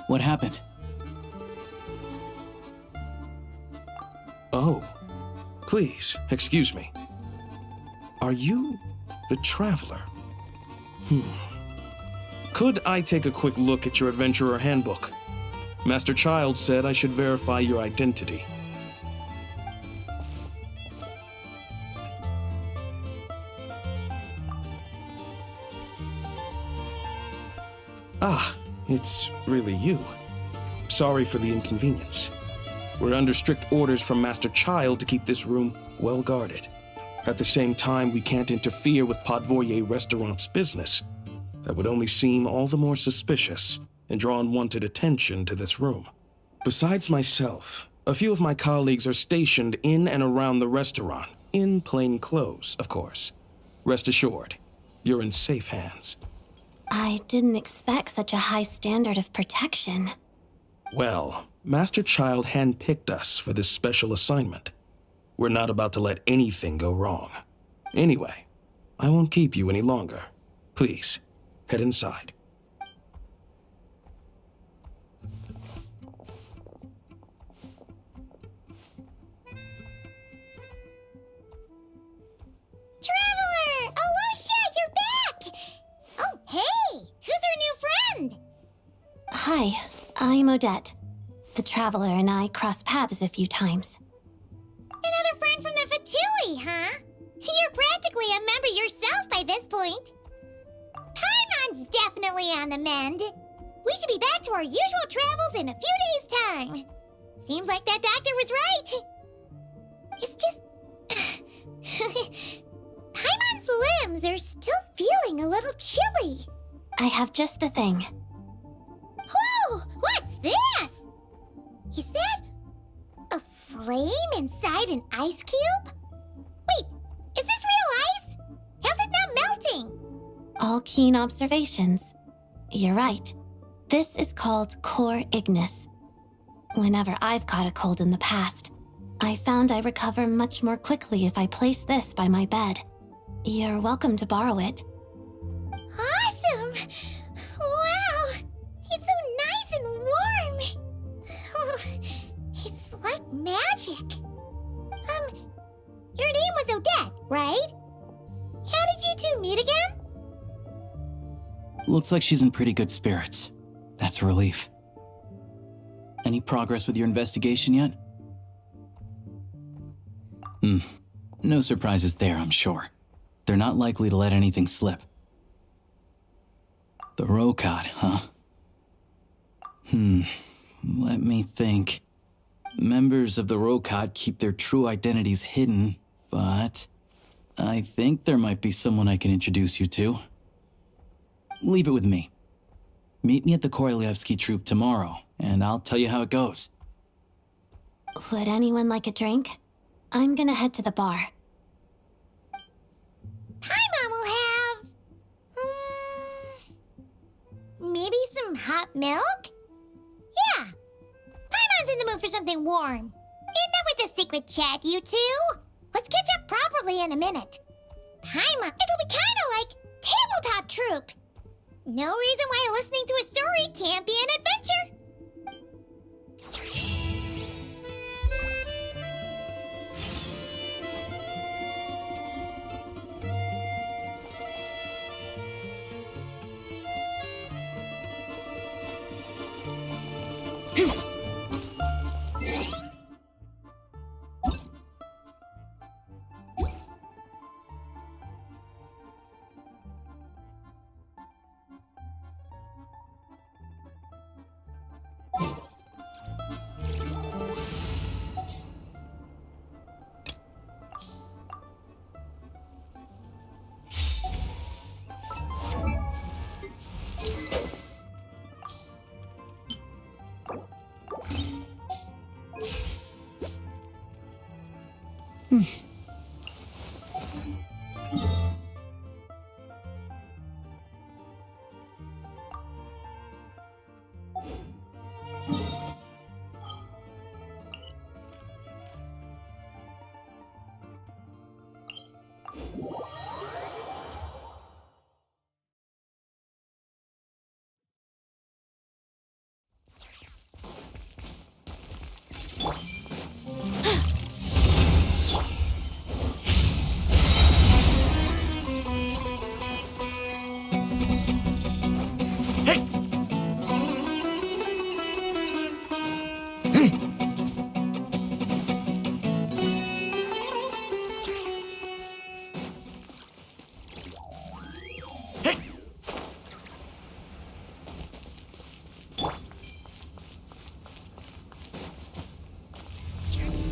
What happened? Oh, please, excuse me. Are you the Traveler? Could I take a quick look at your Adventurer Handbook? Master Child said I should verify your identity. Ah, it's really you. Sorry for the inconvenience. We're under strict orders from Master Child to keep this room well guarded. At the same time, we can't interfere with Podvoye Restaurant's business. That would only seem all the more suspicious and draw unwanted attention to this room. Besides myself, a few of my colleagues are stationed in and around the restaurant, in plain clothes, of course. Rest assured, you're in safe hands. I didn't expect such a high standard of protection. Well, Master Child handpicked us for this special assignment. We're not about to let anything go wrong. Anyway, I won't keep you any longer. Please, head inside. Traveler! Aloysia, you're back! Oh, hey! Who's our new friend? Hi, I'm Odette. The Traveler and I crossed paths a few times. Another friend from the Fatui, huh? You're practically a member yourself by this point. Paimon's definitely on the mend. We should be back to our usual travels in a few days' time. Seems like that doctor was right. It's just... Paimon's limbs are still feeling a little chilly. I have just the thing. Whoa! What's this? Is that a flame inside an ice cube? Wait, is this real ice? How's it not melting? All keen observations. You're right. This is called Core Ignis. Whenever I've caught a cold in the past, I found I recover much more quickly if I place this by my bed. You're welcome to borrow it. Awesome! Wow! It's so nice and warm! Oh, it's like magic. Your name was Odette, right? How did you two meet again? Looks like she's in pretty good spirits. That's a relief. Any progress with your investigation yet? No surprises there, I'm sure. They're not likely to let anything slip. The Rokad, huh? Let me think. Members of the Rokad keep their true identities hidden, but I think there might be someone I can introduce you to. Leave it with me. Meet me at the Korolyevsky Troop tomorrow, and I'll tell you how it goes. Would anyone like a drink? I'm gonna head to the bar. Paimon will have... maybe some hot milk? Yeah. Paimon's in the mood for something warm. Enough with the secret chat, you two. Let's catch up properly in a minute. Paimon, it'll be kinda like Tabletop Troop. No reason why listening to a story can't be an adventure.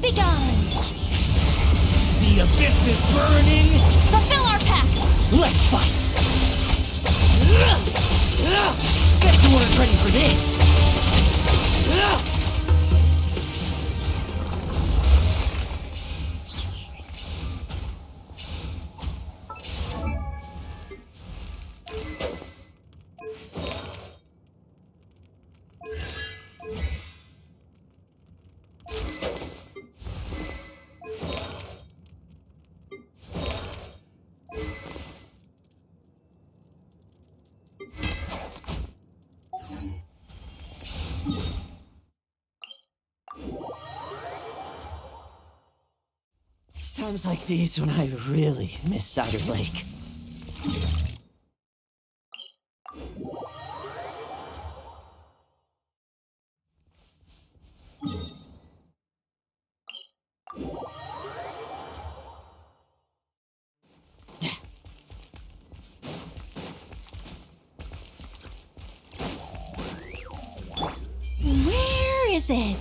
Begone! The abyss is burning! Fulfill our pact! Let's fight! Bet you weren't ready for this! It's times like these when I really miss Cider Lake. Where is it?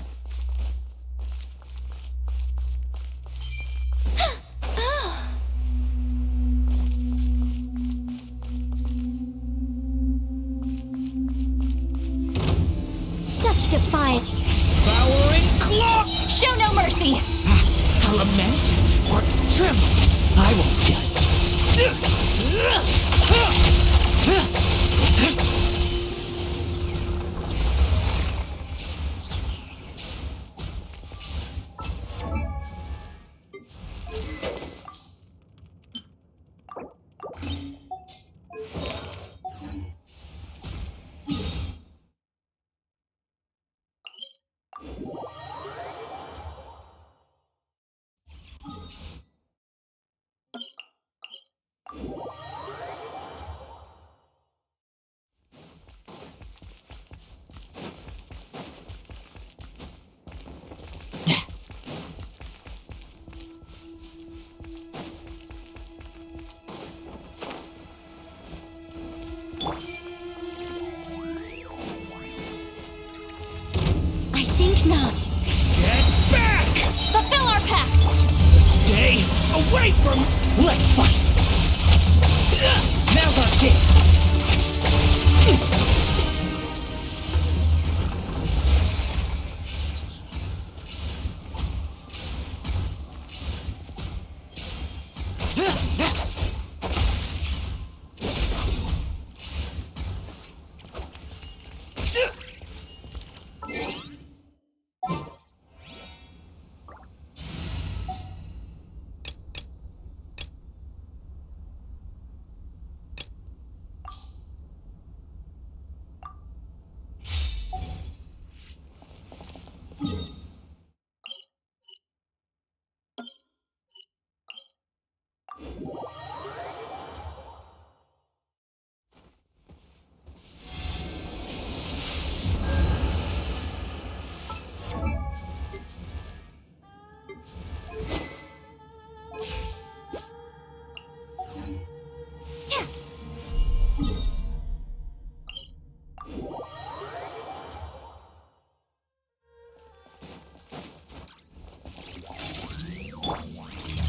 Such defiance. Devouring claw! Show no mercy! I'll lament or tremble. I won't judge. I think not. Get back! Fulfill our pact! Stay away from... Let's fight! Now's our chance!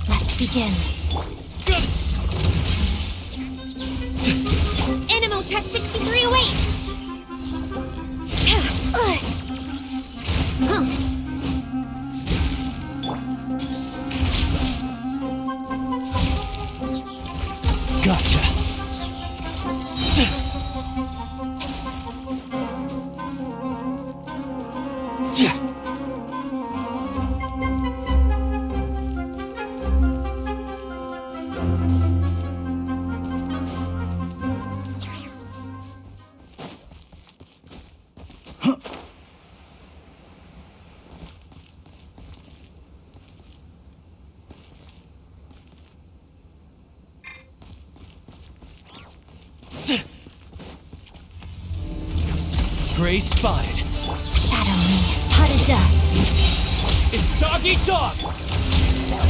Let's begin. Animo Test 6308! Gotcha. Prey spotted. Shadow me. Pot of death. It's dog eat dog.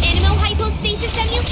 Animo hypostasis on you.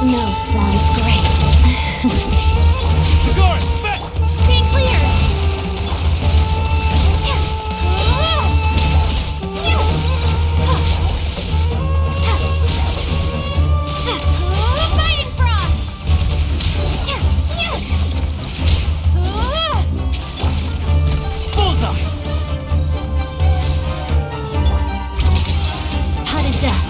Snow Swan's grace. Guard, back! Stay clear! Fighting Frost! Bullseye! Pot of death.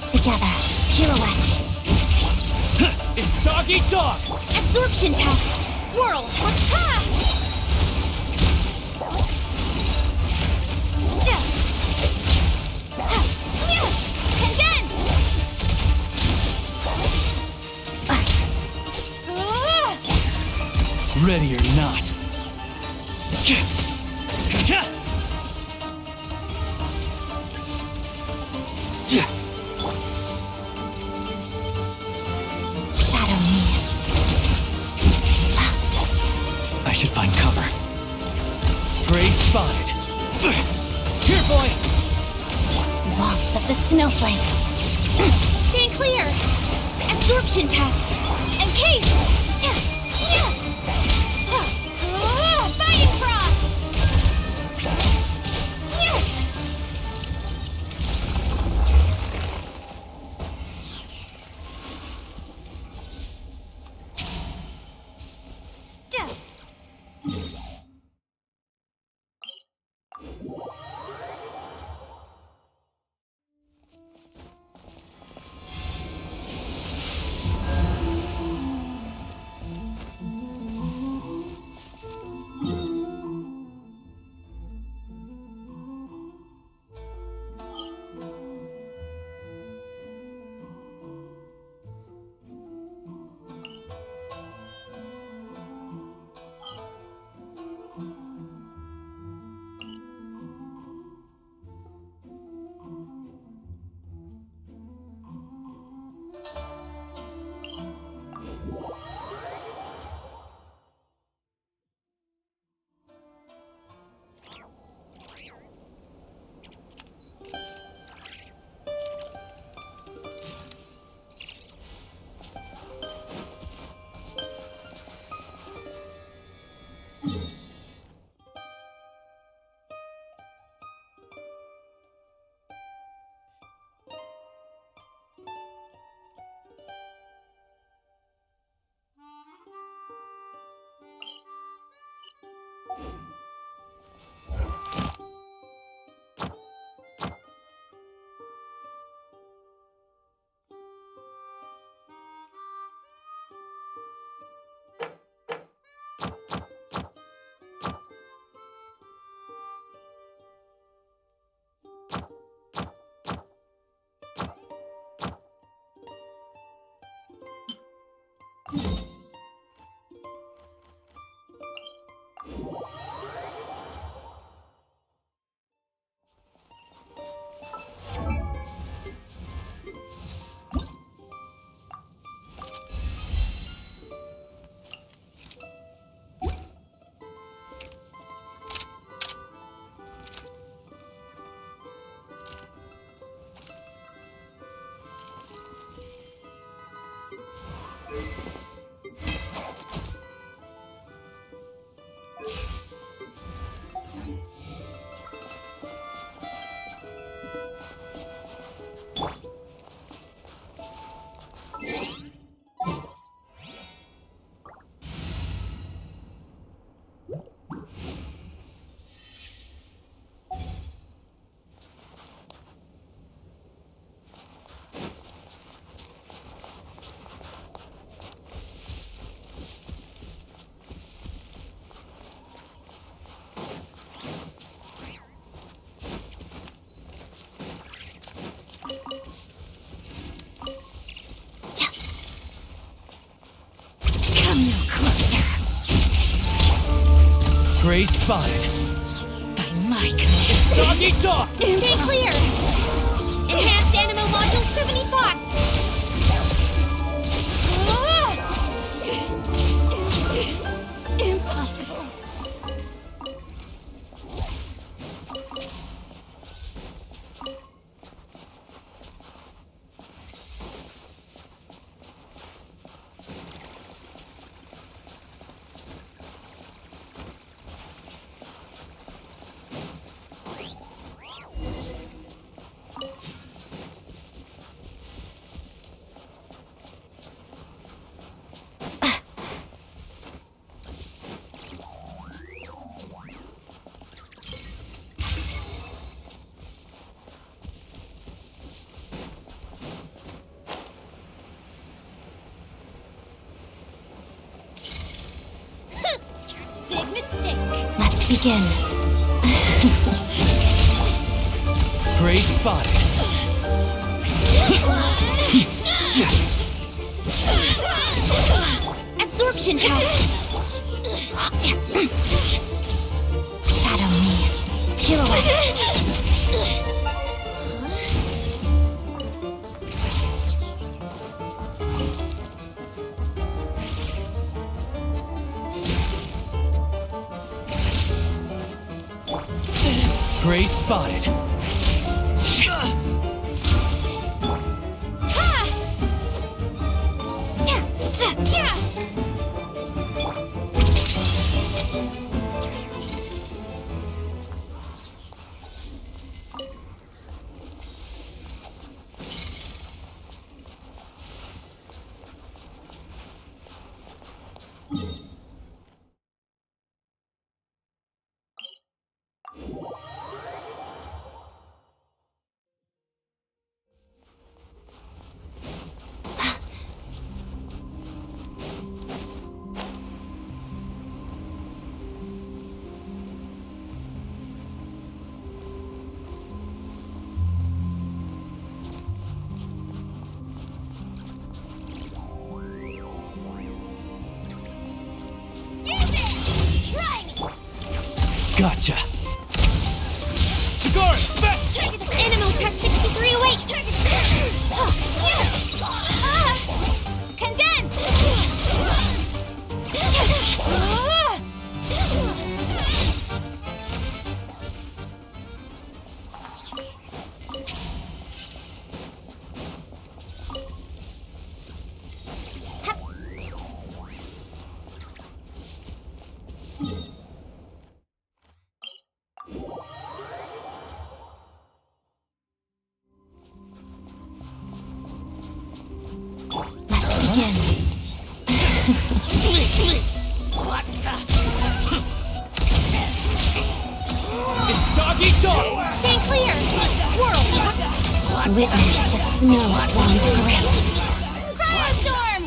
Together. Pirouette. It's dog eat dog! Absorption test! Swirl! Ha! Condense! Ready or not. Shadow me. I should find cover. Prey spotted. Here, boy! Waltz of the snowflakes. Stay clear! Absorption test! Encase! Fighting Frost! Prey spotted. By my command. Dog eat dog! Stay clear! Enhanced Animo Module 75! Impossible. Big mistake. Let's begin. Prey spotted. Absorption test. Shadow me. Pirouette. Prey spotted. Gotcha. Tagari, back! Animo Tech 6308! Condense! Let's begin. Dog eat dog! Stay clear! Swirl! Witness the snow swan's grace. Cryostorm!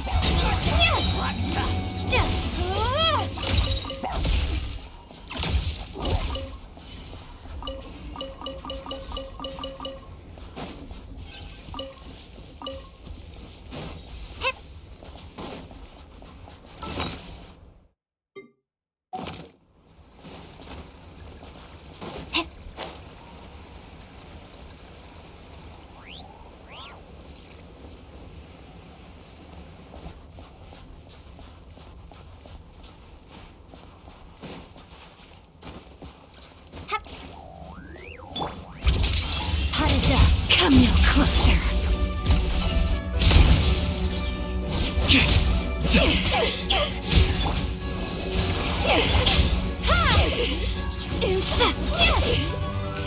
Come no closer.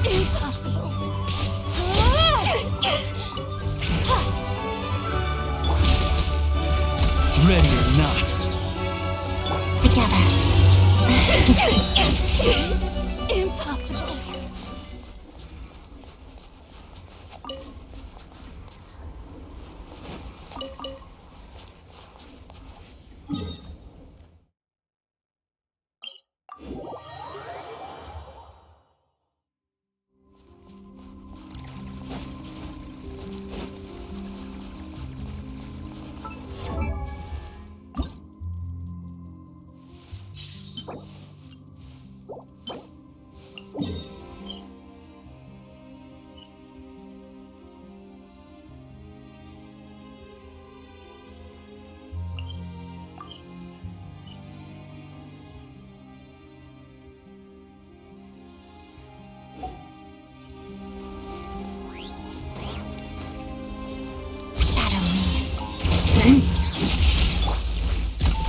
Impossible. Ready or not. Together. Impossible.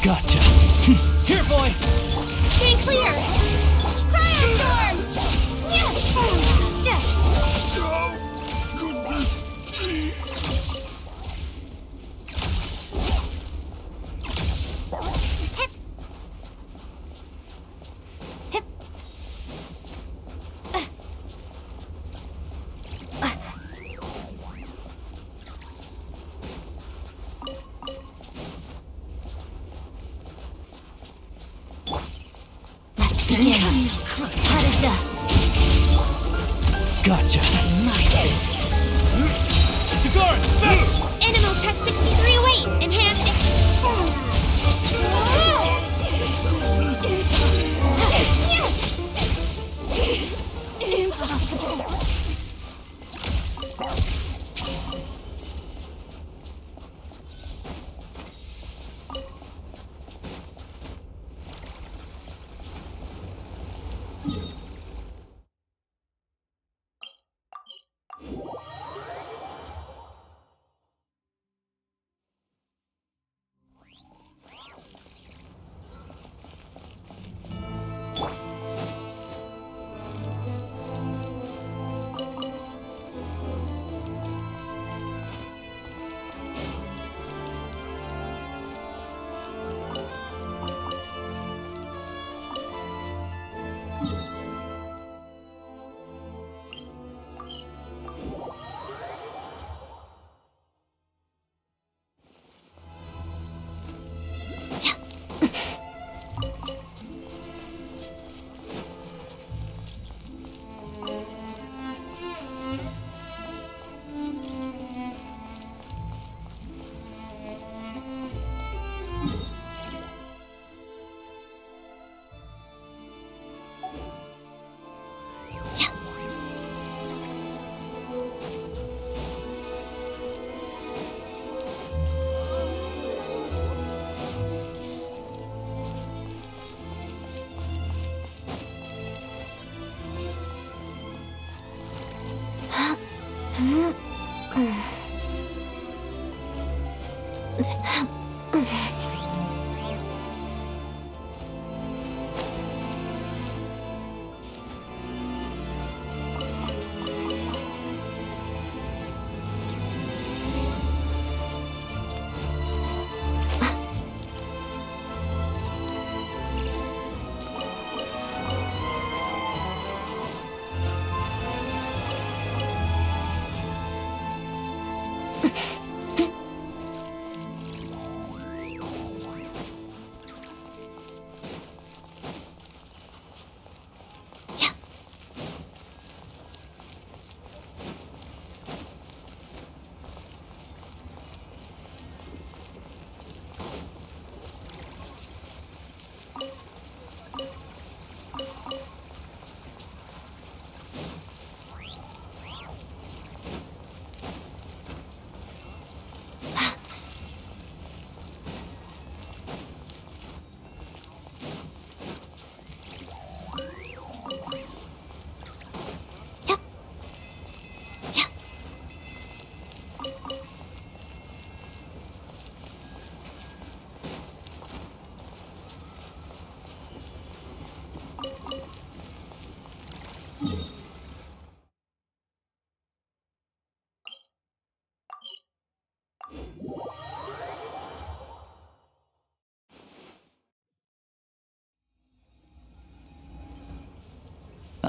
Gotcha. Here, boy. Stay clear! Cryostorm! Yes! Hip. Hip. Let's begin. Cut of death. Gotcha. Zagaran, move! Animal Tech 6308, enhanced.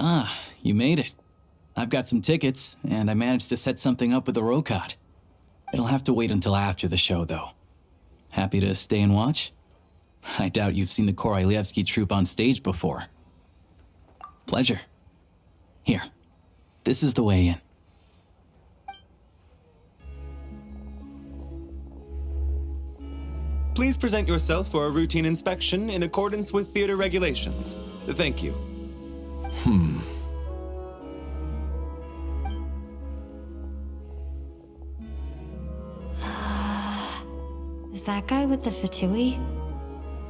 Ah, you made it. I've got some tickets, and I managed to set something up with the Rokot. It'll have to wait until after the show, though. Happy to stay and watch? I doubt you've seen the Korolyevsky troupe on stage before. Pleasure. Here, this is the way in. Please present yourself for a routine inspection in accordance with theater regulations. Thank you. Is that guy with the fatui?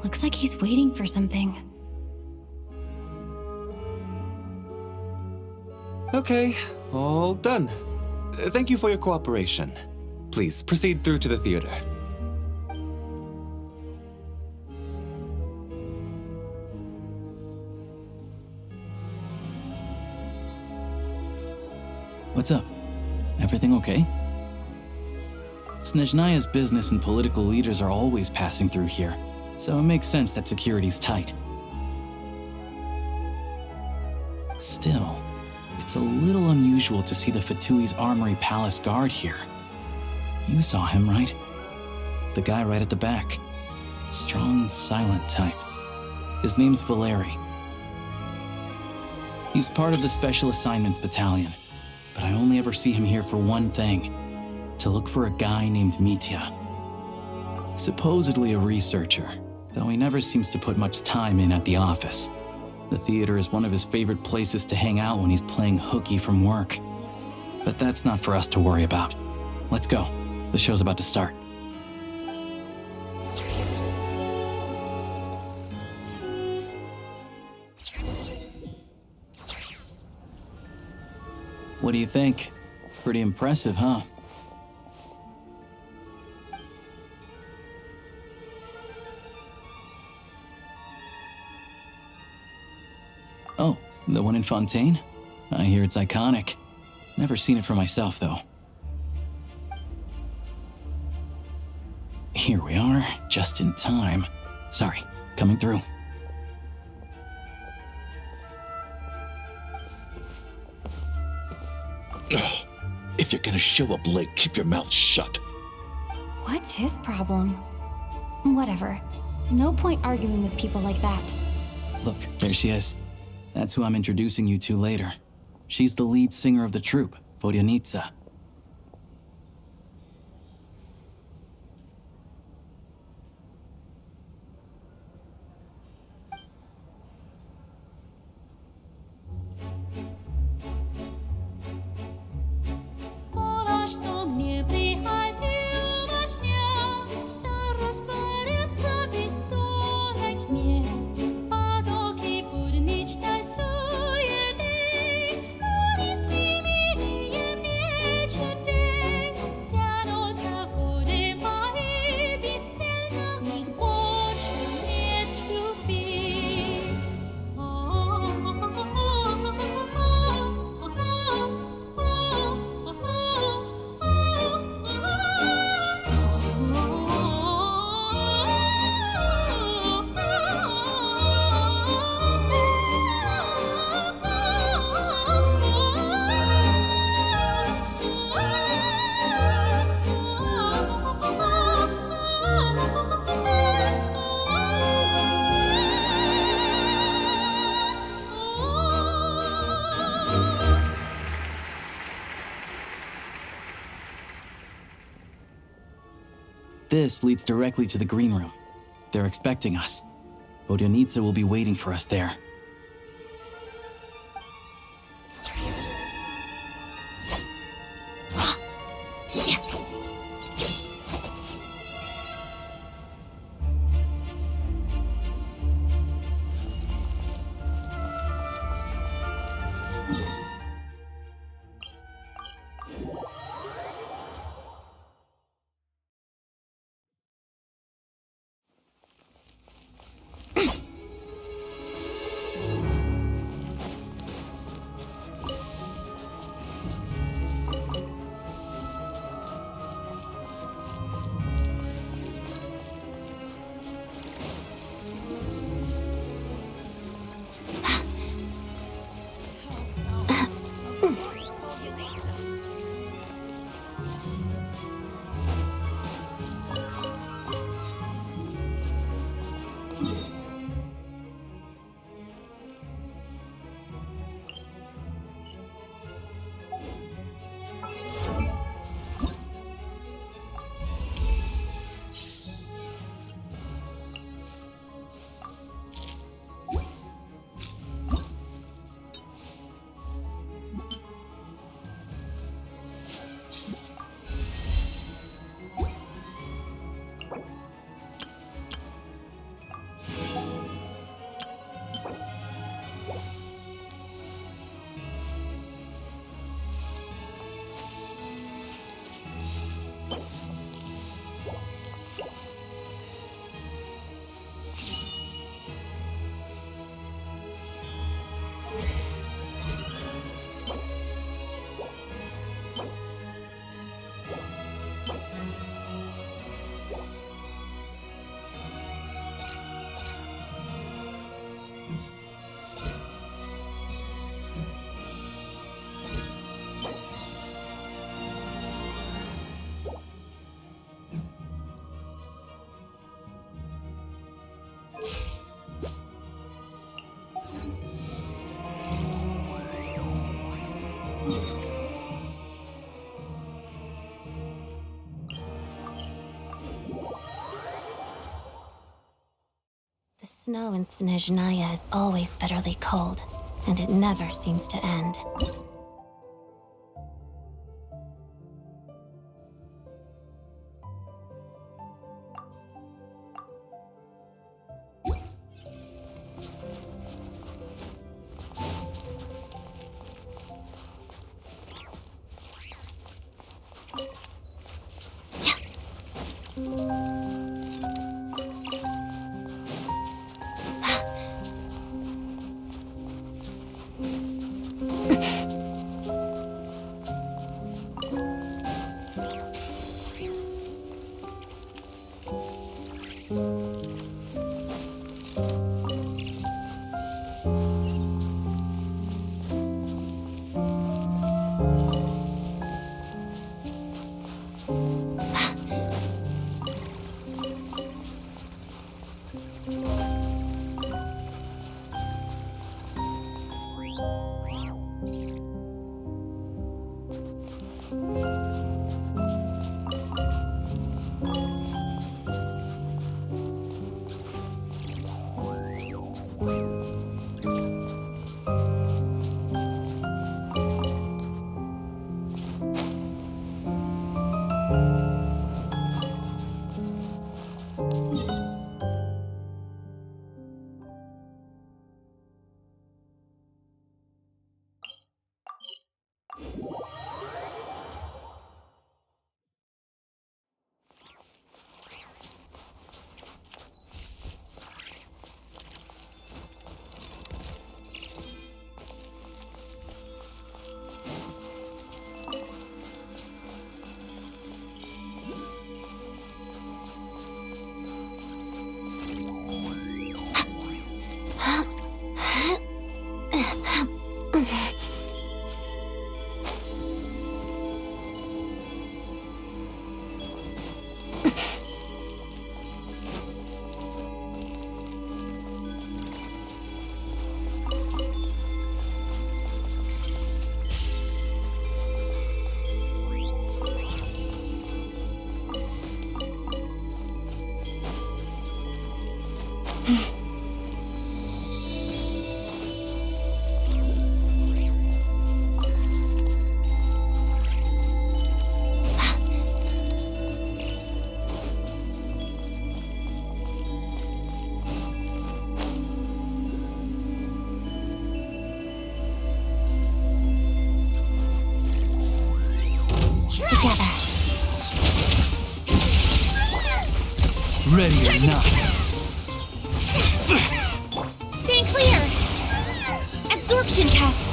Looks like he's waiting for something. Okay, all done. Thank you for your cooperation. Please proceed through to the theater. What's up? Everything okay? Snezhnaya's business and political leaders are always passing through here, so it makes sense that security's tight. Still, it's a little unusual to see the Fatui's Armory Palace guard here. You saw him, right? The guy right at the back. Strong, silent type. His name's Valeri. He's part of the Special Assignments Battalion, but I only ever see him here for one thing: to look for a guy named Mitya. Supposedly a researcher, though he never seems to put much time in at the office. The theater is one of his favorite places to hang out when he's playing hooky from work. But that's not for us to worry about. Let's go. The show's about to start. What do you think? Pretty impressive, huh? Oh, the one in Fontaine? I hear it's iconic. Never seen it for myself, though. Here we are, just in time. Sorry, coming through. Ugh. If you're gonna show up late, keep your mouth shut. What's his problem? Whatever. No point arguing with people like that. Look, there she is. That's who I'm introducing you to later. She's the lead singer of the troupe, Vodyanitsa. This leads directly to the green room. They're expecting us. Vodyanitsa will be waiting for us there. snow in Snezhnaya is always bitterly cold, and it never seems to end. Together. Ready or not. Stay clear! Absorption test!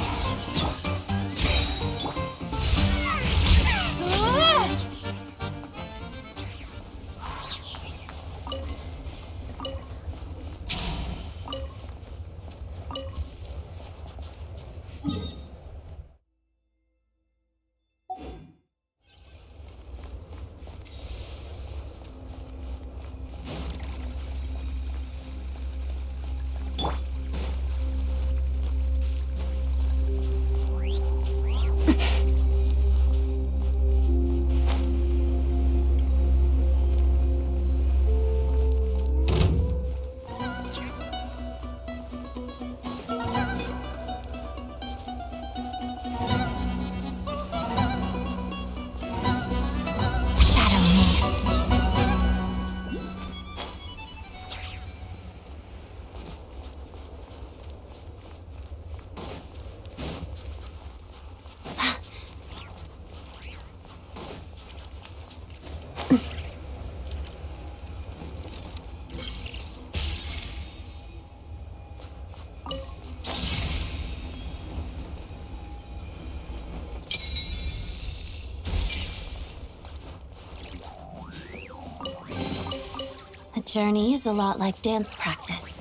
A journey is a lot like dance practice.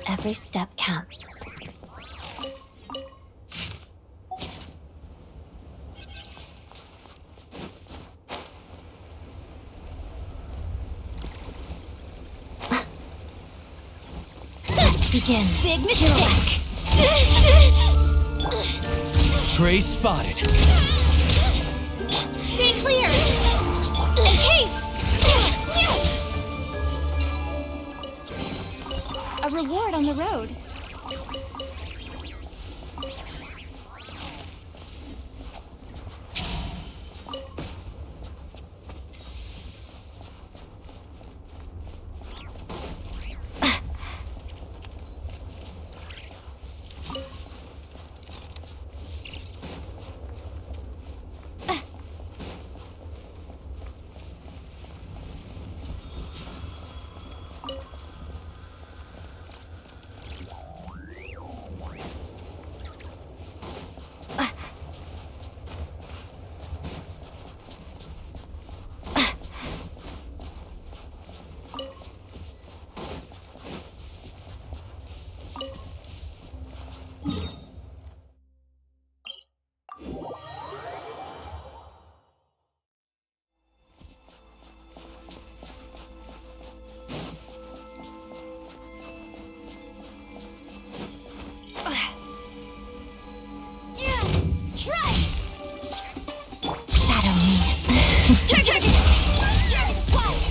Every step counts. Begin. Big mistake! Prey spotted. Stay clear! In case! A ward on the road.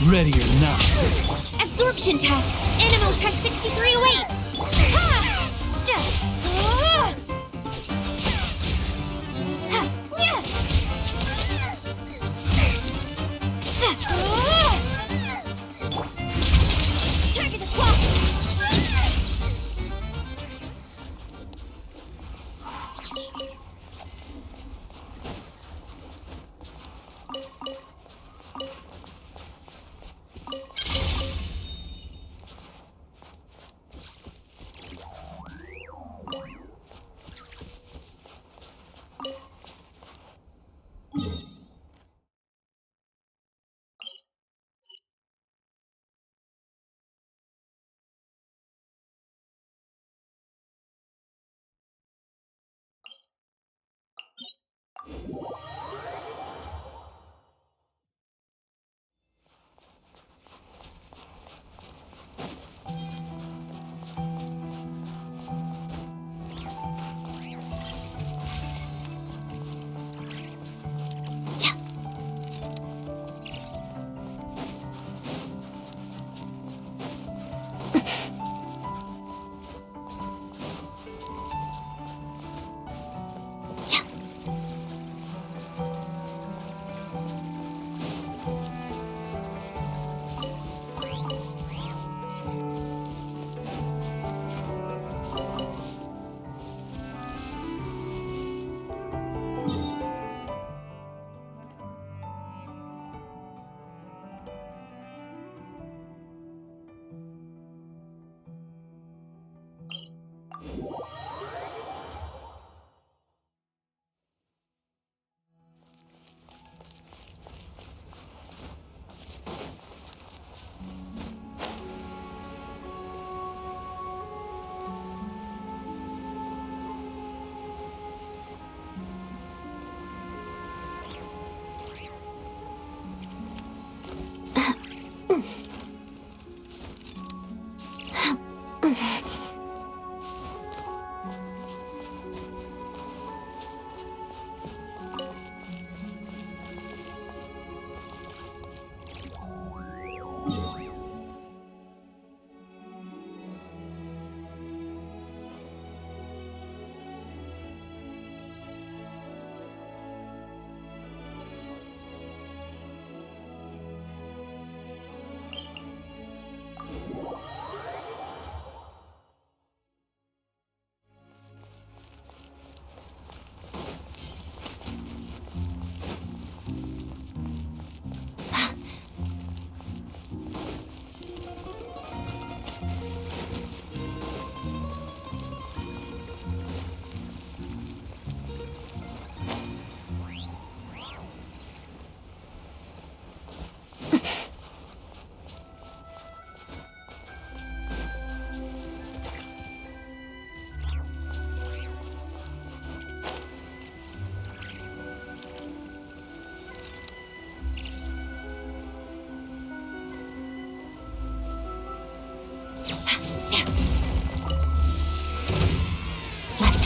Ready or not. Absorption test. Animal Tech 6308. Target acquired.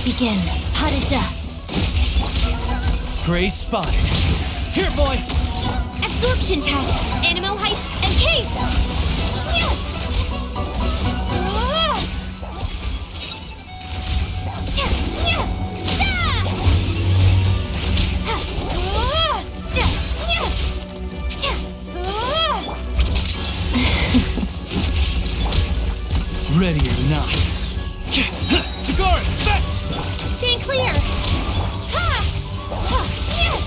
Begin. Potted death. Prey spotted. Here, boy! Absorption test. Animo height and case. Yes. Ready or not. Tagari, back! Stand clear! Ha! Ha! Yes!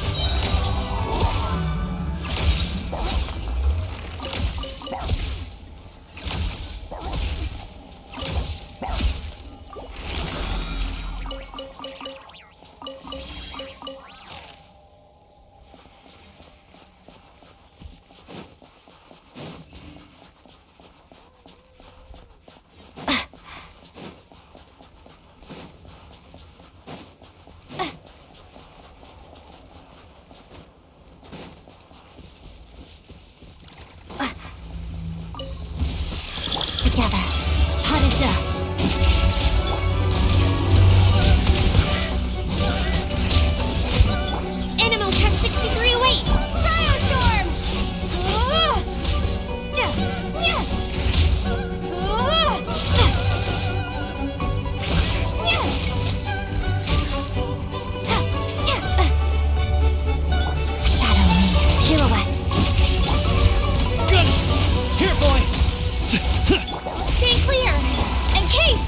Together. Potted duck. Animal Test 6308! Cryostorm! Shadow me, pirouette. Gun it! Here, boy! Stay clear! Encase!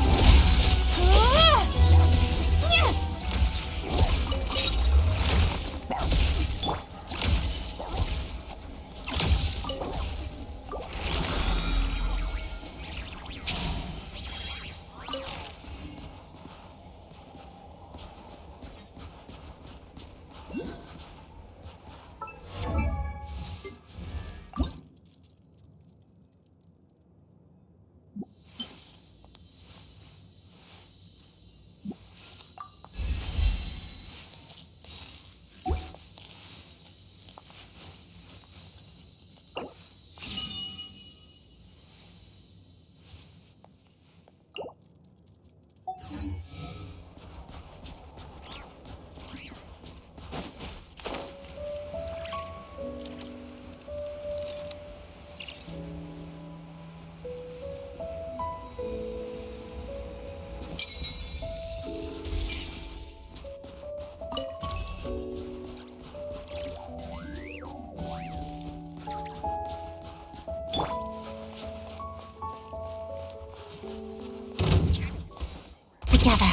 Together.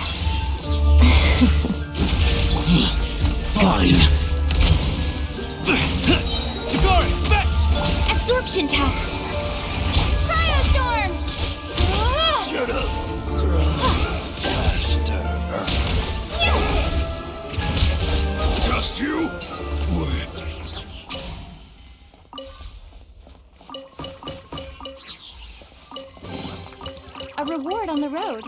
Fine. Tagari, back! Absorption test! Cryostorm! Shut up. Just you? A reward on the road.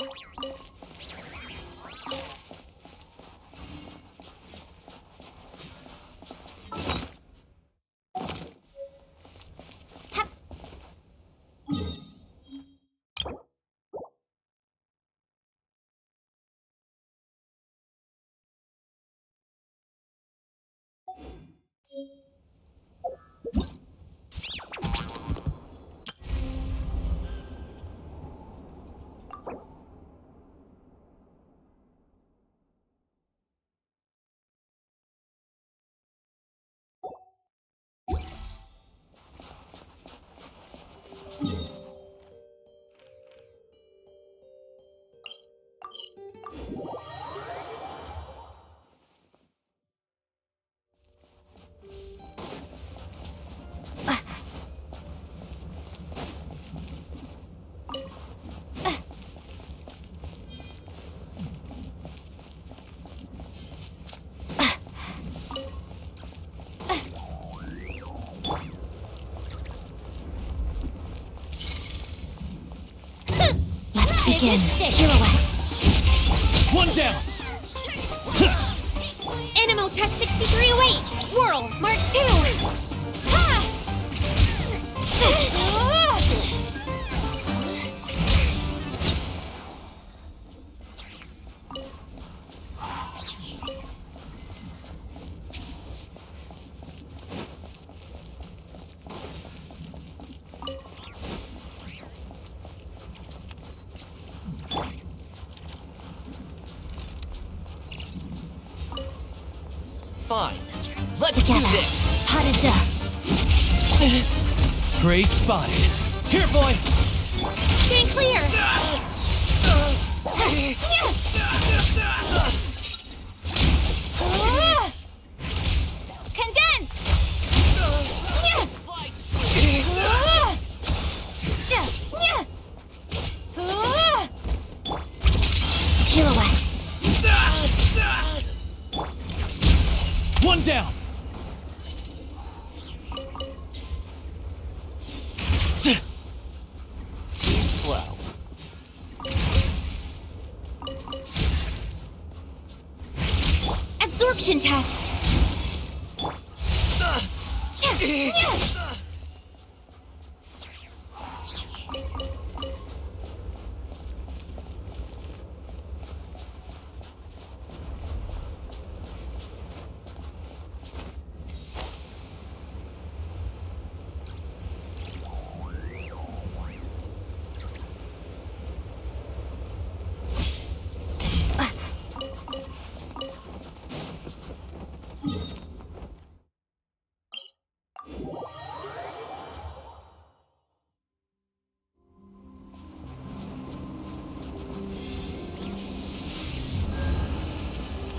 Begin. Pirouette. One down! Animo Test 6308! Swirl! Mark 2! Ha! Fine. Let's Together. do this. Potted duck. Prey spotted. Here, boy! Stay clear! Condense! Pirouette. One down. Too slow. Absorption test.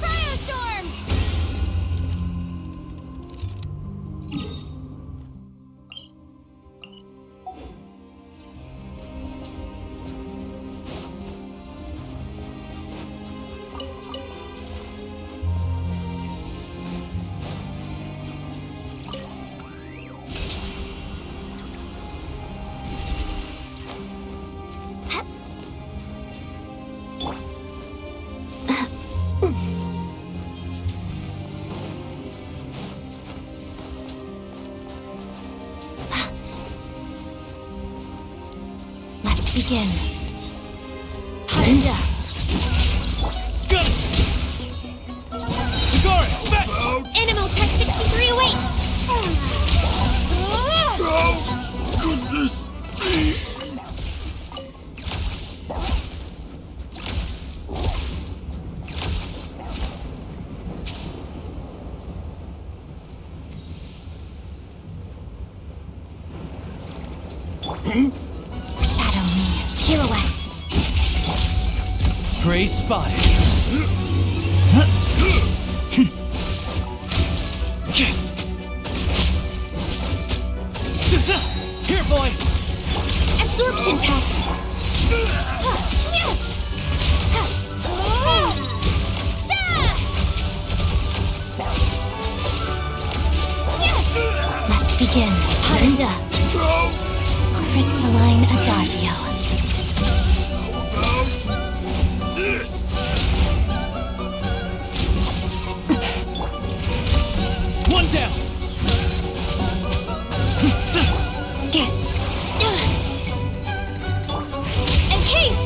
Cryostorm! Let's begin. Ninja. Got it. Chikari, back. Animal Tech 63 away! Shadow me. Pirouette. Prey spotted. Here, boy. Absorption test. Let's begin. Ninja. Crystalline Adagio. One down. Encase!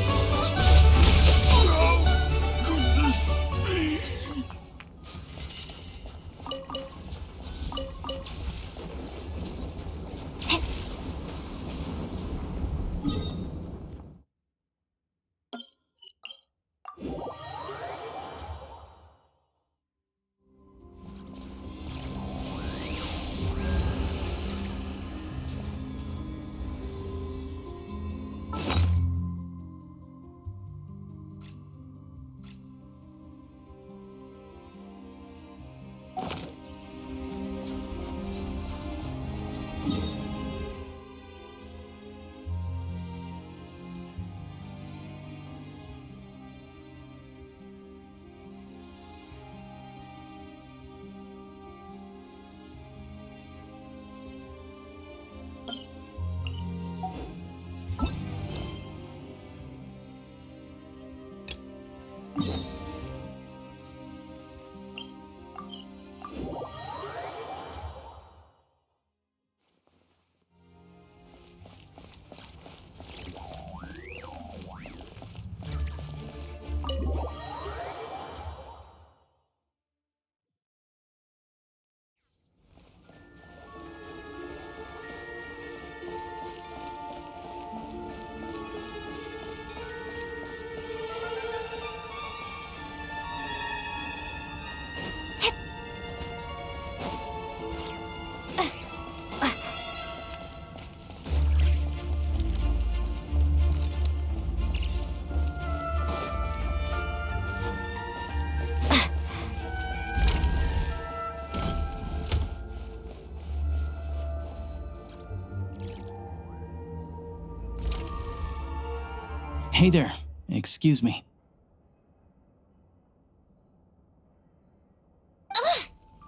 Hey there. Excuse me.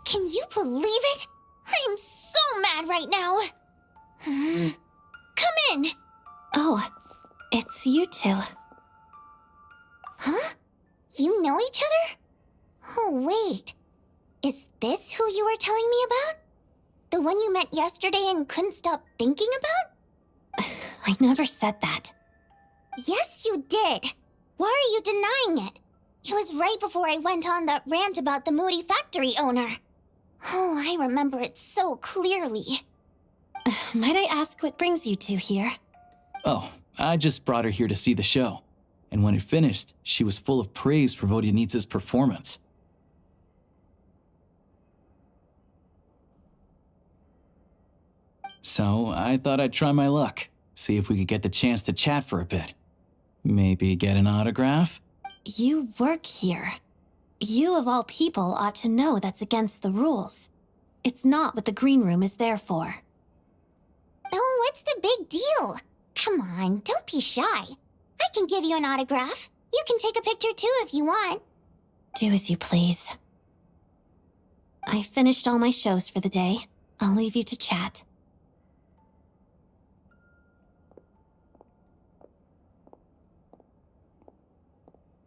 Can you believe it? I am so mad right now. Come in. Oh, it's you two. Huh? You know each other? Oh, wait. Is this who you were telling me about? The one you met yesterday and couldn't stop thinking about? I never said that. Yes, you did. Why are you denying it? It was right before I went on that rant about the moody factory owner. Oh, I remember it so clearly. Might I ask what brings you two here? Oh, I just brought her here to see the show. And when it finished, she was full of praise for Vodyanitsa's performance. So I thought I'd try my luck, see if we could get the chance to chat for a bit. Maybe get an autograph? You work here. You of all people ought to know that's against the rules. It's not what the green room is there for. Oh, what's the big deal? Come on, don't be shy. I can give you an autograph. You can take a picture too if you want. Do as you please. I finished all my shows for the day. I'll leave you to chat.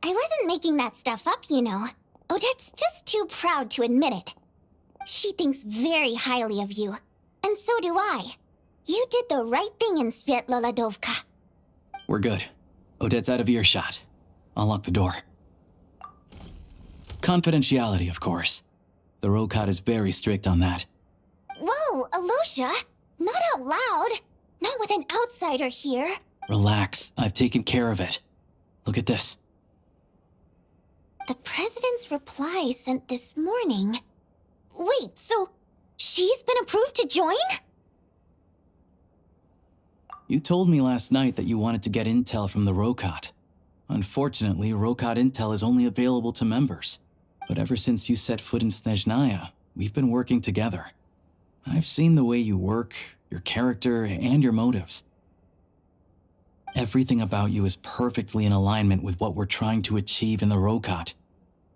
I wasn't making that stuff up, you know. Odette's just too proud to admit it. She thinks very highly of you, and so do I. You did the right thing in Svietloladovka. We're good. Odette's out of earshot. I'll lock the door. Confidentiality, of course. The Rokot is very strict on that. Whoa, Alosha! Not out loud! Not with an outsider here! Relax, I've taken care of it. Look at this. The President's reply sent this morning. Wait, so she's been approved to join? You told me last night that you wanted to get intel from the Rokot. Unfortunately, Rokot intel is only available to members. But ever since you set foot in Snezhnaya, we've been working together. I've seen the way you work, your character, and your motives. Everything about you is perfectly in alignment with what we're trying to achieve in the Rokot.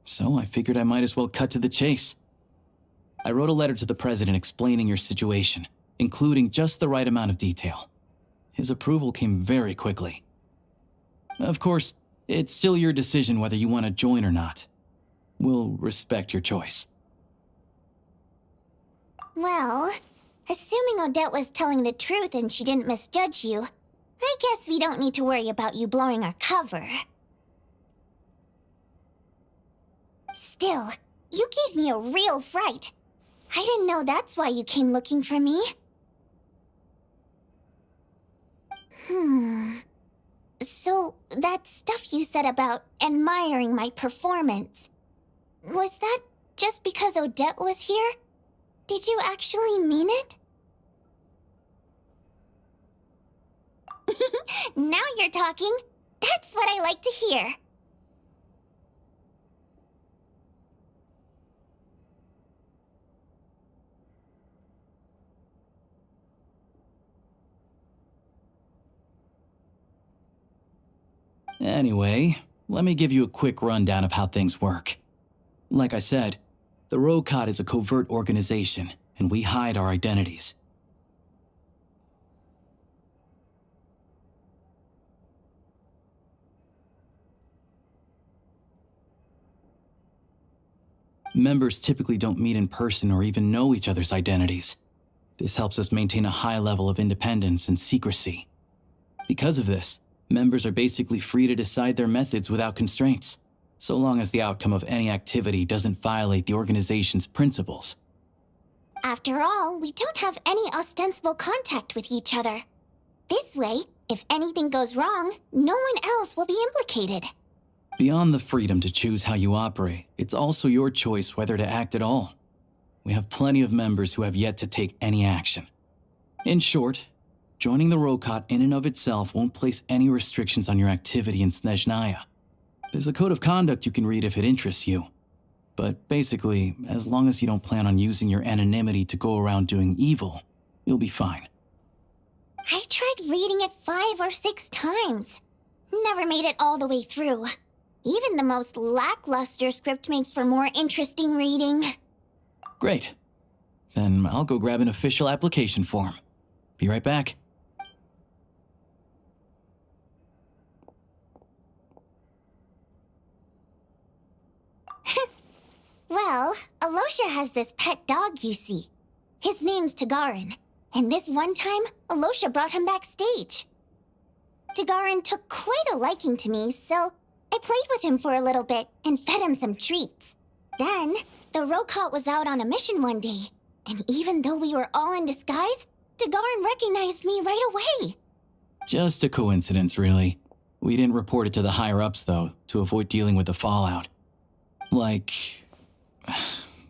So I figured I might as well cut to the chase. I wrote a letter to the President explaining your situation, including just the right amount of detail. His approval came very quickly. Of course, it's still your decision whether you want to join or not. We'll respect your choice. Well, assuming Odette was telling the truth and she didn't misjudge you, I guess we don't need to worry about you blowing our cover. Still, you gave me a real fright. I didn't know that's why you came looking for me. So, that stuff you said about admiring my performance, was that just because Odette was here? Did you actually mean it? Now you're talking. That's what I like to hear. Anyway, let me give you a quick rundown of how things work. Like I said, the Rokot is a covert organization, and we hide our identities. Members typically don't meet in person or even know each other's identities. This helps us maintain a high level of independence and secrecy. Because of this, members are basically free to decide their methods without constraints, so long as the outcome of any activity doesn't violate the organization's principles. After all, we don't have any ostensible contact with each other. This way, if anything goes wrong, no one else will be implicated. Beyond the freedom to choose how you operate, it's also your choice whether to act at all. We have plenty of members who have yet to take any action. In short, joining the Rokot in and of itself won't place any restrictions on your activity in Snezhnaya. There's a code of conduct you can read if it interests you. But basically, as long as you don't plan on using your anonymity to go around doing evil, you'll be fine. I tried reading it 5 or 6 times. Never made it all the way through. Even the most lackluster script makes for more interesting reading. Great. Then I'll go grab an official application form. Be right back. Well, Alosha has this pet dog, you see. His name's Tagarin, and this one time, Alosha brought him backstage. Tagarin took quite a liking to me, so I played with him for a little bit and fed him some treats. Then, the Rokot was out on a mission one day, and even though we were all in disguise, Tagarin recognized me right away. Just a coincidence, really. We didn't report it to the higher-ups, though, to avoid dealing with the fallout. Like,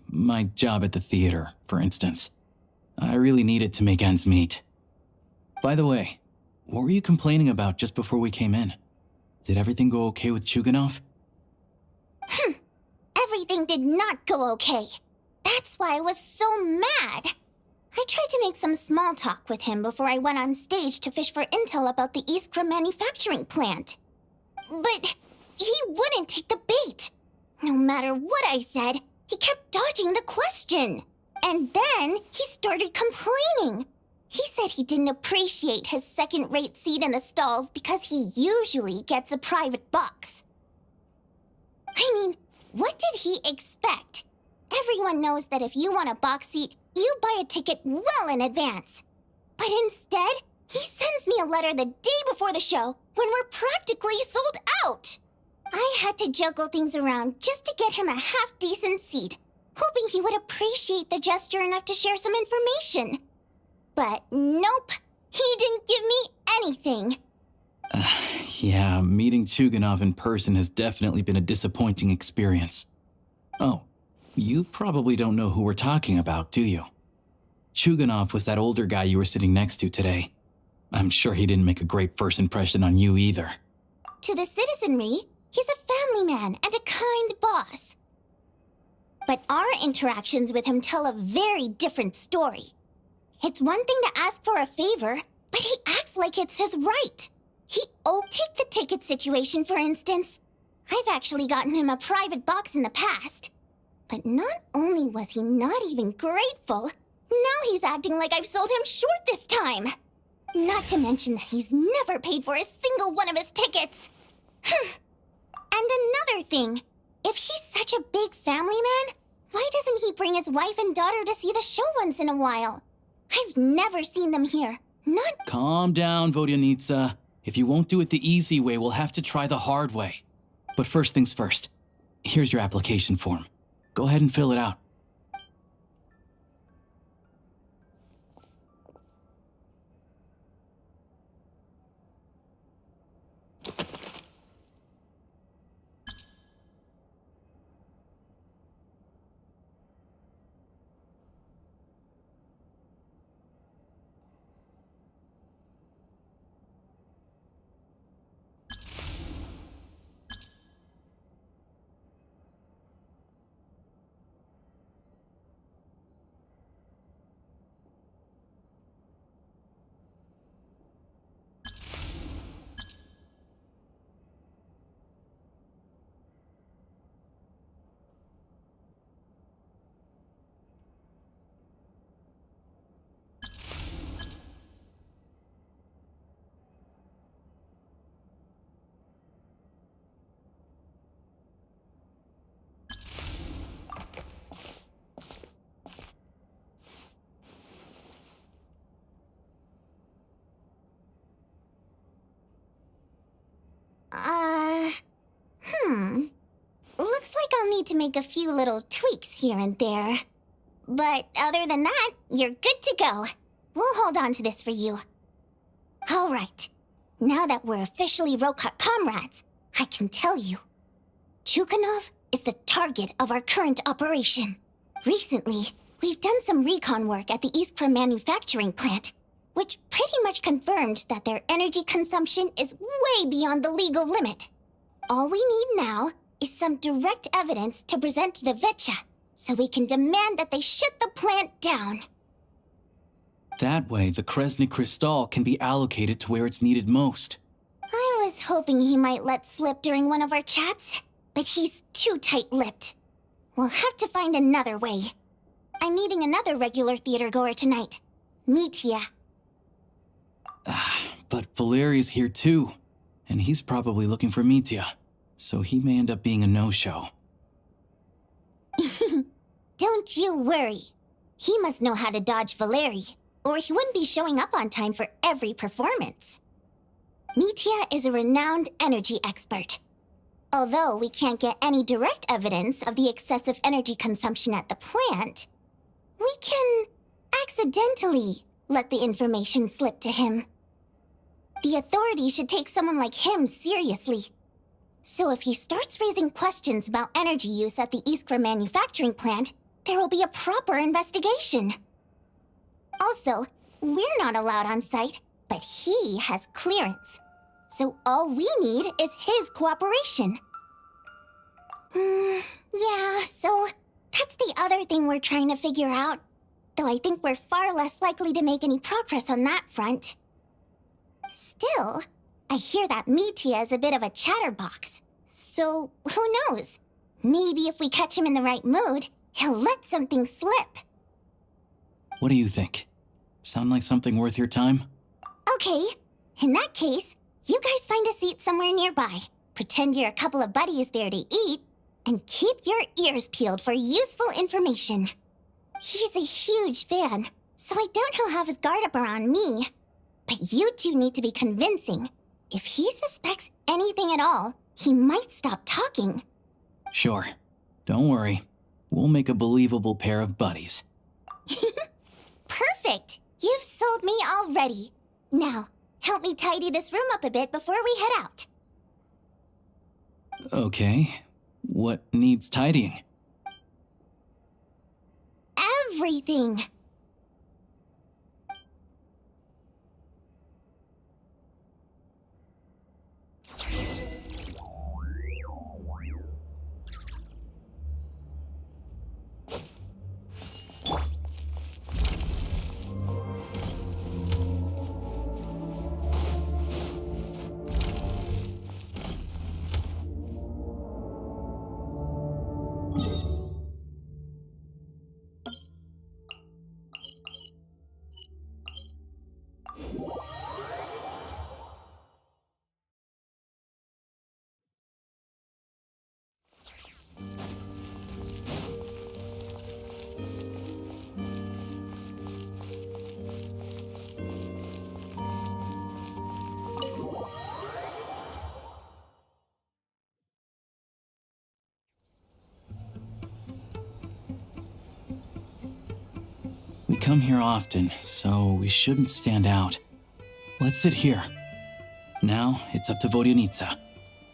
my job at the theater, for instance. I really needed to make ends meet. By the way, what were you complaining about just before we came in? Did everything go okay with Chuganov? Everything did not go okay. That's why I was so mad. I tried to make some small talk with him before I went on stage to fish for intel about the Iskra manufacturing plant. But he wouldn't take the bait. No matter what I said, he kept dodging the question. And then he started complaining. He said he didn't appreciate his second-rate seat in the stalls because he usually gets a private box. I mean, what did he expect? Everyone knows that if you want a box seat, you buy a ticket well in advance. But instead, he sends me a letter the day before the show when we're practically sold out. I had to juggle things around just to get him a half-decent seat, hoping he would appreciate the gesture enough to share some information. But nope, he didn't give me anything. Yeah, meeting Chuganov in person has definitely been a disappointing experience. Oh, you probably don't know who we're talking about, do you? Chuganov was that older guy you were sitting next to today. I'm sure he didn't make a great first impression on you either. To the citizenry, he's a family man and a kind boss. But our interactions with him tell a very different story. It's one thing to ask for a favor, but he acts like it's his right. Take the ticket situation, for instance. I've actually gotten him a private box in the past. But not only was he not even grateful, now he's acting like I've sold him short this time. Not to mention that he's never paid for a single one of his tickets. And another thing, if he's such a big family man, why doesn't he bring his wife and daughter to see the show once in a while? I've never seen them here. Not— Calm down, Vodyanitsa. If you won't do it the easy way, we'll have to try the hard way. But first things first. Here's your application form. Go ahead and fill it out. Looks like I'll need to make a few little tweaks here and there. But other than that, you're good to go. We'll hold on to this for you. All right. Now that we're officially Rokot comrades, I can tell you. Chuganov is the target of our current operation. Recently, we've done some recon work at the Iskra manufacturing plant, which pretty much confirmed that their energy consumption is way beyond the legal limit. All we need now is some direct evidence to present to the Vetcha, so we can demand that they shut the plant down. That way, the Kresny Crystal can be allocated to where it's needed most. I was hoping he might let slip during one of our chats, but he's too tight-lipped. We'll have to find another way. I'm meeting another regular theater goer tonight, Mitya. But Valeri's here too, and he's probably looking for Mitya, so he may end up being a no-show. Don't you worry. He must know how to dodge Valeri, or he wouldn't be showing up on time for every performance. Mitya is a renowned energy expert. Although we can't get any direct evidence of the excessive energy consumption at the plant, we can accidentally let the information slip to him. The authorities should take someone like him seriously. So if he starts raising questions about energy use at the Iskra manufacturing plant, there will be a proper investigation. Also, we're not allowed on site, but he has clearance. So all we need is his cooperation. Yeah, so that's the other thing we're trying to figure out. Though I think we're far less likely to make any progress on that front. Still, I hear that Mitya is a bit of a chatterbox. So, who knows? Maybe if we catch him in the right mood, he'll let something slip. What do you think? Sound like something worth your time? Okay, in that case, you guys find a seat somewhere nearby, pretend you're a couple of buddies there to eat, and keep your ears peeled for useful information. He's a huge fan, so I doubt he'll have his guard up around me. But you two need to be convincing. If he suspects anything at all, he might stop talking. Sure. Don't worry. We'll make a believable pair of buddies. Perfect! You've sold me already. Now, help me tidy this room up a bit before we head out. Okay. What needs tidying? Everything! We come here often, so we shouldn't stand out. Let's sit here. Now, it's up to Vodyanitsa.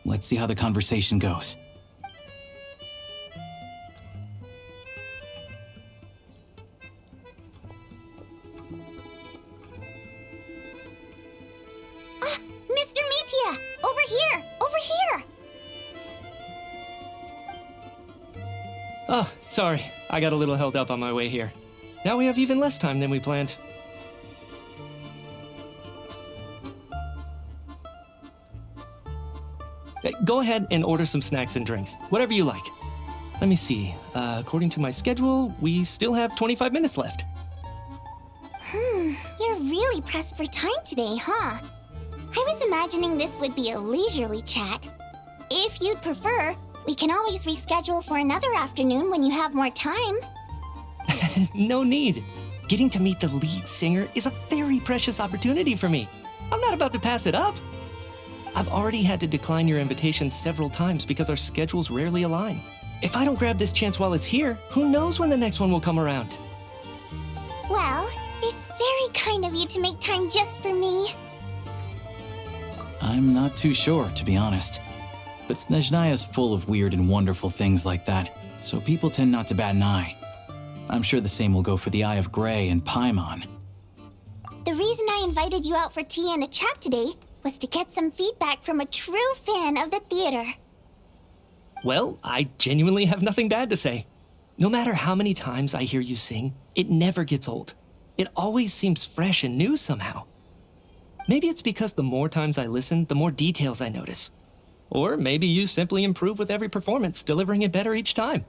Let's see how the conversation goes. Mr. Mitya! Over here! Over here! Oh, sorry. I got a little held up on my way here. Now we have even less time than we planned. Go ahead and order some snacks and drinks, whatever you like. Let me see. According to my schedule, we still have 25 minutes left. You're really pressed for time today, huh? I was imagining this would be a leisurely chat. If you'd prefer, we can always reschedule for another afternoon when you have more time. No need. Getting to meet the lead singer is a very precious opportunity for me. I'm not about to pass it up. I've already had to decline your invitation several times because our schedules rarely align. If I don't grab this chance while it's here, who knows when the next one will come around? Well, it's very kind of you to make time just for me. I'm not too sure, to be honest. But Snezhnaya's full of weird and wonderful things like that, so people tend not to bat an eye. I'm sure the same will go for the Eye of Grey and Paimon. The reason I invited you out for tea and a chat today was to get some feedback from a true fan of the theater. Well, I genuinely have nothing bad to say. No matter how many times I hear you sing, it never gets old. It always seems fresh and new somehow. Maybe it's because the more times I listen, the more details I notice. Or maybe you simply improve with every performance, delivering it better each time.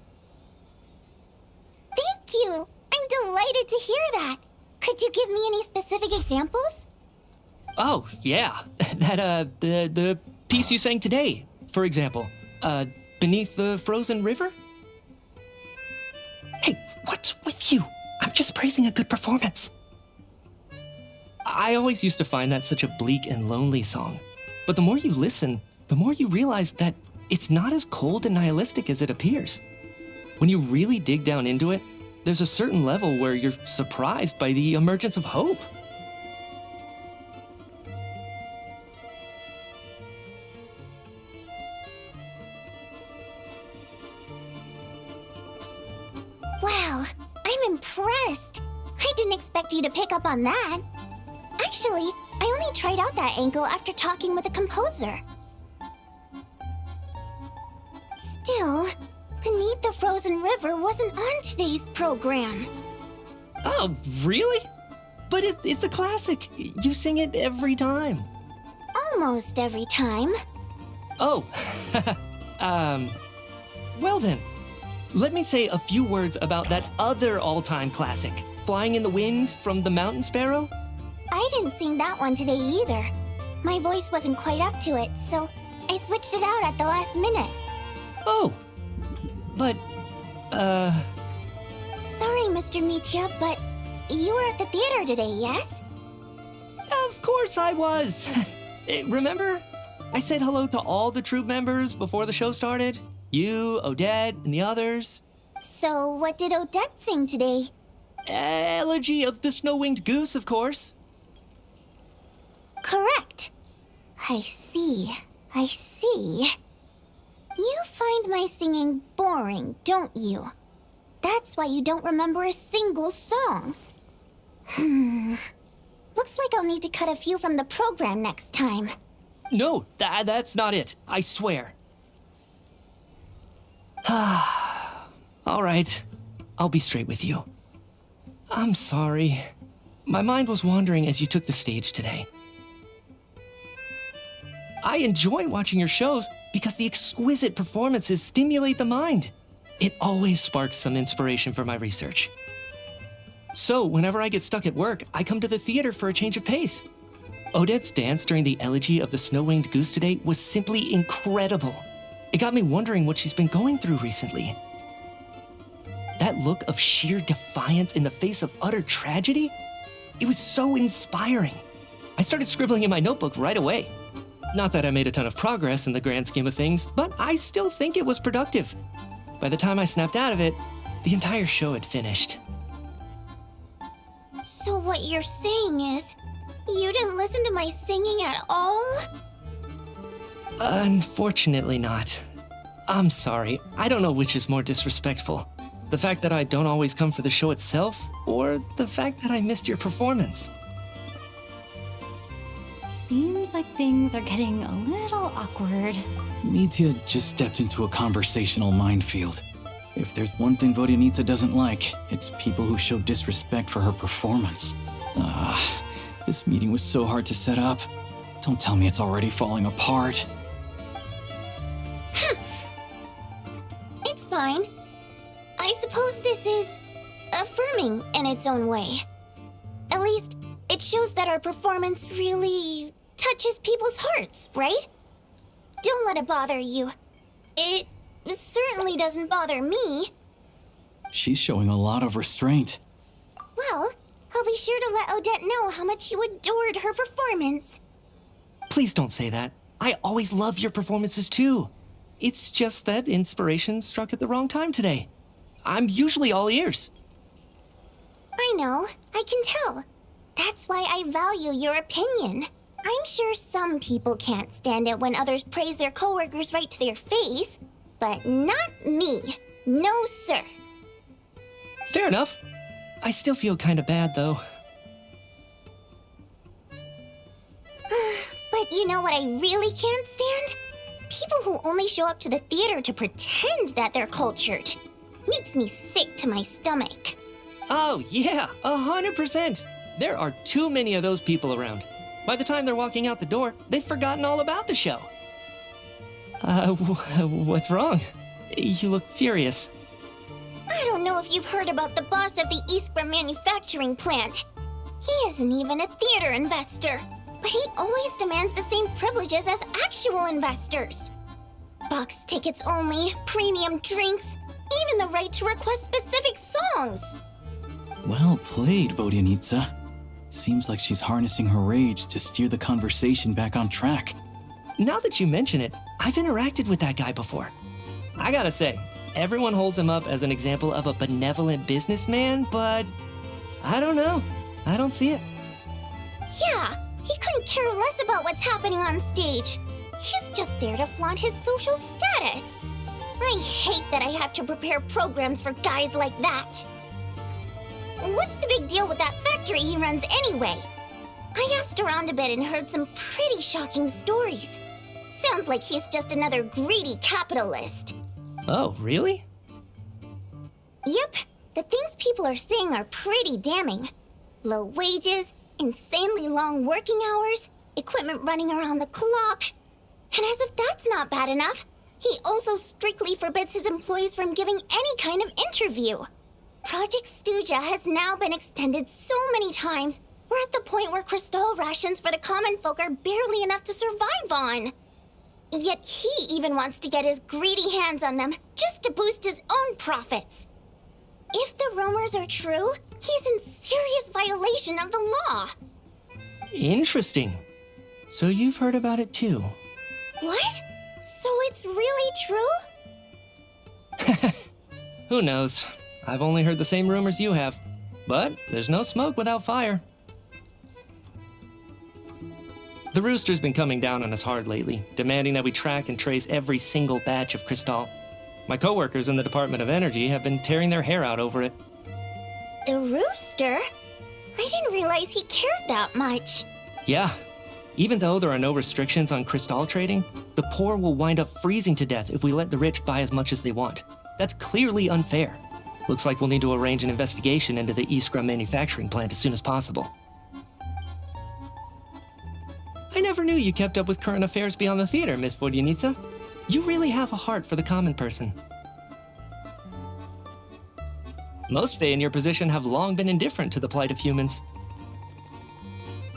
Thank you! I'm delighted to hear that! Could you give me any specific examples? Oh, yeah. The piece you sang today, for example. Beneath the Frozen River? Hey, what's with you? I'm just praising a good performance. I always used to find that such a bleak and lonely song. But the more you listen, the more you realize that it's not as cold and nihilistic as it appears. When you really dig down into it, there's a certain level where you're surprised by the emergence of hope. Wow, I'm impressed. I didn't expect you to pick up on that. Actually, I only tried out that angle after talking with a composer. Still, Beneath the Frozen River wasn't on today's program. Oh, really? But it's a classic. You sing it every time. Almost every time. Oh, well then. Let me say a few words about that other all-time classic, Flying in the Wind from the Mountain Sparrow. I didn't sing that one today either. My voice wasn't quite up to it, so I switched it out at the last minute. Oh, but, Sorry, Mr. Mitya, but you were at the theater today, yes? Of course I was. Remember? I said hello to all the troupe members before the show started. You, Odette, and the others. So what did Odette sing today? Elegy of the Snow-Winged Goose, of course. Correct. I see. You find my singing boring, don't you? That's why you don't remember a single song. Looks like I'll need to cut a few from the program next time. No, that's not it. I swear. All right. I'll be straight with you. I'm sorry. My mind was wandering as you took the stage today. I enjoy watching your shows because the exquisite performances stimulate the mind. It always sparks some inspiration for my research. So, whenever I get stuck at work, I come to the theater for a change of pace. Odette's dance during the Elegy of the Snow-Winged Goose today was simply incredible. It got me wondering what she's been going through recently. That look of sheer defiance in the face of utter tragedy? It was so inspiring. I started scribbling in my notebook right away. Not that I made a ton of progress in the grand scheme of things, but I still think it was productive. By the time I snapped out of it, the entire show had finished. So what you're saying is, you didn't listen to my singing at all? Unfortunately not. I'm sorry. I don't know which is more disrespectful. The fact that I don't always come for the show itself, or the fact that I missed your performance. Seems like things are getting a little awkward. Mitya just stepped into a conversational minefield. If there's one thing Vodyanitsa doesn't like, it's people who show disrespect for her performance. This meeting was so hard to set up. Don't tell me it's already falling apart. It's fine. I suppose this is affirming in its own way. At least, it shows that our performance really touches people's hearts, right? Don't let it bother you. It certainly doesn't bother me. She's showing a lot of restraint. Well, I'll be sure to let Odette know how much you adored her performance. Please don't say that. I always love your performances too. It's just that inspiration struck at the wrong time today. I'm usually all ears. I know, I can tell. That's why I value your opinion. I'm sure some people can't stand it when others praise their coworkers right to their face, but not me. No, sir. Fair enough. I still feel kind of bad, though. But you know what I really can't stand? People who only show up to the theater to pretend that they're cultured. Makes me sick to my stomach. Oh, yeah, 100%. There are too many of those people around. By the time they're walking out the door, they've forgotten all about the show. What's wrong? You look furious. I don't know if you've heard about the boss of the Iskra manufacturing plant. He isn't even a theater investor, but he always demands the same privileges as actual investors. Box tickets only, premium drinks, even the right to request specific songs. Well played, Vodyanitsa. Seems like she's harnessing her rage to steer the conversation back on track. Now that you mention it, I've interacted with that guy before. I gotta say, everyone holds him up as an example of a benevolent businessman, but I don't know. I don't see it. Yeah, he couldn't care less about what's happening on stage. He's just there to flaunt his social status. I hate that I have to prepare programs for guys like that. What's the big deal with that factory he runs anyway? I asked around a bit and heard some pretty shocking stories. Sounds like he's just another greedy capitalist. Oh, really? Yep, the things people are saying are pretty damning. Low wages, insanely long working hours, equipment running around the clock. And as if that's not bad enough, he also strictly forbids his employees from giving any kind of interview. Project Stuja has now been extended so many times, we're at the point where crystal rations for the common folk are barely enough to survive on. Yet he even wants to get his greedy hands on them just to boost his own profits. If the rumors are true, he's in serious violation of the law. Interesting. So you've heard about it too. What? So it's really true? Who knows? I've only heard the same rumors you have. But there's no smoke without fire. The Rooster's been coming down on us hard lately, demanding that we track and trace every single batch of Crystal. My coworkers in the Department of Energy have been tearing their hair out over it. The Rooster? I didn't realize he cared that much. Yeah. Even though there are no restrictions on Crystal trading, the poor will wind up freezing to death if we let the rich buy as much as they want. That's clearly unfair. Looks like we'll need to arrange an investigation into the Iskra manufacturing plant as soon as possible. I never knew you kept up with current affairs beyond the theater, Miss Vodyanitsa. You really have a heart for the common person. Most Fae in your position have long been indifferent to the plight of humans.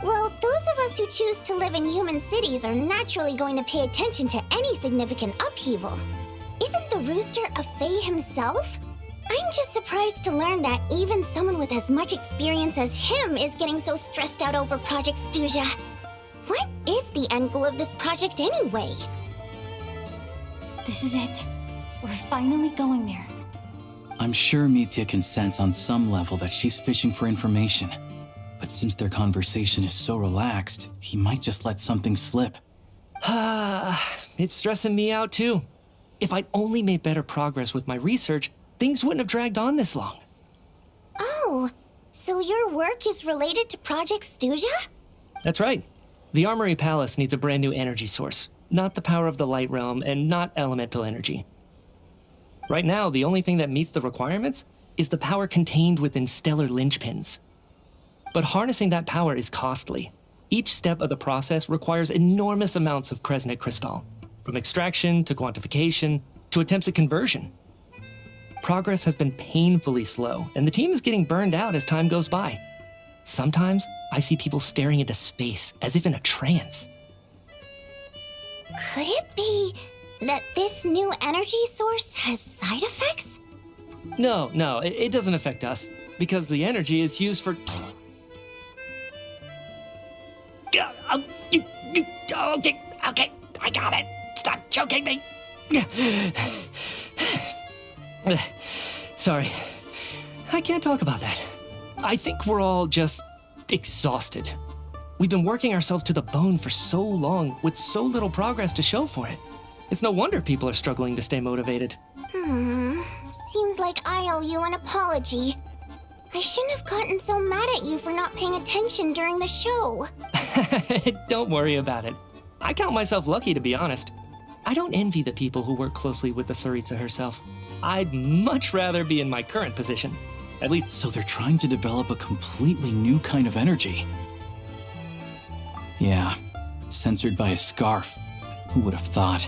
Well, those of us who choose to live in human cities are naturally going to pay attention to any significant upheaval. Isn't the Rooster a Fae himself? I'm just surprised to learn that even someone with as much experience as him is getting so stressed out over Project Stuja. What is the end goal of this project anyway? This is it. We're finally going there. I'm sure Mitya can sense on some level that she's fishing for information. But since their conversation is so relaxed, he might just let something slip. It's stressing me out too. If I'd only made better progress with my research, things wouldn't have dragged on this long. Oh, so your work is related to Project Stuja? That's right. The Armory Palace needs a brand new energy source. Not the power of the Light Realm, and not elemental energy. Right now, the only thing that meets the requirements is the power contained within stellar linchpins. But harnessing that power is costly. Each step of the process requires enormous amounts of Kresnik crystal, from extraction to quantification to attempts at conversion. Progress has been painfully slow, and the team is getting burned out as time goes by. Sometimes, I see people staring into space as if in a trance. Could it be that this new energy source has side effects? No, it doesn't affect us, because the energy is used for... Okay, I got it. Stop choking me. Sorry, I can't talk about that. I think we're all just exhausted. We've been working ourselves to the bone for so long with so little progress to show for it. It's no wonder people are struggling to stay motivated. Seems like I owe you an apology. I shouldn't have gotten so mad at you for not paying attention during the show. Don't worry about it. I count myself lucky, to be honest. I don't envy the people who work closely with the Tsaritsa herself. I'd much rather be in my current position. At least... So they're trying to develop a completely new kind of energy. Yeah, censored by a scarf. Who would have thought?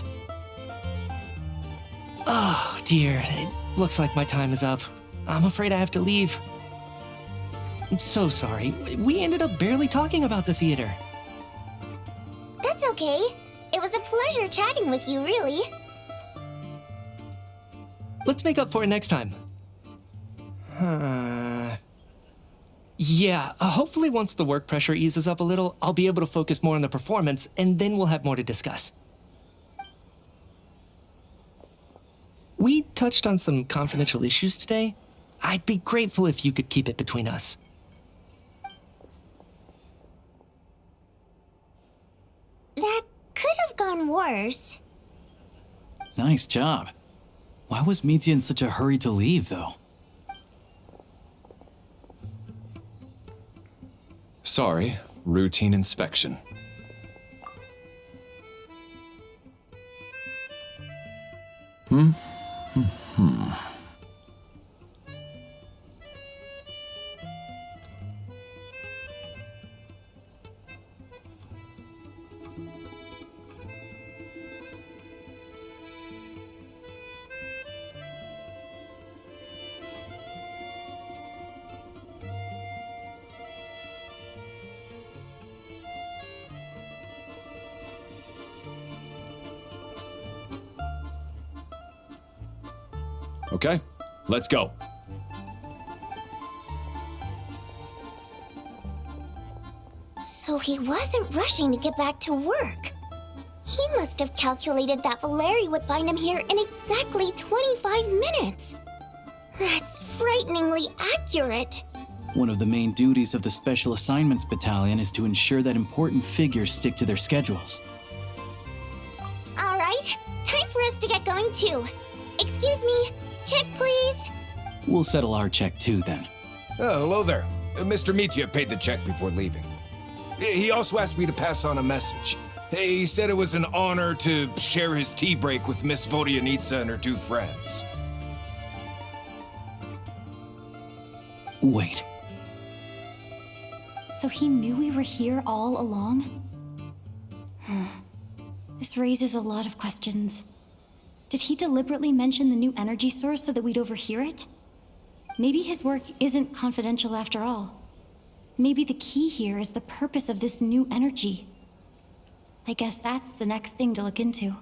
Oh, dear. It looks like my time is up. I'm afraid I have to leave. I'm so sorry. We ended up barely talking about the theater. That's okay. It was a pleasure chatting with you, really. Let's make up for it next time. Yeah, hopefully once the work pressure eases up a little, I'll be able to focus more on the performance, and then we'll have more to discuss. We touched on some confidential issues today. I'd be grateful if you could keep it between us. That could have gone worse. Nice job. Why was Mitya in such a hurry to leave, though? Sorry, routine inspection. Okay, let's go. So he wasn't rushing to get back to work. He must have calculated that Valeri would find him here in exactly 25 minutes. That's frighteningly accurate. One of the main duties of the Special Assignments Battalion is to ensure that important figures stick to their schedules. All right, time for us to get going too. Excuse me, check please. We'll settle our check too, then. Oh, hello there. Mr. Mitya paid the check before leaving. He also asked me to pass on a message. He said it was an honor to share his tea break with Miss Vodyanitsa and her two friends. Wait. So he knew we were here all along? This raises a lot of questions. Did he deliberately mention the new energy source so that we'd overhear it? Maybe his work isn't confidential after all. Maybe the key here is the purpose of this new energy. I guess that's the next thing to look into.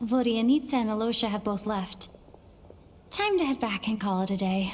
Vodyanitsa and Alosha have both left. Time to head back and call it a day.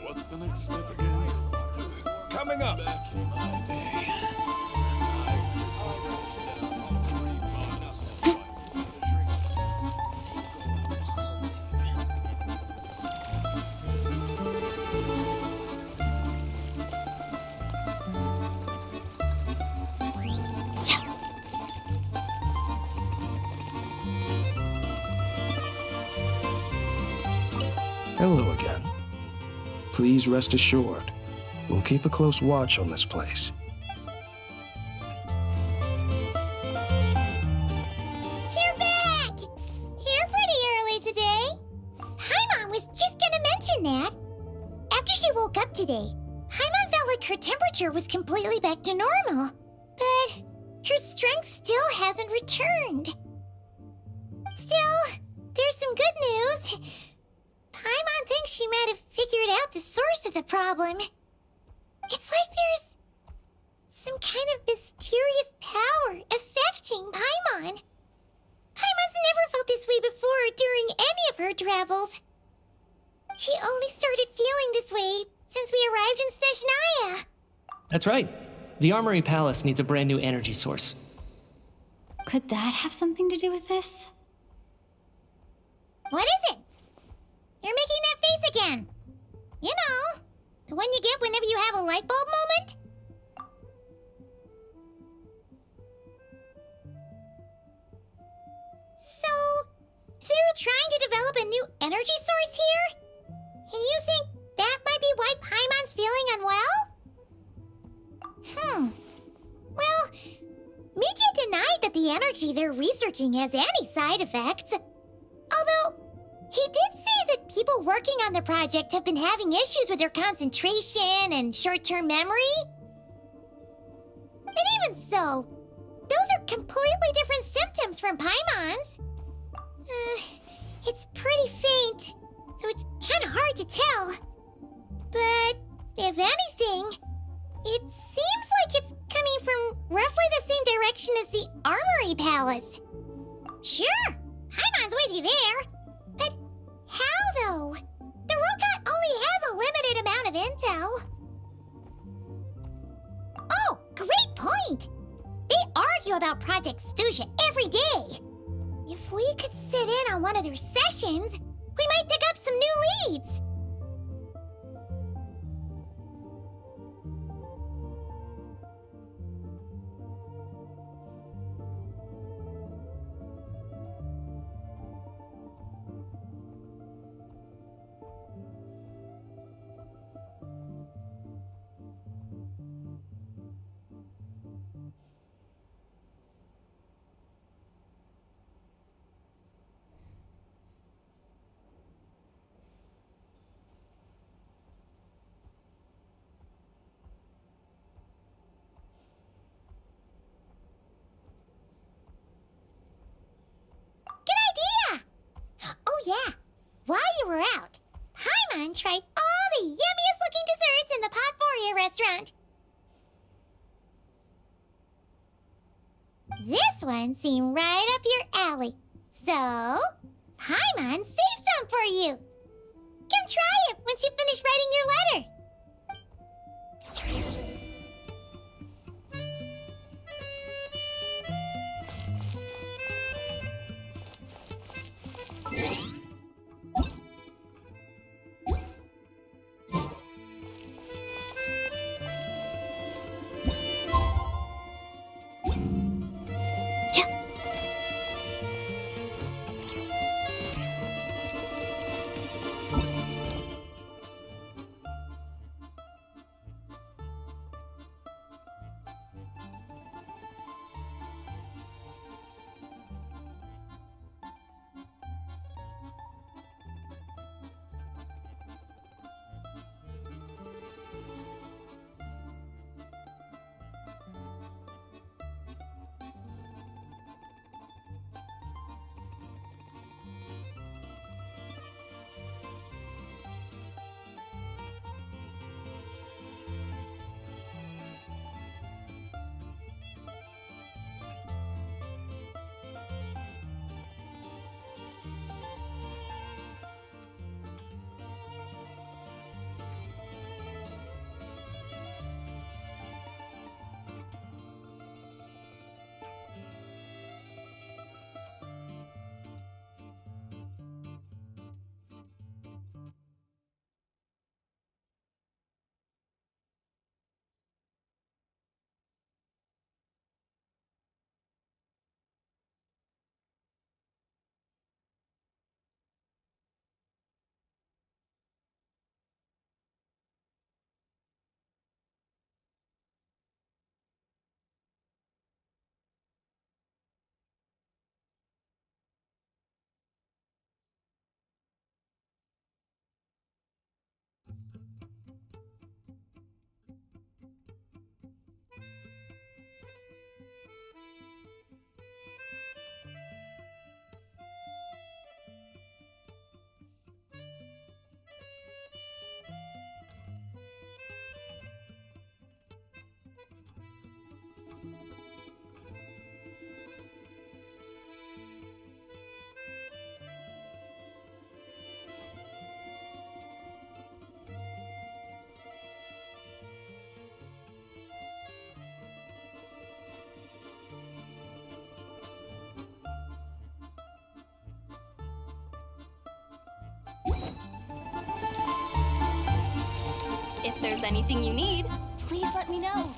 What's the next step again? Coming up. Back in my day. Hello again. Please rest assured, we'll keep a close watch on this place. You're back! Here pretty early today. Paimon was just gonna mention that. After she woke up today, Paimon felt like her temperature was completely back to normal. But her strength still hasn't returned. Still, there's some good news. Paimon thinks she might have figured out the source of the problem. It's like there's some kind of mysterious power affecting Paimon. Paimon's never felt this way before during any of her travels. She only started feeling this way since we arrived in Snezhnaya. That's right. The Armory Palace needs a brand new energy source. Could that have something to do with this? What is it? You're making that face again. You know, the one you get whenever you have a light bulb moment? So, they're trying to develop a new energy source here? And you think that might be why Paimon's feeling unwell? Well, Mitya denied that the energy they're researching has any side effects. Although, he did say that people working on the project have been having issues with their concentration and short-term memory. And even so, those are completely different symptoms from Paimon's. It's pretty faint, so it's kind of hard to tell. But if anything, it seems like it's coming from roughly the same direction as the Armory Palace. Sure, Paimon's with you there. But how, though? The Rokot only has a limited amount of intel. Oh, great point! They argue about Project Stuja every day. If we could sit in on one of their sessions, we might pick up some new leads. Oh yeah, while you were out, Paimon tried all the yummiest looking desserts in the Potforia restaurant. This one seemed right up your alley, so Paimon saved some for you. Come try it once you finish writing your letter. If there's anything you need, please let me know.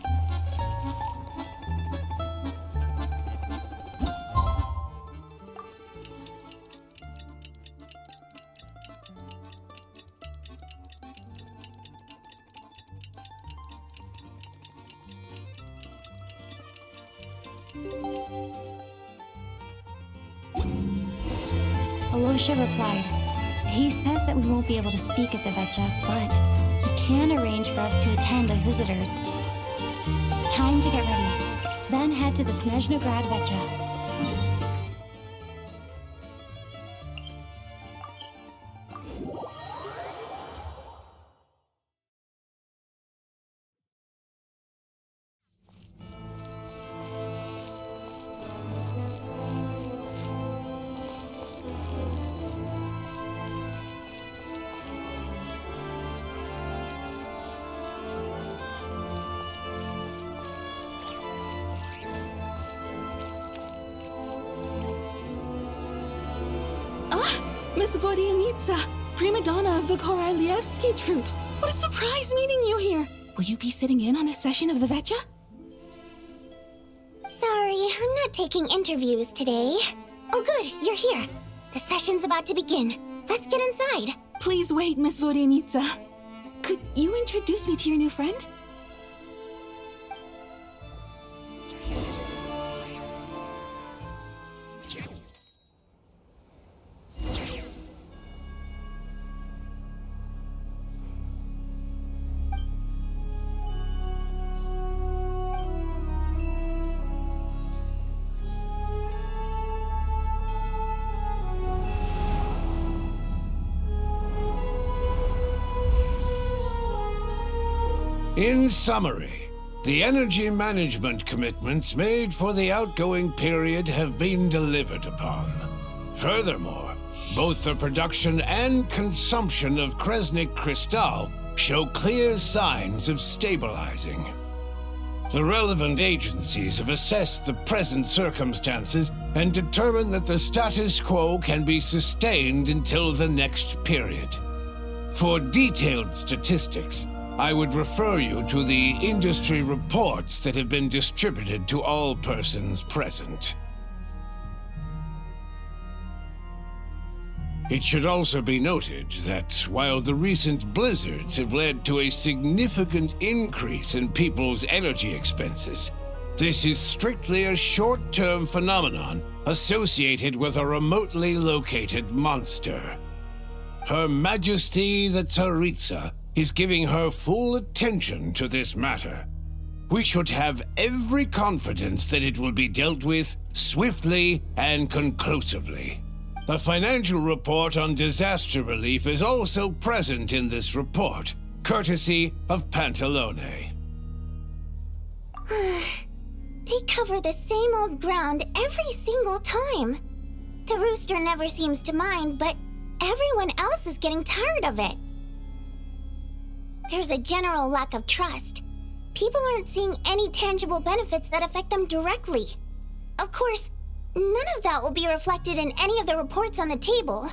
Alosha replied. He says that we won't be able to speak at the Vetcha, but he can arrange for us to attend as visitors. Time to get ready. Then head to the Snezhnograd Vetcha. Miss Vodyanitsa, prima donna of the Korolyevsky troupe. What a surprise meeting you here. Will you be sitting in on a session of the Vetcha? Sorry, I'm not taking interviews today. Oh good, you're here. The session's about to begin. Let's get inside. Please wait, Miss Vodyanitsa. Could you introduce me to your new friend? In summary, the energy management commitments made for the outgoing period have been delivered upon. Furthermore, both the production and consumption of Kresnik Crystal show clear signs of stabilizing. The relevant agencies have assessed the present circumstances and determined that the status quo can be sustained until the next period. For detailed statistics, I would refer you to the industry reports that have been distributed to all persons present. It should also be noted that while the recent blizzards have led to a significant increase in people's energy expenses, this is strictly a short-term phenomenon associated with a remotely located monster. Her Majesty the Tsaritsa is giving her full attention to this matter. We should have every confidence that it will be dealt with swiftly and conclusively. A financial report on disaster relief is also present in this report, courtesy of Pantalone. They cover the same old ground every single time. The rooster never seems to mind, but everyone else is getting tired of it. There's a general lack of trust. People aren't seeing any tangible benefits that affect them directly. Of course, none of that will be reflected in any of the reports on the table.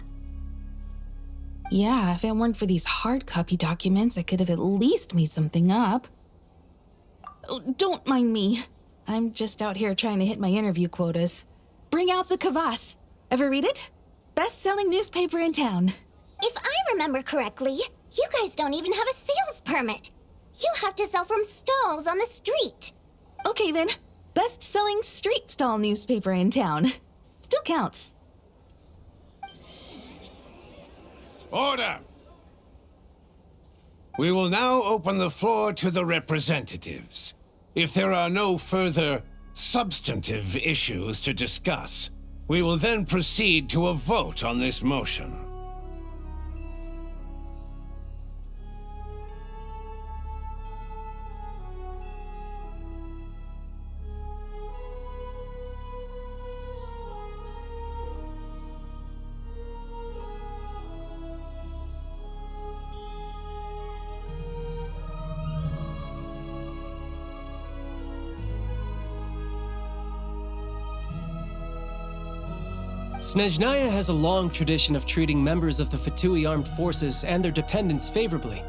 Yeah, if it weren't for these hard copy documents, I could have at least made something up. Oh, don't mind me. I'm just out here trying to hit my interview quotas. Bring out the Kvass. Ever read it? Best-selling newspaper in town. If I remember correctly, you guys don't even have a sales permit. You have to sell from stalls on the street. Okay then, best-selling street stall newspaper in town. Still counts. Order! We will now open the floor to the representatives. If there are no further substantive issues to discuss, we will then proceed to a vote on this motion. Snezhnaya has a long tradition of treating members of the Fatui Armed Forces and their dependents favorably.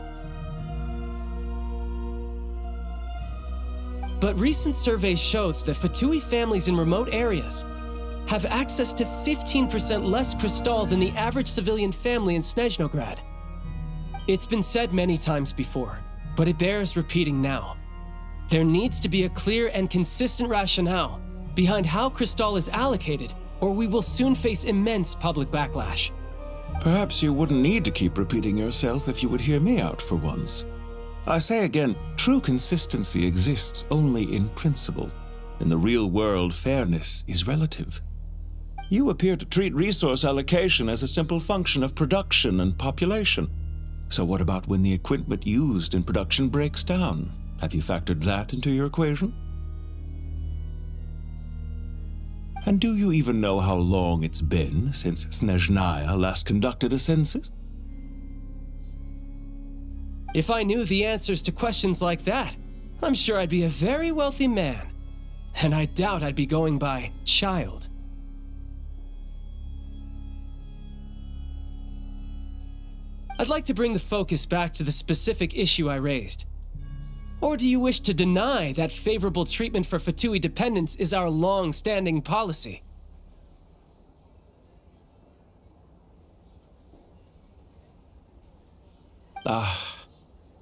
but recent surveys shows that Fatui families in remote areas have access to 15% less crystal than the average civilian family in Snezhnograd. It's been said many times before, but it bears repeating now. There needs to be a clear and consistent rationale behind how crystal is allocated, or we will soon face immense public backlash. Perhaps you wouldn't need to keep repeating yourself if you would hear me out for once. I say again, true consistency exists only in principle. In the real world, fairness is relative. You appear to treat resource allocation as a simple function of production and population. So what about when the equipment used in production breaks down? Have you factored that into your equation? And do you even know how long it's been since Snezhnaya last conducted a census? If I knew the answers to questions like that, I'm sure I'd be a very wealthy man. And I doubt I'd be going by child. I'd like to bring the focus back to the specific issue I raised. Or do you wish to deny that favorable treatment for Fatui dependents is our long-standing policy?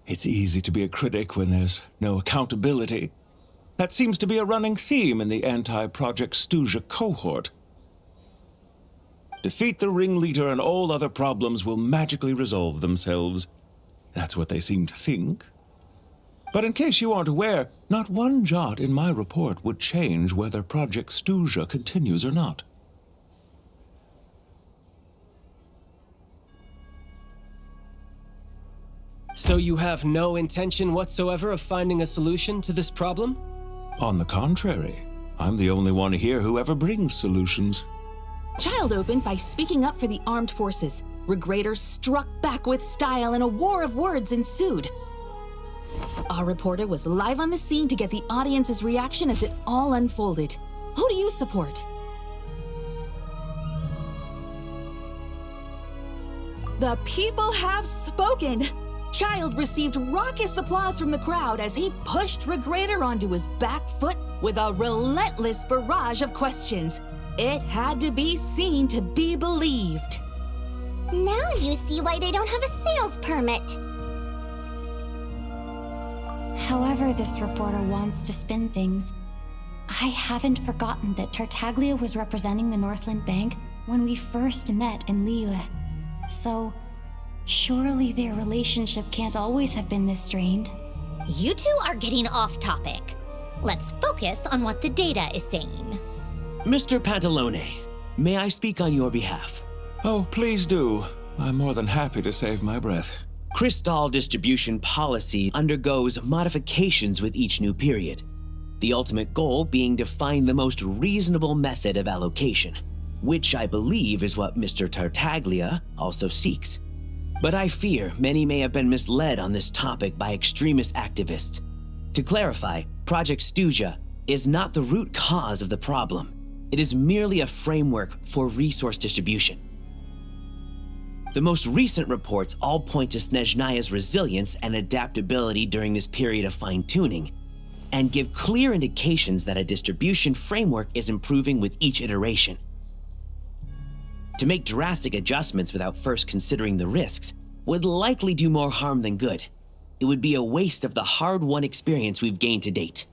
It's easy to be a critic when there's no accountability. That seems to be a running theme in the anti-Project Stuja cohort. Defeat the ringleader and all other problems will magically resolve themselves. That's what they seem to think. But in case you aren't aware, not one jot in my report would change whether Project Stuja continues or not. So you have no intention whatsoever of finding a solution to this problem? On the contrary, I'm the only one here who ever brings solutions. Child opened by speaking up for the armed forces. Regrator struck back with style and a war of words ensued. Our reporter was live on the scene to get the audience's reaction as it all unfolded. Who do you support? The people have spoken! Child received raucous applause from the crowd as he pushed Regrator onto his back foot with a relentless barrage of questions. It had to be seen to be believed. Now you see why they don't have a sales permit. However this reporter wants to spin things, I haven't forgotten that Tartaglia was representing the Northland Bank when we first met in Liyue. So, surely their relationship can't always have been this strained. You two are getting off topic. Let's focus on what the data is saying. Mr. Pantalone, may I speak on your behalf? Oh, please do. I'm more than happy to save my breath. Crystal distribution policy undergoes modifications with each new period. The ultimate goal being to find the most reasonable method of allocation, which I believe is what Mr. Tartaglia also seeks. But I fear many may have been misled on this topic by extremist activists. To clarify, Project Stuja is not the root cause of the problem. It is merely a framework for resource distribution. The most recent reports all point to Snezhnaya's resilience and adaptability during this period of fine-tuning, and give clear indications that a distribution framework is improving with each iteration. To make drastic adjustments without first considering the risks would likely do more harm than good. It would be a waste of the hard-won experience we've gained to date.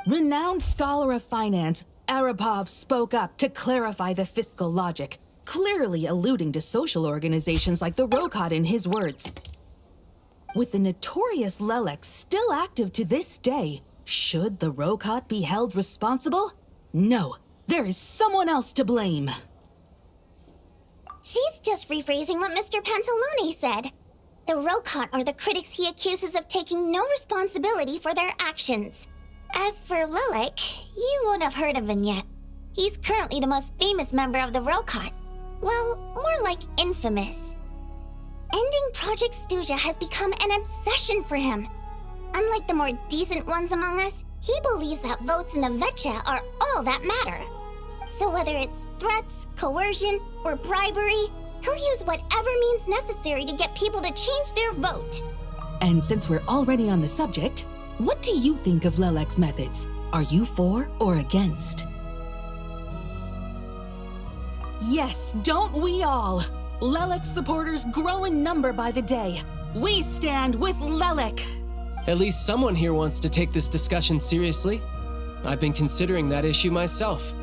Renowned scholar of finance, Arapov spoke up to clarify the fiscal logic, clearly alluding to social organizations like the Rokot in his words. With the notorious Lelex still active to this day, should the Rokot be held responsible? No, there is someone else to blame. She's just rephrasing what Mr. Pantalone said. The Rokot are the critics he accuses of taking no responsibility for their actions. As for Lilik, you won't have heard of him yet. He's currently the most famous member of the Rokot. Well, more like infamous. Ending Project Stuja has become an obsession for him. Unlike the more decent ones among us, he believes that votes in the Vetcha are all that matter. So whether it's threats, coercion, or bribery, he'll use whatever means necessary to get people to change their vote. And since we're already on the subject, What do you think of Lelek's methods? Are you for or against? Yes, don't we all? Lelek's supporters grow in number by the day. We stand with Lelek! At least someone here wants to take this discussion seriously. I've been considering that issue myself.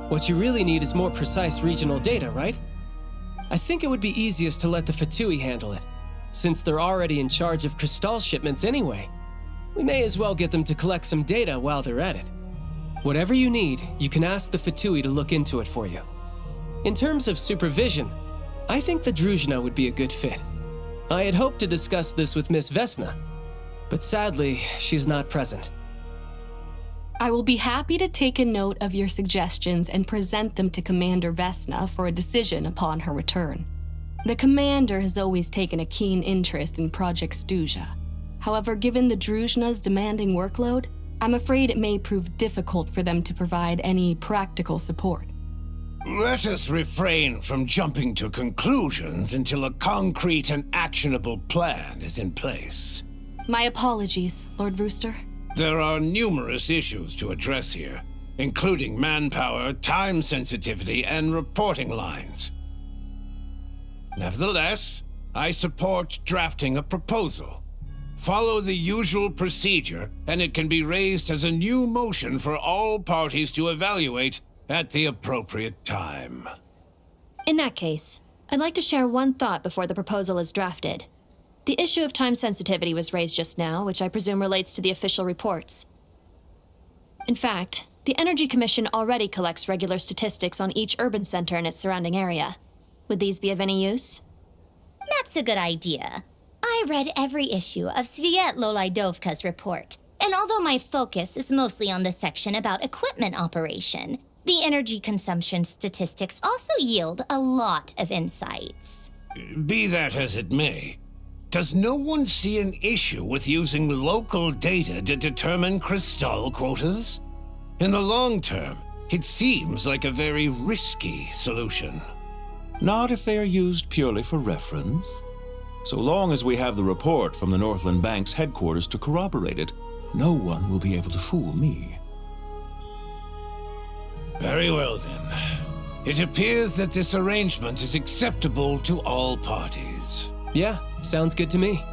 What you really need is more precise regional data, right? I think it would be easiest to let the Fatui handle it, since they're already in charge of Cristal shipments anyway. We may as well get them to collect some data while they're at it. Whatever you need, you can ask the Fatui to look into it for you. In terms of supervision, I think the Druzhna would be a good fit. I had hoped to discuss this with Miss Vesna, but sadly, she's not present. I will be happy to take a note of your suggestions and present them to Commander Vesna for a decision upon her return. The Commander has always taken a keen interest in Project Stuja. However, given the Druzhna's demanding workload, I'm afraid it may prove difficult for them to provide any practical support. Let us refrain from jumping to conclusions until a concrete and actionable plan is in place. My apologies, Lord Rooster. There are numerous issues to address here, including manpower, time sensitivity, and reporting lines. Nevertheless, I support drafting a proposal. Follow the usual procedure, and it can be raised as a new motion for all parties to evaluate at the appropriate time. In that case, I'd like to share one thought before the proposal is drafted. The issue of time sensitivity was raised just now, which I presume relates to the official reports. In fact, the Energy Commission already collects regular statistics on each urban center and its surrounding area. Would these be of any use? That's a good idea. I read every issue of Svietloslaidovka's report, and although my focus is mostly on the section about equipment operation, the energy consumption statistics also yield a lot of insights. Be that as it may, does no one see an issue with using local data to determine Cristal quotas? In the long term, it seems like a very risky solution. Not if they are used purely for reference. So long as we have the report from the Northland Bank's headquarters to corroborate it, no one will be able to fool me. Very well then. It appears that this arrangement is acceptable to all parties. Yeah, sounds good to me.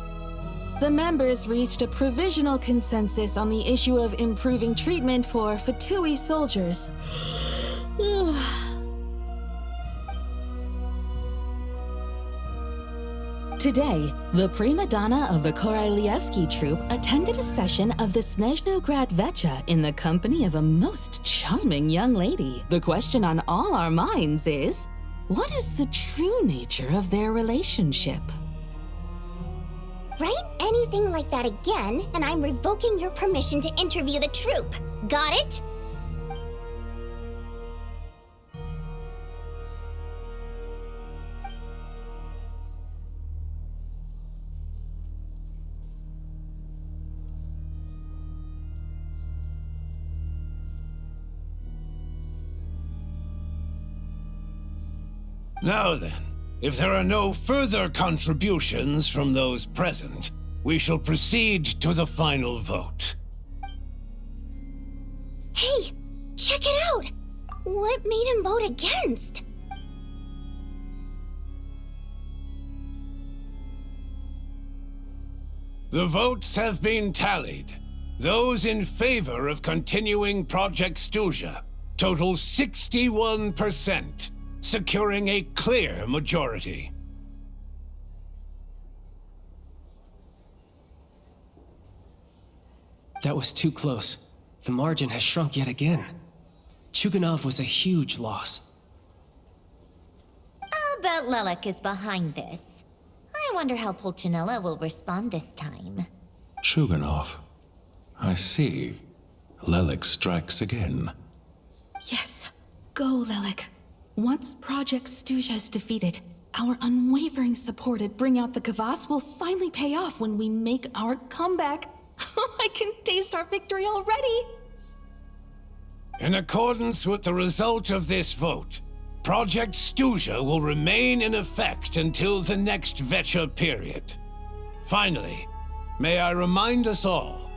The members reached a provisional consensus on the issue of improving treatment for Fatui soldiers. Today, the prima donna of the Korailievsky troupe attended a session of the Snezhnograd Vecha in the company of a most charming young lady. The question on all our minds is, what is the true nature of their relationship? Write anything like that again, and I'm revoking your permission to interview the troupe. Got it? Now then, if there are no further contributions from those present, we shall proceed to the final vote. Hey, check it out! What made him vote against? The votes have been tallied. Those in favor of continuing Project Stuja total 61%. Securing a clear majority. That was too close. The margin has shrunk yet again. Chuganov was a huge loss. I'll bet Lelek is behind this. I wonder how Pulcinella will respond this time. Chuganov. I see. Lelek strikes again. Yes. Go, Lelek. Once Project Stuja is defeated, our unwavering support at Bring Out the Kvass will finally pay off when we make our comeback. I can taste our victory already! In accordance with the result of this vote, Project Stuja will remain in effect until the next Vecha period. Finally, may I remind us all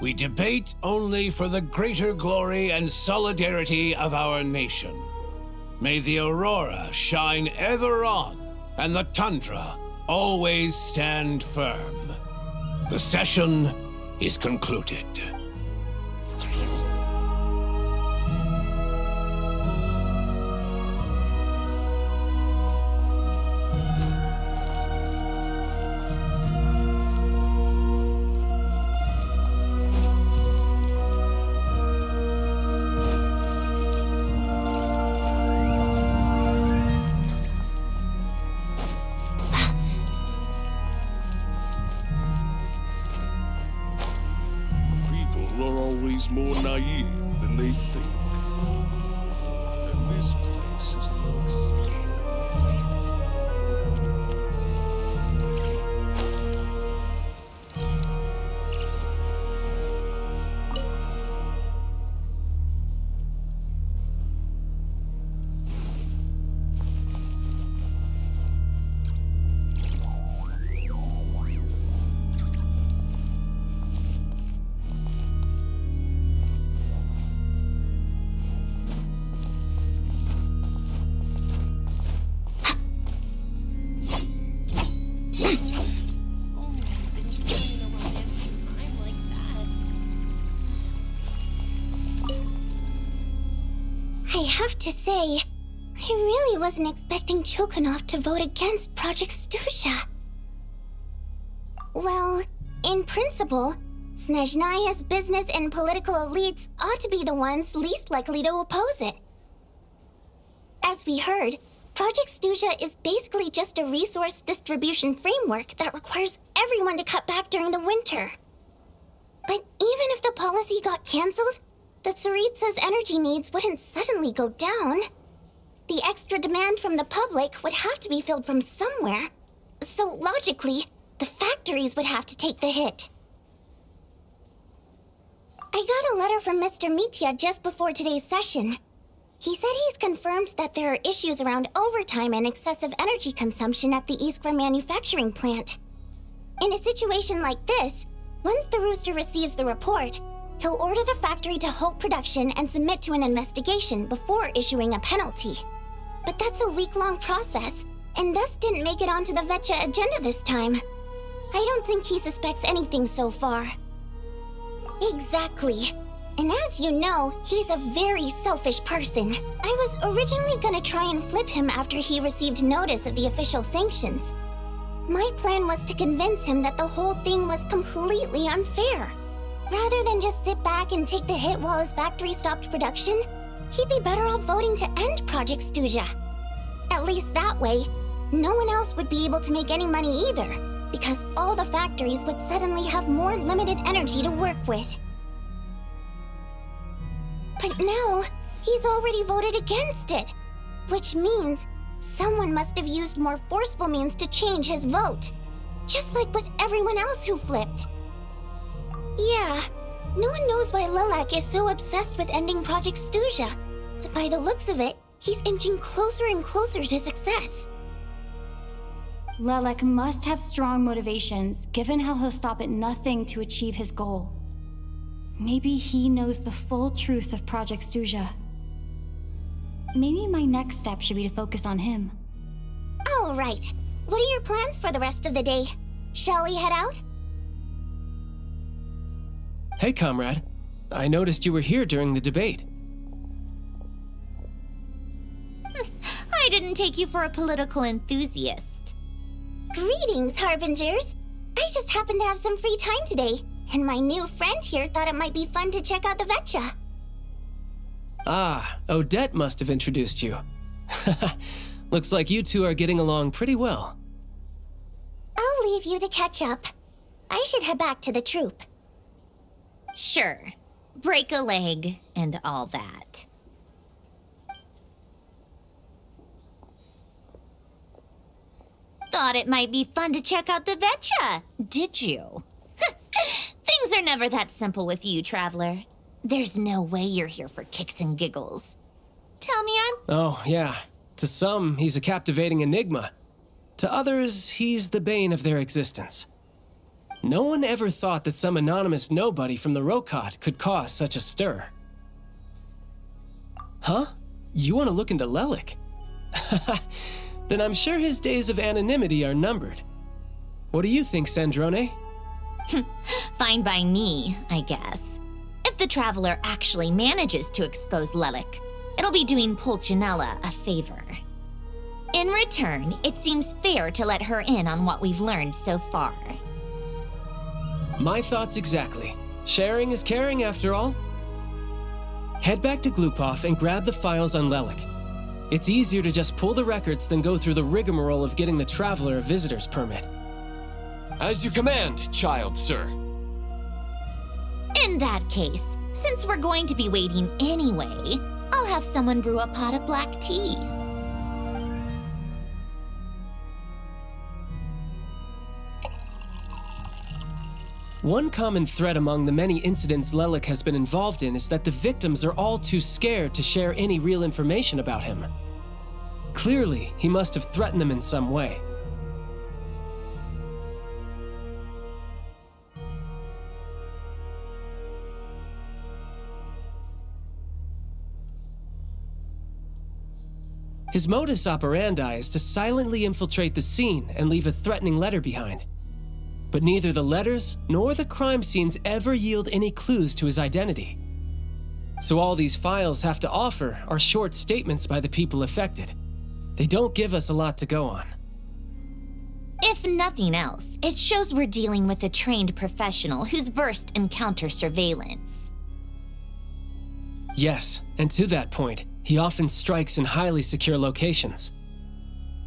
We debate only for the greater glory and solidarity of our nation. May the aurora shine ever on, and the tundra always stand firm. The session is concluded. More naive than they think. And this place is no exception. I have to say, I really wasn't expecting Chulkanov to vote against Project Stusha. Well, in principle, Snezhnaya's business and political elites ought to be the ones least likely to oppose it. As we heard, Project Stusha is basically just a resource distribution framework that requires everyone to cut back during the winter. But even if the policy got cancelled, the Tsaritsa's energy needs wouldn't suddenly go down. The extra demand from the public would have to be filled from somewhere. So logically, the factories would have to take the hit. I got a letter from Mr. Mitya just before today's session. He said he's confirmed that there are issues around overtime and excessive energy consumption at the Iskra manufacturing plant. In a situation like this, once the Rooster receives the report, he'll order the factory to halt production and submit to an investigation before issuing a penalty. But that's a week-long process, and thus didn't make it onto the Vetcha agenda this time. I don't think he suspects anything so far. Exactly. And as you know, he's a very selfish person. I was originally gonna try and flip him after he received notice of the official sanctions. My plan was to convince him that the whole thing was completely unfair. Rather than just sit back and take the hit while his factory stopped production, he'd be better off voting to end Project Stusha. At least that way, no one else would be able to make any money either, because all the factories would suddenly have more limited energy to work with. But now, he's already voted against it, which means someone must have used more forceful means to change his vote, just like with everyone else who flipped. Yeah, no one knows why Lilac is so obsessed with ending Project Stusha, but by the looks of it, he's inching closer and closer to success. Lilac must have strong motivations, given how he'll stop at nothing to achieve his goal. Maybe he knows the full truth of Project Stusha. Maybe my next step should be to focus on him. Oh, right. What are your plans for the rest of the day? Shall we head out? Hey, comrade. I noticed you were here during the debate. I didn't take you for a political enthusiast. Greetings, Harbingers. I just happened to have some free time today, and my new friend here thought it might be fun to check out the Vetcha. Ah, Odette must have introduced you. Looks like you two are getting along pretty well. I'll leave you to catch up. I should head back to the troop. Sure. Break a leg and all that. Thought it might be fun to check out the Vetcha, did you? Things are never that simple with you, Traveler. There's no way you're here for kicks and giggles. Tell me I'm... Oh, yeah. To some, he's a captivating enigma. To others, he's the bane of their existence. no one ever thought that some anonymous nobody from the Rokot could cause such a stir. Huh? You want to look into Lelik? Then I'm sure his days of anonymity are numbered. What do you think, Sandrone? Fine by me, I guess. If the Traveler actually manages to expose Lelik, it'll be doing Pulcinella a favor. In return, it seems fair to let her in on what we've learned so far. My thoughts exactly. Sharing is caring, after all. Head back to Glupov and grab the files on Lelik. It's easier to just pull the records than go through the rigmarole of getting the Traveler a visitor's permit. As you command, child, sir. In that case, since we're going to be waiting anyway, I'll have someone brew a pot of black tea. One common thread among the many incidents Lelik has been involved in is that the victims are all too scared to share any real information about him. Clearly, he must have threatened them in some way. His modus operandi is to silently infiltrate the scene and leave a threatening letter behind. But neither the letters nor the crime scenes ever yield any clues to his identity. So all these files have to offer are short statements by the people affected. They don't give us a lot to go on. If nothing else, it shows we're dealing with a trained professional who's versed in counter-surveillance. Yes, and to that point, he often strikes in highly secure locations.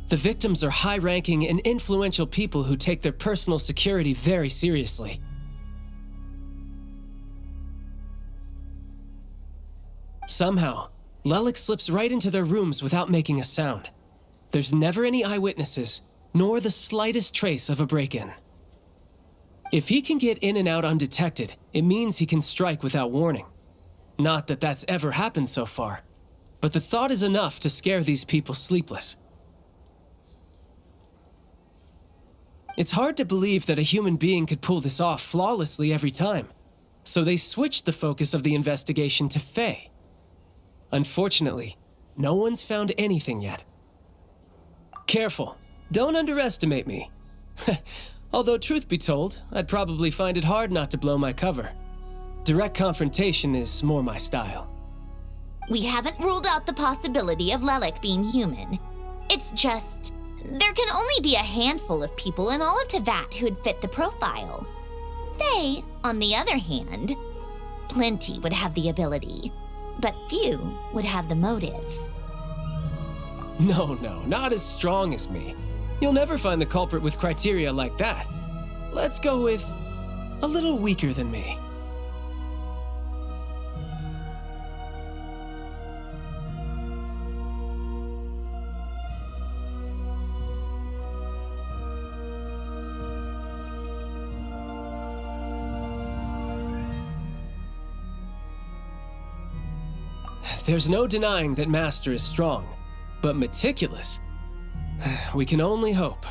The victims are high-ranking and influential people who take their personal security very seriously. Somehow, Lelik slips right into their rooms without making a sound. There's never any eyewitnesses, nor the slightest trace of a break-in. If he can get in and out undetected, it means he can strike without warning. Not that that's ever happened so far, but the thought is enough to scare these people sleepless. It's hard to believe that a human being could pull this off flawlessly every time, so they switched the focus of the investigation to Faye. Unfortunately, no one's found anything yet. Careful, don't underestimate me. Although truth be told, I'd probably find it hard not to blow my cover. Direct confrontation is more my style. We haven't ruled out the possibility of Lelik being human. It's just, there can only be a handful of people in all of Teyvat who'd fit the profile. They, on the other hand, plenty would have the ability, but few would have the motive. No, not as strong as me. You'll never find the culprit with criteria like that. Let's go with a little weaker than me. There's no denying that Master is strong, but meticulous. We can only hope.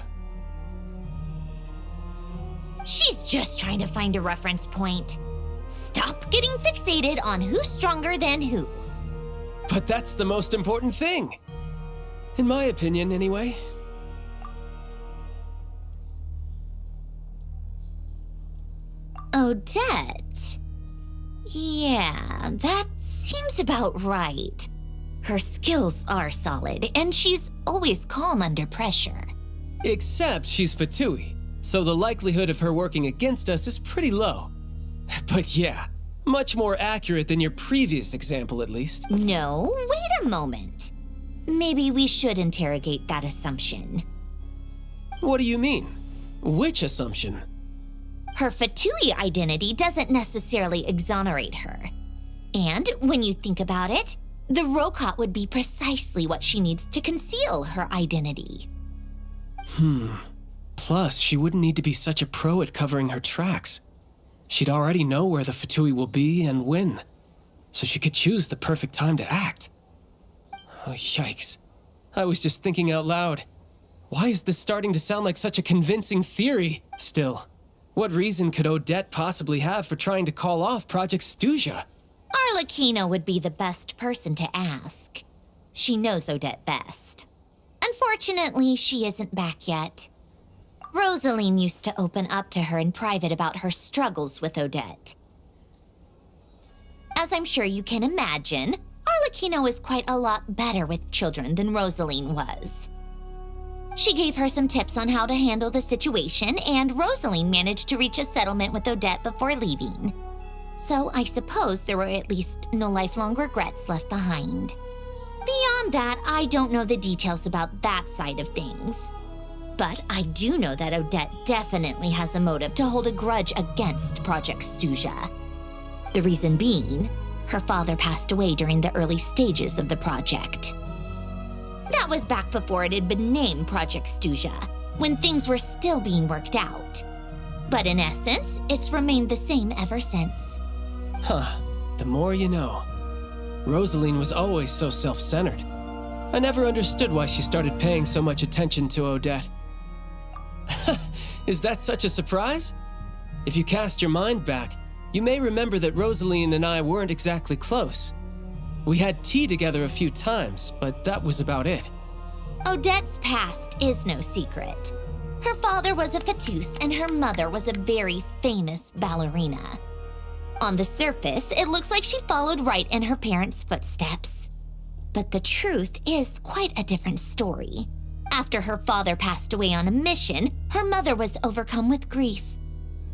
She's just trying to find a reference point. Stop getting fixated on who's stronger than who. But that's the most important thing. In my opinion, anyway. Odette? Yeah, that seems about right. Her skills are solid, and she's always calm under pressure. Except she's Fatui, so the likelihood of her working against us is pretty low. But yeah, much more accurate than your previous example, at least. No, wait a moment. Maybe we should interrogate that assumption. What do you mean? Which assumption? Her Fatui identity doesn't necessarily exonerate her. And when you think about it, the Rokot would be precisely what she needs to conceal her identity. Plus, she wouldn't need to be such a pro at covering her tracks. She'd already know where the Fatui will be and when, so she could choose the perfect time to act. Oh, yikes. I was just thinking out loud. Why is this starting to sound like such a convincing theory still? What reason could Odette possibly have for trying to call off Project Stuja? Arlecchino would be the best person to ask. She knows Odette best. Unfortunately, she isn't back yet. Rosaline used to open up to her in private about her struggles with Odette. As I'm sure you can imagine, Arlecchino is quite a lot better with children than Rosaline was. She gave her some tips on how to handle the situation, and Rosaline managed to reach a settlement with Odette before leaving. So I suppose there were at least no lifelong regrets left behind. Beyond that, I don't know the details about that side of things. But I do know that Odette definitely has a motive to hold a grudge against Project Stuja. The reason being, her father passed away during the early stages of the project. That was back before it had been named Project Stuja, when things were still being worked out. But in essence, it's remained the same ever since. Huh. The more you know. Rosaline was always so self-centered. I never understood why she started paying so much attention to Odette. Is that such a surprise? If you cast your mind back, you may remember that Rosaline and I weren't exactly close. We had tea together a few times, but that was about it. Odette's past is no secret. Her father was a fetus and her mother was a very famous ballerina. On the surface, it looks like she followed right in her parents' footsteps. But the truth is quite a different story. After her father passed away on a mission, her mother was overcome with grief.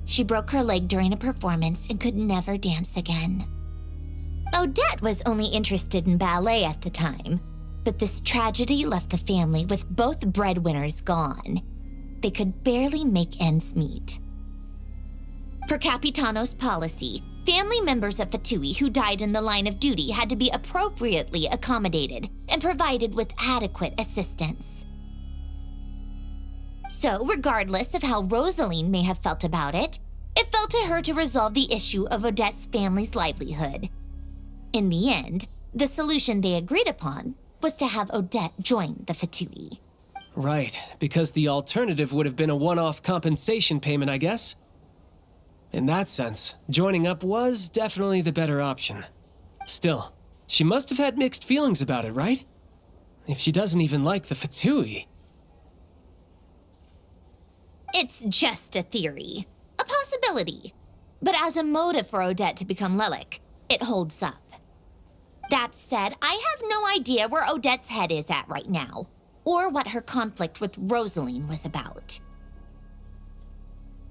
She broke her leg during a performance and could never dance again. Odette was only interested in ballet at the time, but this tragedy left the family with both breadwinners gone. They could barely make ends meet. Per Capitano's policy, family members of Fatui who died in the line of duty had to be appropriately accommodated and provided with adequate assistance. So, regardless of how Rosaline may have felt about it, it fell to her to resolve the issue of Odette's family's livelihood. In the end, the solution they agreed upon was to have Odette join the Fatui. Right, because the alternative would have been a one-off compensation payment, I guess. In that sense, joining up was definitely the better option. Still, she must have had mixed feelings about it, right? If she doesn't even like the Fatui. It's just a theory, a possibility. But as a motive for Odette to become Lelik, it holds up. That said, I have no idea where Odette's head is at right now, or what her conflict with Rosaline was about.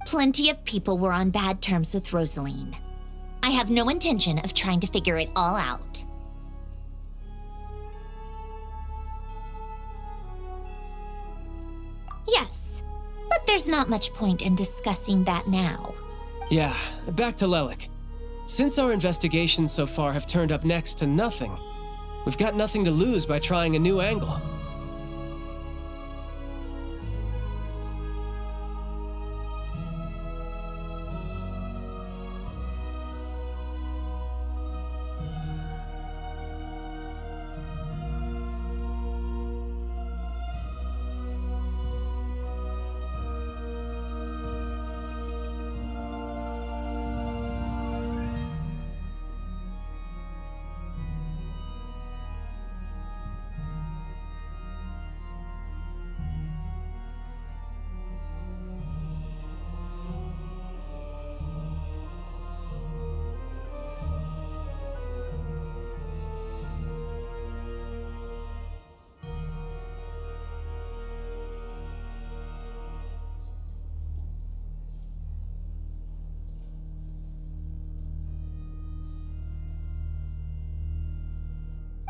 Plenty of people were on bad terms with Rosaline. I have no intention of trying to figure it all out. Yes, but there's not much point in discussing that now. Yeah, back to Lelik. Since our investigations so far have turned up next to nothing, we've got nothing to lose by trying a new angle.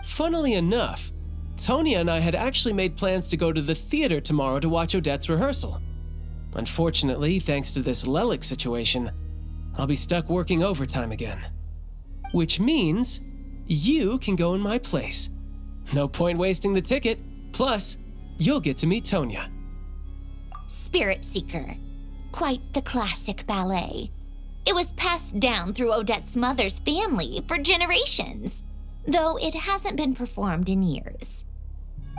Funnily enough, Tonya and I had actually made plans to go to the theater tomorrow to watch Odette's rehearsal. Unfortunately, thanks to this Lelik situation, I'll be stuck working overtime again. Which means you can go in my place. No point wasting the ticket. Plus, you'll get to meet Tonya. Spirit Seeker. Quite the classic ballet. It was passed down through Odette's mother's family for generations, though it hasn't been performed in years.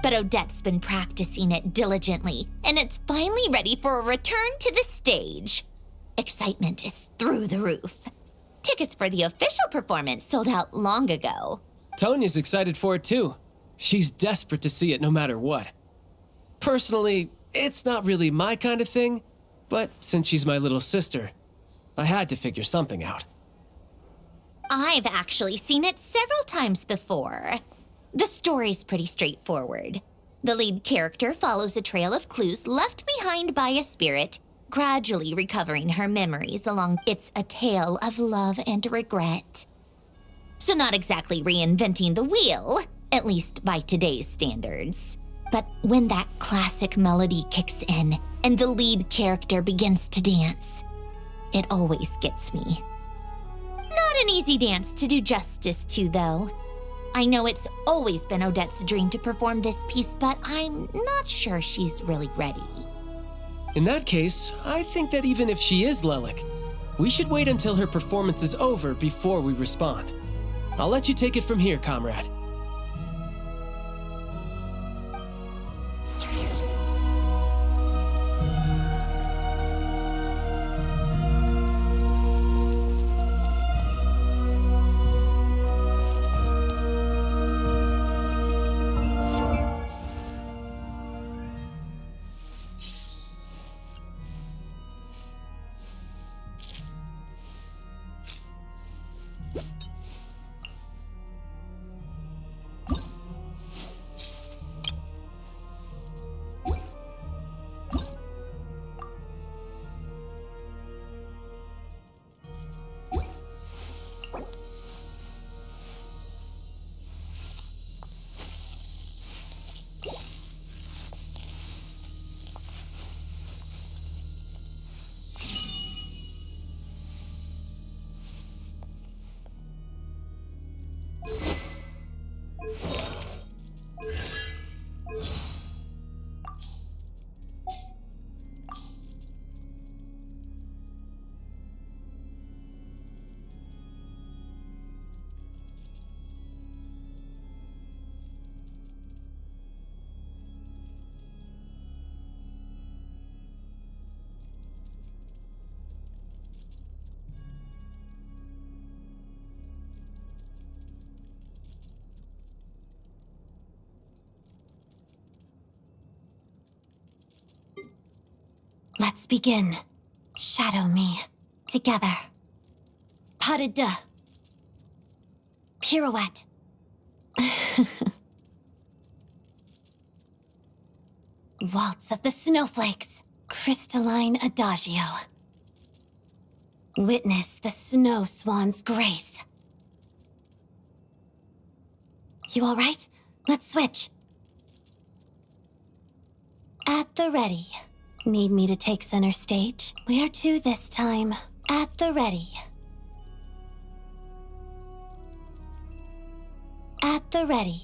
But Odette's been practicing it diligently, and it's finally ready for a return to the stage. Excitement is through the roof. Tickets for the official performance sold out long ago. Tonya's excited for it too. She's desperate to see it no matter what. Personally, it's not really my kind of thing, but since she's my little sister, I had to figure something out. I've actually seen it several times before. The story's pretty straightforward. The lead character follows a trail of clues left behind by a spirit, gradually recovering her memories along it's a tale of love and regret. So not exactly reinventing the wheel, at least by today's standards. But when that classic melody kicks in and the lead character begins to dance, it always gets me. Not an easy dance to do justice to, though. I know it's always been Odette's dream to perform this piece, but I'm not sure she's really ready. In that case, I think that even if she is Lelik, we should wait until her performance is over before we respond. I'll let you take it from here, comrade. Let's begin. Shadow me. Together. Pas de deux. Pirouette. Waltz of the snowflakes. Crystalline adagio. Witness the snow swan's grace. You all right? Let's switch. At the ready. Need me to take center stage? Where to this time? At the ready. At the ready.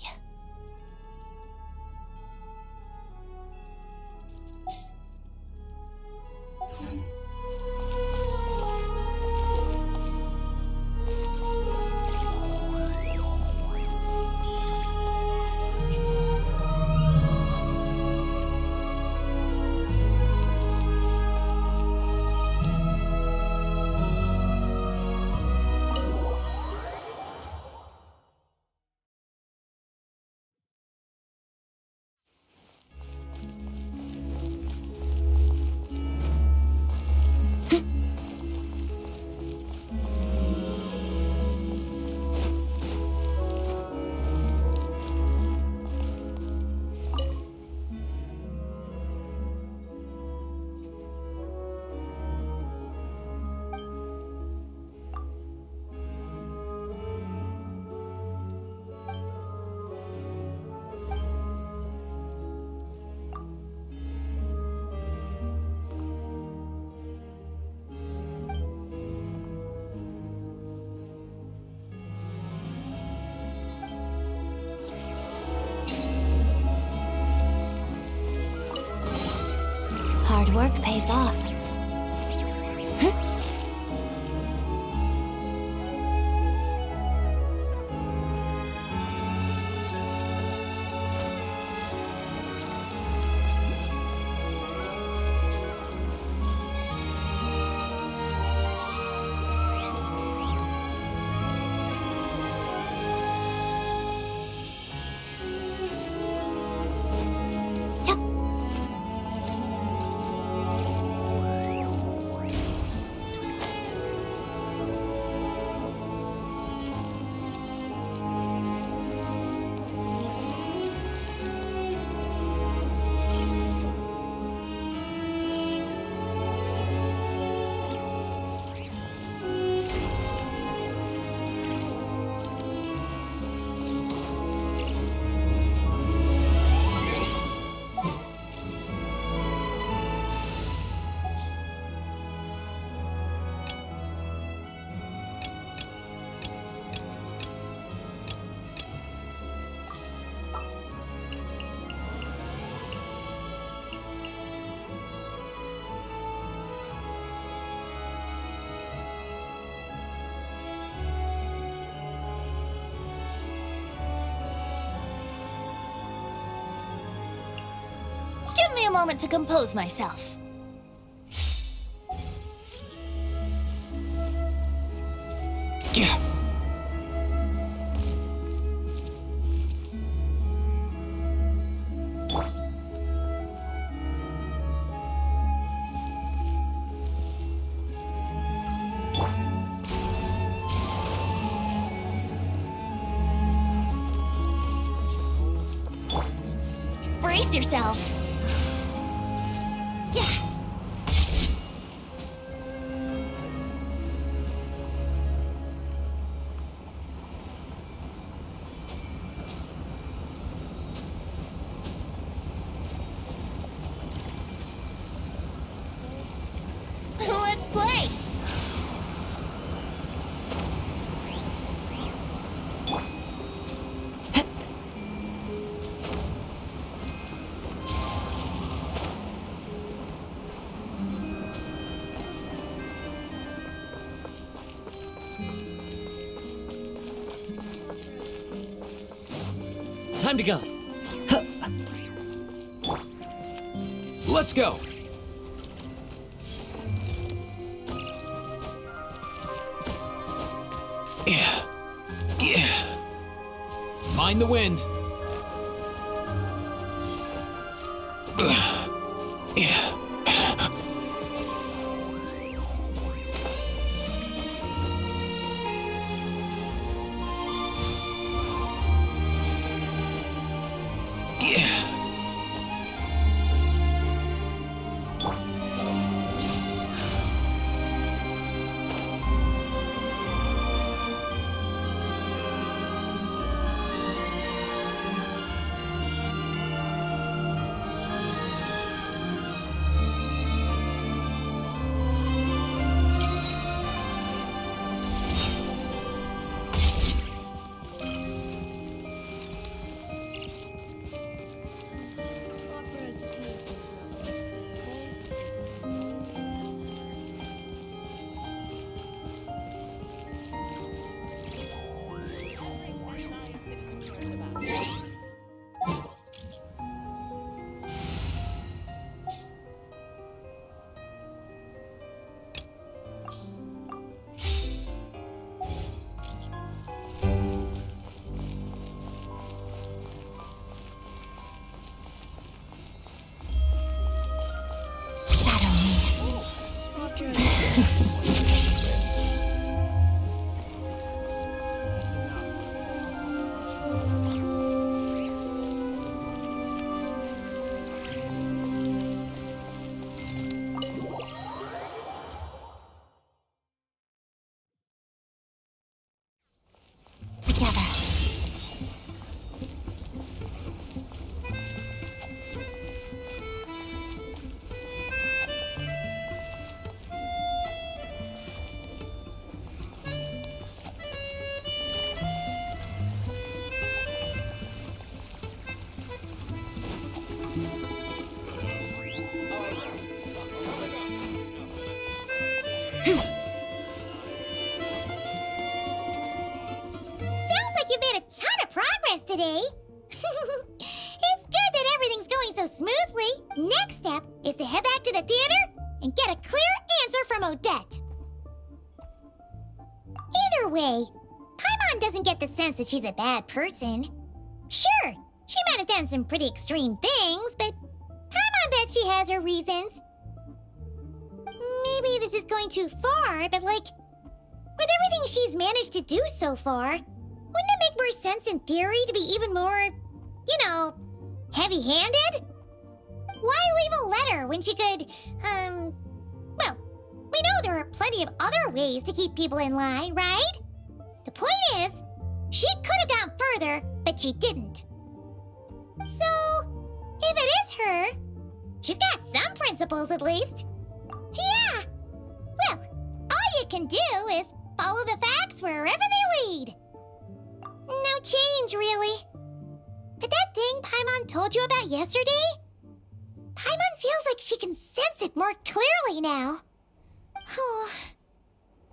Hard work pays off. Give me a moment to compose myself. Yeah. Brace yourselves. Yeah. Let's play. Time to go. Let's go. Yeah. Yeah. Mind the wind. Yeah. Together. Today. It's good that everything's going so smoothly. Next step is to head back to the theater and get a clear answer from Odette. Either way, Paimon doesn't get the sense that she's a bad person. Sure, she might have done some pretty extreme things, but Paimon bets she has her reasons. Maybe this is going too far, but with everything she's managed to do so far, wouldn't it make more sense in theory to be even more, heavy-handed? Why leave a letter when she could, well, we know there are plenty of other ways to keep people in line, right? The point is, she could have gone further, but she didn't. So, if it is her, she's got some principles at least. Yeah! Well, all you can do is follow the facts wherever they lead. No change, really. But that thing Paimon told you about yesterday? Paimon feels like she can sense it more clearly now. Oh.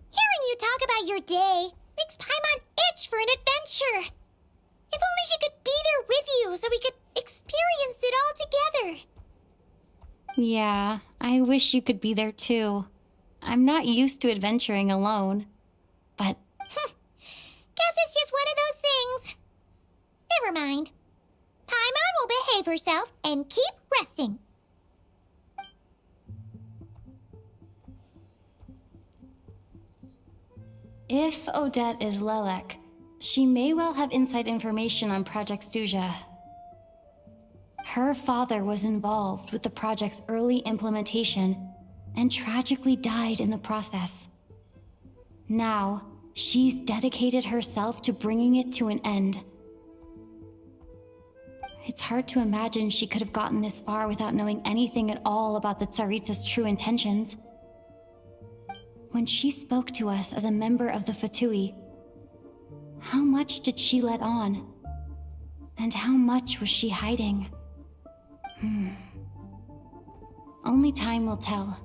Hearing you talk about your day makes Paimon itch for an adventure. If only she could be there with you so we could experience it all together. Yeah, I wish you could be there too. I'm not used to adventuring alone. But Guess it's just one of those things. Never mind. Paimon will behave herself and keep resting. if Odette is Lelek, she may well have inside information on Project Stuja. Her father was involved with the project's early implementation and tragically died in the process. Now, she's dedicated herself to bringing it to an end. It's hard to imagine she could have gotten this far without knowing anything at all about the Tsaritsa's true intentions. When she spoke to us as a member of the Fatui, how much did she let on? And how much was she hiding? Only time will tell.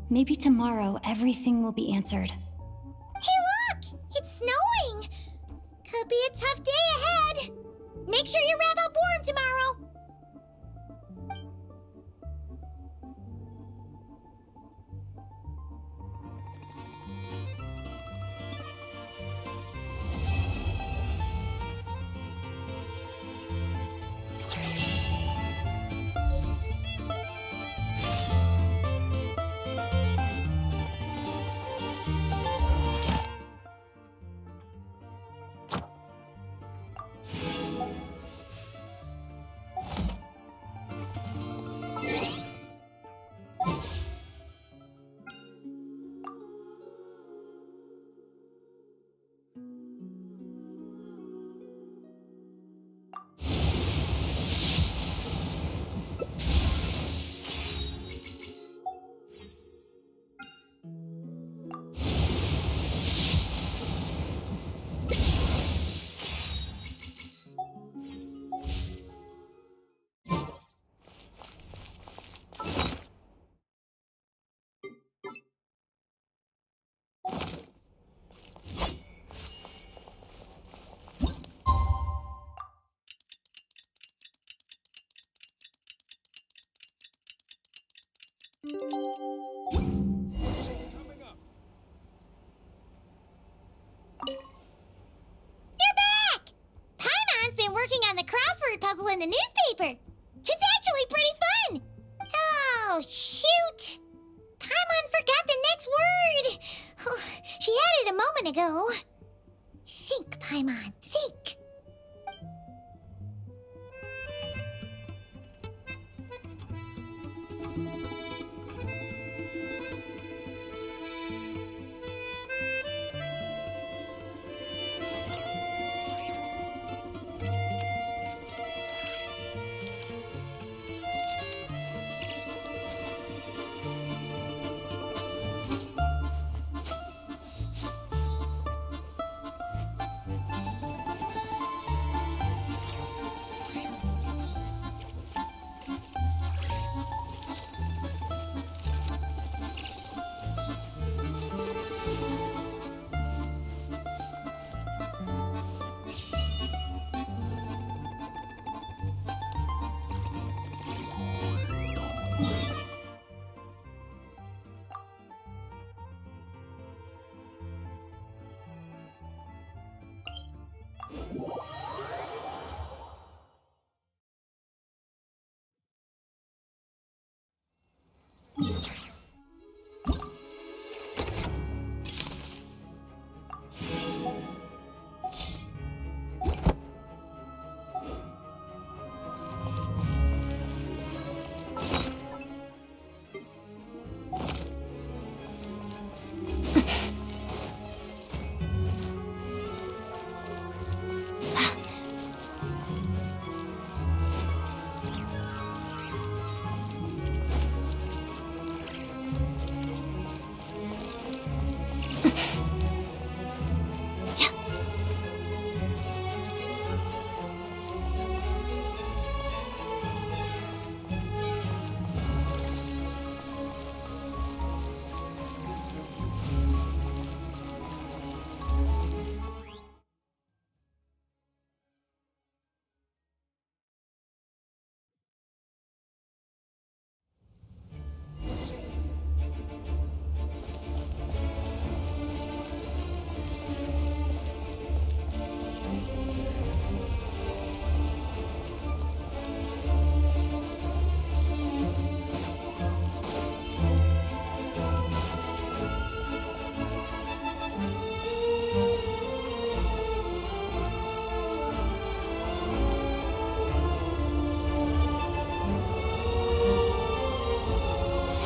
Maybe tomorrow everything will be answered. Hey look! It's snowing! Could be a tough day ahead. Make sure you wrap up warm tomorrow. You're back! Paimon's been working on the crossword puzzle in the newspaper. It's actually pretty fun. Oh, shoot! Paimon forgot the next word. Oh, she had it a moment ago. Think, Paimon, think.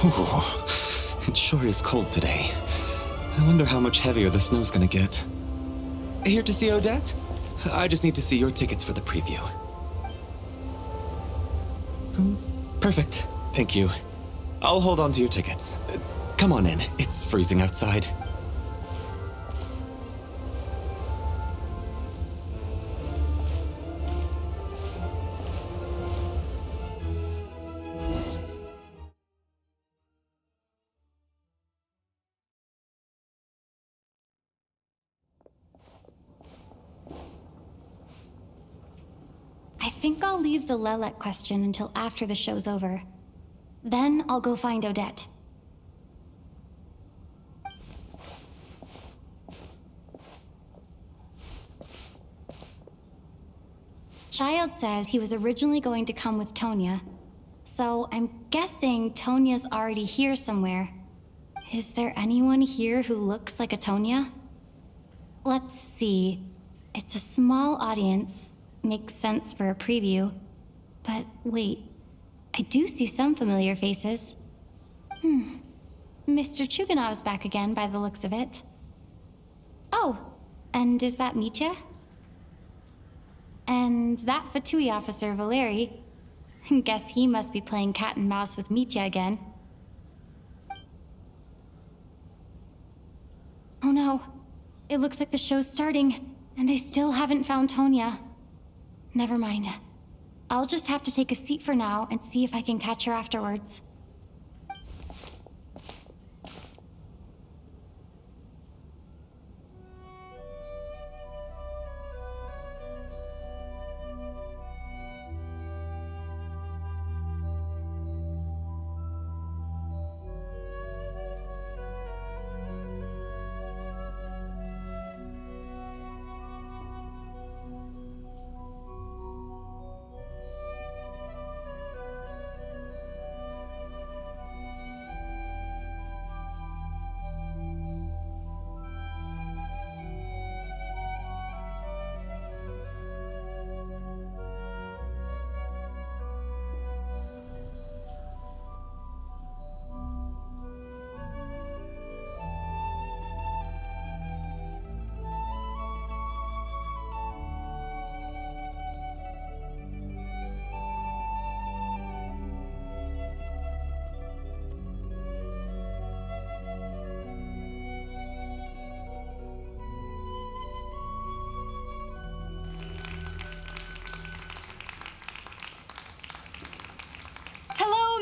It sure is cold today. I wonder how much heavier the snow's gonna get. Here to see Odette? I just need to see your tickets for the preview. Perfect. Thank you. I'll hold on to your tickets. Come on in. It's freezing outside. I think I'll leave the Lelek question until after the show's over. Then I'll go find Odette. Child said he was originally going to come with Tonya, so I'm guessing Tonya's already here somewhere. Is there anyone here who looks like a Tonya? Let's see. It's a small audience. Makes sense for a preview. But wait, I do see some familiar faces. Mr. Chuganov's back again by the looks of it. Oh, and is that Mitya? And that Fatui officer, Valeri. Guess he must be playing cat and mouse with Mitya again. Oh no, it looks like the show's starting, and I still haven't found Tonya. Never mind. I'll just have to take a seat for now and see if I can catch her afterwards.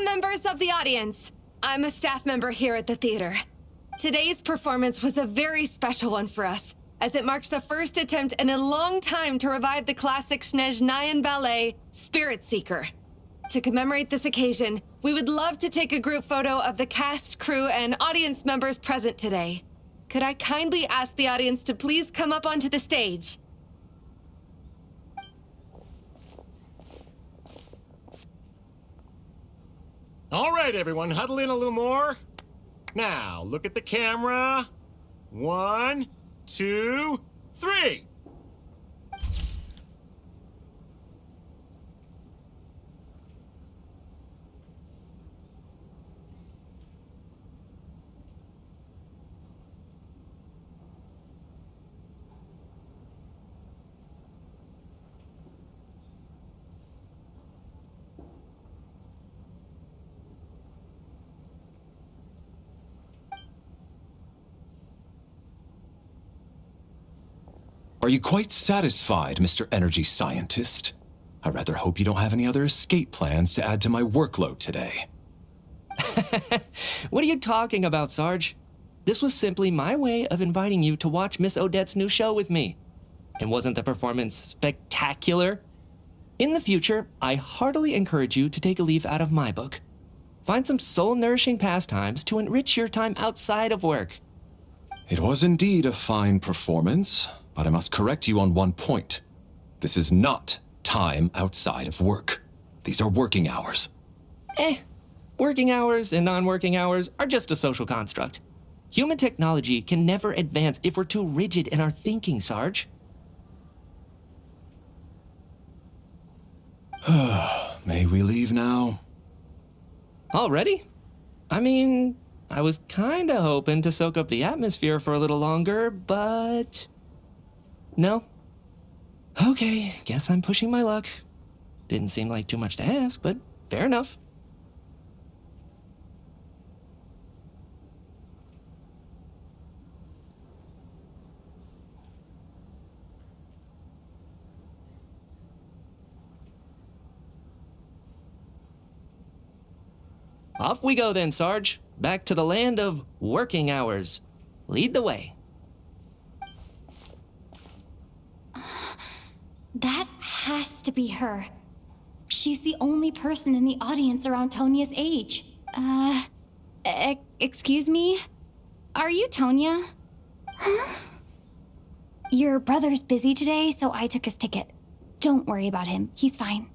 Members of the audience, I'm a staff member here at the theater. Today's performance was a very special one for us, as it marks the first attempt in a long time to revive the classic Snezhnayan ballet, Spirit Seeker. To commemorate this occasion, we would love to take a group photo of the cast, crew, and audience members present today. Could I kindly ask the audience to please come up onto the stage? All right, everyone, huddle in a little more. Now, look at the camera. 1, 2, 3. Are you quite satisfied, Mr. Energy Scientist? I rather hope you don't have any other escape plans to add to my workload today. What are you talking about, Sarge? This was simply my way of inviting you to watch Miss Odette's new show with me. And wasn't the performance spectacular? In the future, I heartily encourage you to take a leaf out of my book. Find some soul-nourishing pastimes to enrich your time outside of work. It was indeed a fine performance, but I must correct you on one point. This is not time outside of work. These are working hours. Working hours and non-working hours are just a social construct. Human technology can never advance if we're too rigid in our thinking, Sarge. May we leave now? Already? I mean, I was kinda hoping to soak up the atmosphere for a little longer, but... No. Okay, guess I'm pushing my luck. Didn't seem like too much to ask, but fair enough. Off we go then, Sarge. Back to the land of working hours. Lead the way. That has to be her. She's the only person in the audience around Tonia's age. Excuse me? Are you Tonia? Huh? Your brother's busy today, so I took his ticket. Don't worry about him. He's fine.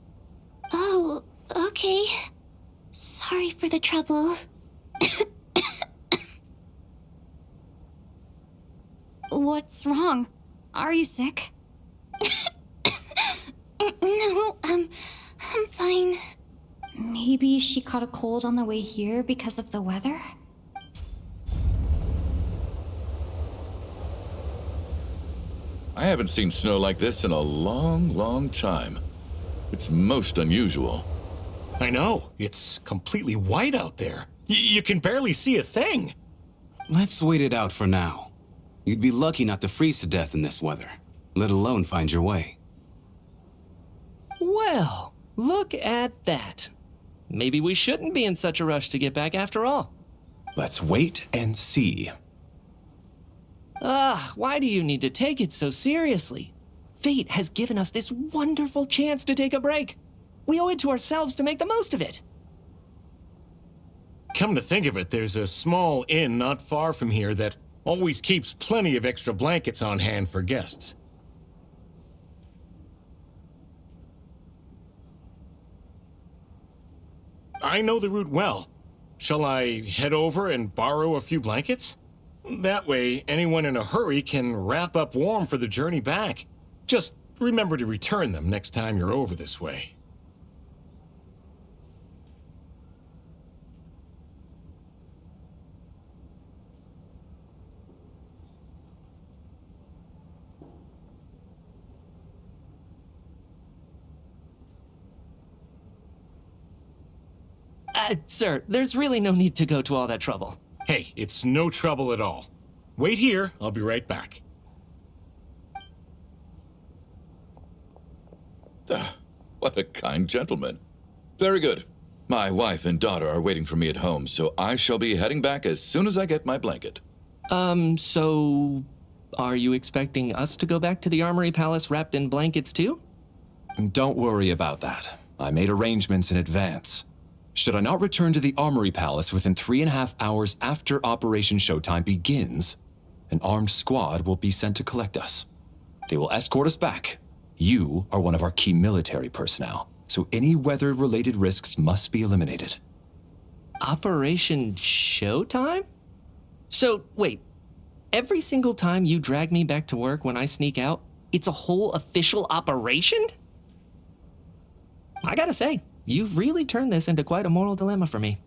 Oh, okay. Sorry for the trouble. What's wrong? Are you sick? No, I'm fine. Maybe she caught a cold on the way here because of the weather? I haven't seen snow like this in a long, long time. It's most unusual. I know. It's completely white out there. You can barely see a thing. Let's wait it out for now. You'd be lucky not to freeze to death in this weather, let alone find your way. Well, look at that. Maybe we shouldn't be in such a rush to get back after all. Let's wait and see. Why do you need to take it so seriously? Fate has given us this wonderful chance to take a break. We owe it to ourselves to make the most of it. Come to think of it, there's a small inn not far from here that always keeps plenty of extra blankets on hand for guests. I know the route well. Shall I head over and borrow a few blankets? That way, anyone in a hurry can wrap up warm for the journey back. Just remember to return them next time you're over this way. Sir, there's really no need to go to all that trouble. Hey, it's no trouble at all. Wait here, I'll be right back. What a kind gentleman. Very good. My wife and daughter are waiting for me at home, so I shall be heading back as soon as I get my blanket. So... are you expecting us to go back to the Armory Palace wrapped in blankets too? Don't worry about that. I made arrangements in advance. Should I not return to the Armory Palace within 3.5 hours after Operation Showtime begins, an armed squad will be sent to collect us. They will escort us back. You are one of our key military personnel, so any weather-related risks must be eliminated. Operation Showtime? So, wait. Every single time you drag me back to work when I sneak out, it's a whole official operation? I gotta say, you've really turned this into quite a moral dilemma for me.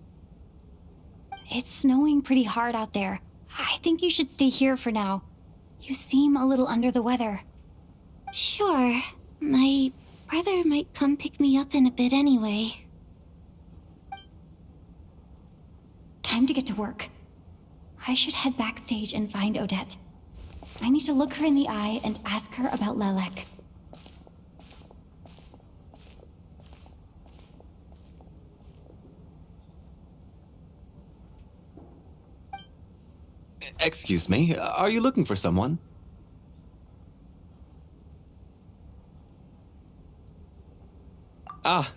It's snowing pretty hard out there. I think you should stay here for now. You seem a little under the weather. Sure. My brother might come pick me up in a bit anyway. Time to get to work. I should head backstage and find Odette. I need to look her in the eye and ask her about Lelek. Excuse me, are you looking for someone? Ah,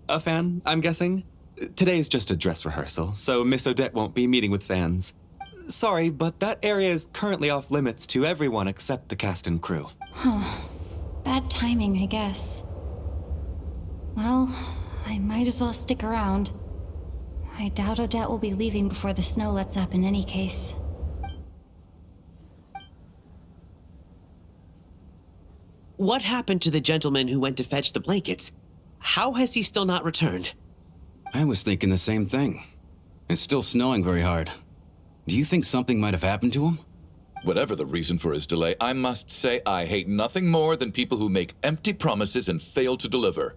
a fan, I'm guessing? Today is just a dress rehearsal, so Miss Odette won't be meeting with fans. Sorry, but that area is currently off limits to everyone except the cast and crew. Huh. Bad timing, I guess. Well, I might as well stick around. I doubt Odette will be leaving before the snow lets up in any case. What happened to the gentleman who went to fetch the blankets? How has he still not returned? I was thinking the same thing. It's still snowing very hard. Do you think something might have happened to him? Whatever the reason for his delay, I must say I hate nothing more than people who make empty promises and fail to deliver.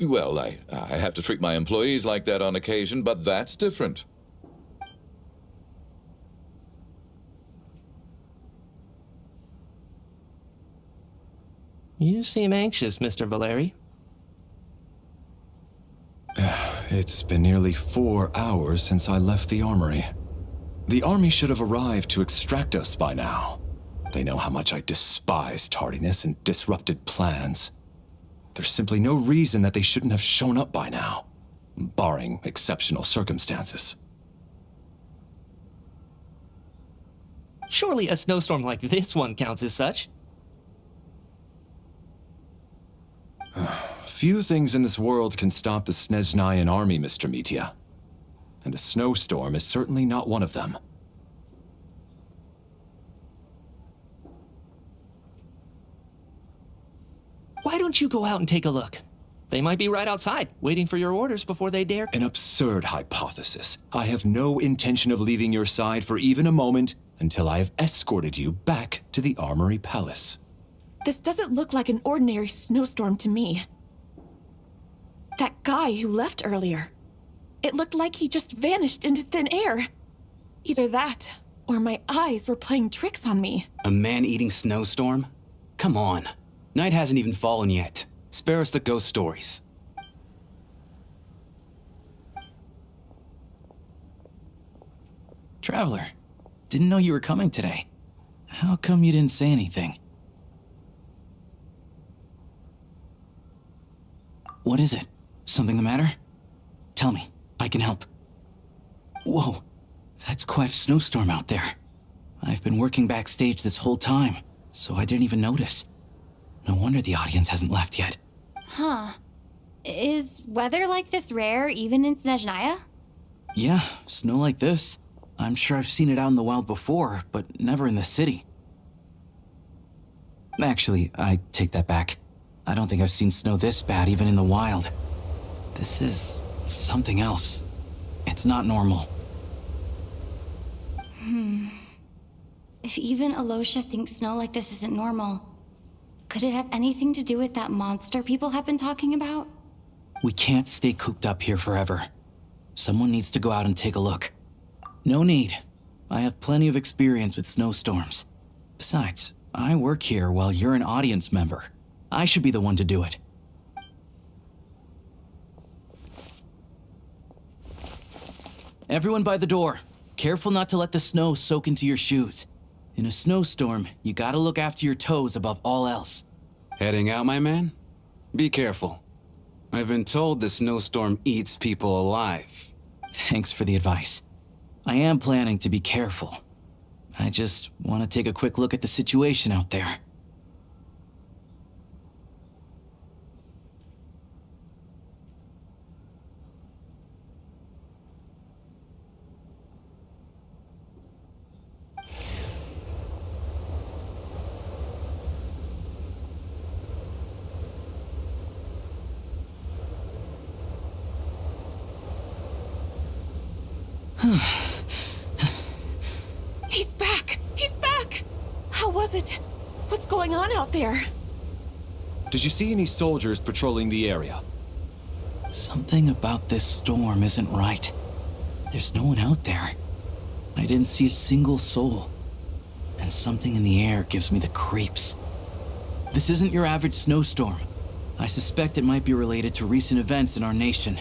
Well, I have to treat my employees like that on occasion, but that's different. You seem anxious, Mr. Valeri. It's been nearly 4 hours since I left the armory. The army should have arrived to extract us by now. They know how much I despise tardiness and disrupted plans. There's simply no reason that they shouldn't have shown up by now, barring exceptional circumstances. Surely a snowstorm like this one counts as such. Few things in this world can stop the Snezhnayan army, Mr. Mitya. And a snowstorm is certainly not one of them. Why don't you go out and take a look? They might be right outside, waiting for your orders before they dare. An absurd hypothesis. I have no intention of leaving your side for even a moment until I have escorted you back to the Armory Palace. This doesn't look like an ordinary snowstorm to me. That guy who left earlier. It looked like he just vanished into thin air. Either that, or my eyes were playing tricks on me. A man-eating snowstorm? Come on. Night hasn't even fallen yet. Spare us the ghost stories. Traveler, didn't know you were coming today. How come you didn't say anything? What is it? Something the matter? Tell me, I can help. Whoa, that's quite a snowstorm out there. I've been working backstage this whole time, so I didn't even notice. No wonder the audience hasn't left yet. Huh. Is weather like this rare even in Snezhnaya? Yeah, snow like this. I'm sure I've seen it out in the wild before, but never in the city. Actually, I take that back. I don't think I've seen snow this bad even in the wild. This is something else. It's not normal. If even Alosha thinks snow like this isn't normal, could it have anything to do with that monster people have been talking about? We can't stay cooped up here forever. Someone needs to go out and take a look. No need. I have plenty of experience with snowstorms. Besides, I work here while you're an audience member. I should be the one to do it. Everyone by the door. Careful not to let the snow soak into your shoes. In a snowstorm, you gotta look after your toes above all else. Heading out, my man? Be careful. I've been told the snowstorm eats people alive. Thanks for the advice. I am planning to be careful. I just want to take a quick look at the situation out there. He's back! He's back! How was it? What's going on out there? Did you see any soldiers patrolling the area? Something about this storm isn't right. There's no one out there. I didn't see a single soul. And something in the air gives me the creeps. This isn't your average snowstorm. I suspect it might be related to recent events in our nation.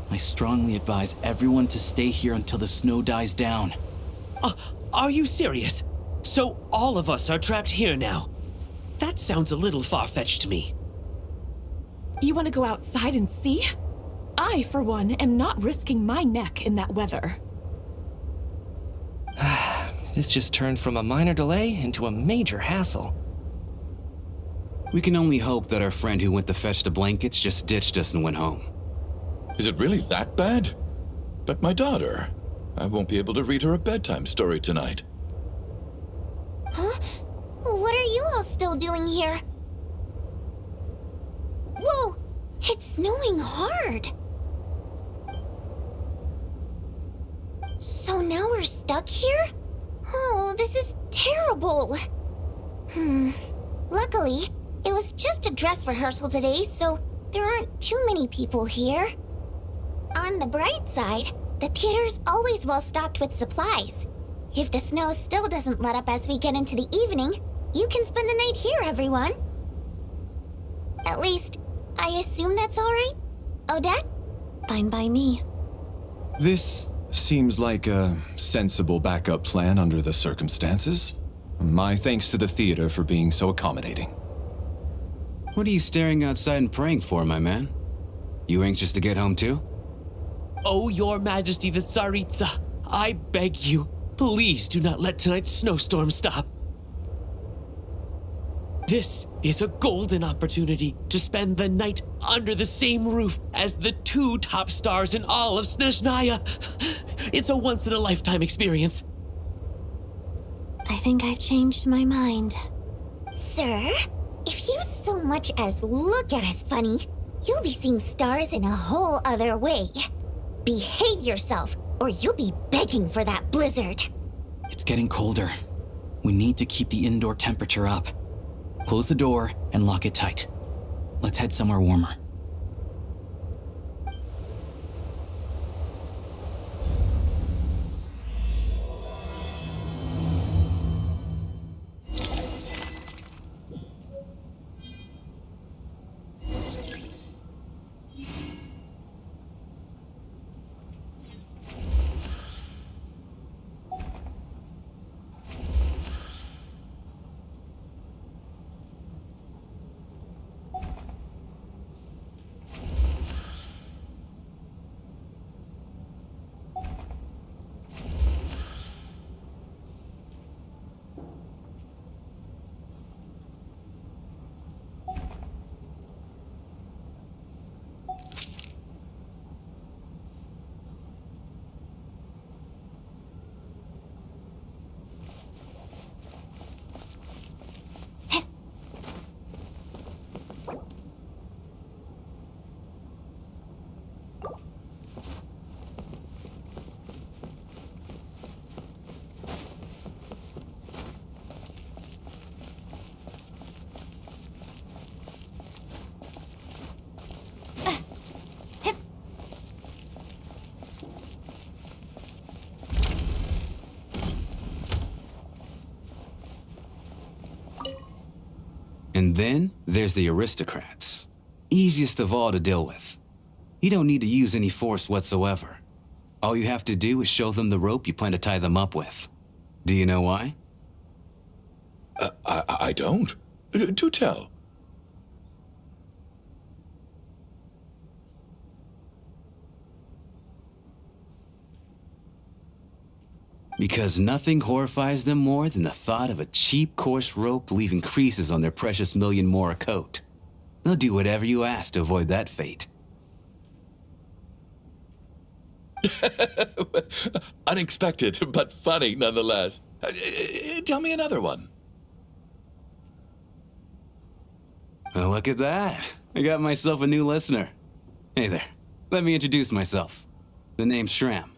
I strongly advise everyone to stay here until the snow dies down. Are you serious? So all of us are trapped here now? That sounds a little far-fetched to me. You want to go outside and see? I, for one, am not risking my neck in that weather. This just turned from a minor delay into a major hassle. We can only hope that our friend who went to fetch the blankets just ditched us and went home. Is it really that bad? But my daughter, I won't be able to read her a bedtime story tonight. Huh? What are you all still doing here? Whoa! It's snowing hard! So now we're stuck here? Oh, this is terrible. Luckily, it was just a dress rehearsal today, so there aren't too many people here. On the bright side, the theater's always well stocked with supplies. If the snow still doesn't let up as we get into the evening, you can spend the night here, everyone. At least, I assume that's all right? Odette? Fine by me. This seems like a sensible backup plan under the circumstances. My thanks to the theater for being so accommodating. What are you staring outside and praying for, my man? You anxious to get home too? Oh, Your Majesty the Tsaritsa, I beg you, please do not let tonight's snowstorm stop. This is a golden opportunity to spend the night under the same roof as the 2 top stars in all of Snezhnaya. It's a once-in-a-lifetime experience. I think I've changed my mind. Sir, if you so much as look at us funny, you'll be seeing stars in a whole other way. Behave yourself, or you'll be begging for that blizzard. It's getting colder. We need to keep the indoor temperature up. Close the door and lock it tight. Let's head somewhere warmer. And then there's the aristocrats. Easiest of all to deal with. You don't need to use any force whatsoever. All you have to do is show them the rope you plan to tie them up with. Do you know why? I don't. Do tell. Because nothing horrifies them more than the thought of a cheap, coarse rope leaving creases on their precious million Mora coat. They'll do whatever you ask to avoid that fate. Unexpected, but funny nonetheless. Tell me another one. Well, look at that. I got myself a new listener. Hey there. Let me introduce myself. The name's Shram,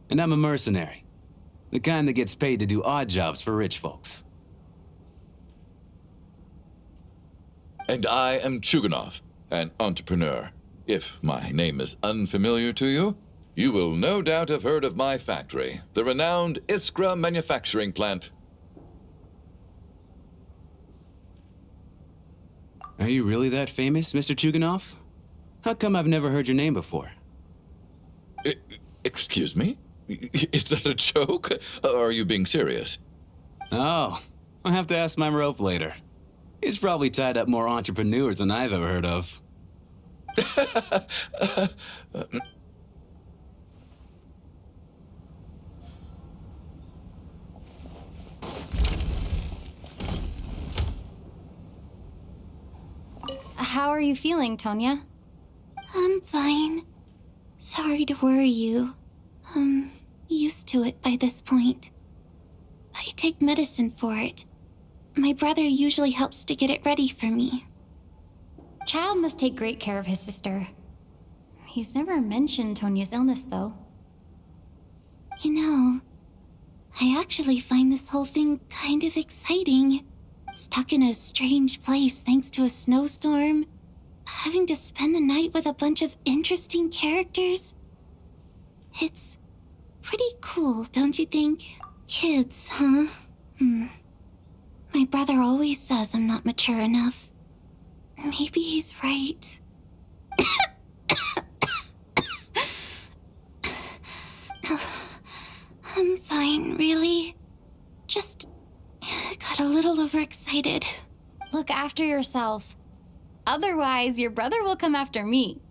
and I'm a mercenary. The kind that gets paid to do odd jobs for rich folks. And I am Chuganov, an entrepreneur. If my name is unfamiliar to you, you will no doubt have heard of my factory, the renowned Iskra manufacturing plant. Are you really that famous, Mr. Chuganov? How come I've never heard your name before? Excuse me? Is that a joke? Or are you being serious? Oh, I'll have to ask my rope later. He's probably tied up more entrepreneurs than I've ever heard of. How are you feeling, Tonya? I'm fine. Sorry to worry you. I'm used to it by this point. I take medicine for it. My brother usually helps to get it ready for me. Child must take great care of his sister. He's never mentioned Tonya's illness, though. You know, I actually find this whole thing kind of exciting. Stuck in a strange place thanks to a snowstorm. Having to spend the night with a bunch of interesting characters. It's pretty cool, don't you think? Kids, huh? My brother always says I'm not mature enough. Maybe he's right. I'm fine, really. Just got a little overexcited. Look after yourself. Otherwise, your brother will come after me.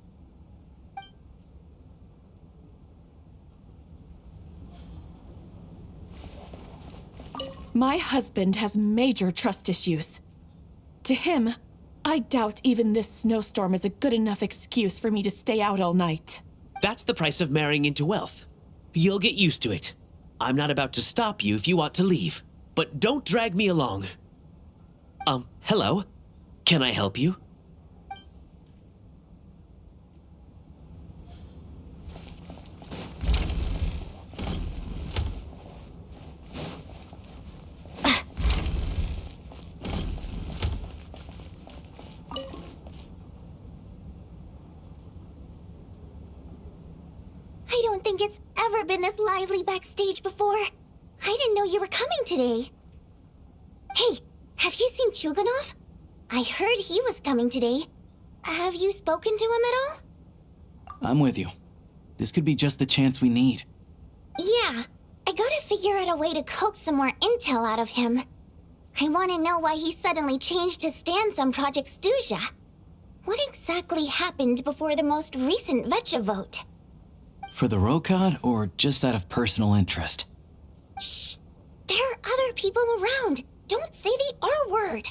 My husband has major trust issues. To him, I doubt even this snowstorm is a good enough excuse for me to stay out all night. That's the price of marrying into wealth. You'll get used to it. I'm not about to stop you if you want to leave, but don't drag me along. Hello? Can I help you? I don't think it's ever been this lively backstage before. I didn't know you were coming today. Hey, have you seen Chuganov? I heard he was coming today. Have you spoken to him at all? I'm with you. This could be just the chance we need. Yeah, I gotta figure out a way to coax some more intel out of him. I want to know why he suddenly changed his stance on Project Stuja. What exactly happened before the most recent Vecha vote? For the Rokad, or just out of personal interest? Shh! There are other people around. Don't say the R word.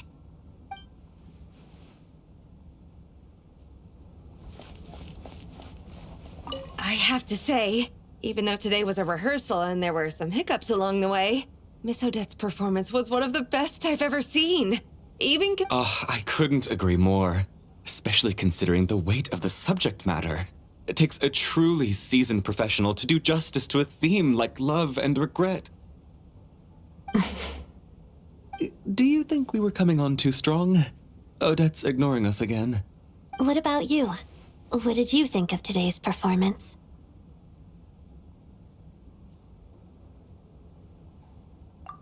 I have to say, even though today was a rehearsal and there were some hiccups along the way, Miss Odette's performance was one of the best I've ever seen. Even I couldn't agree more, especially considering the weight of the subject matter. It takes a truly seasoned professional to do justice to a theme like love and regret. Do you think we were coming on too strong? Odette's ignoring us again. What about you? What did you think of today's performance?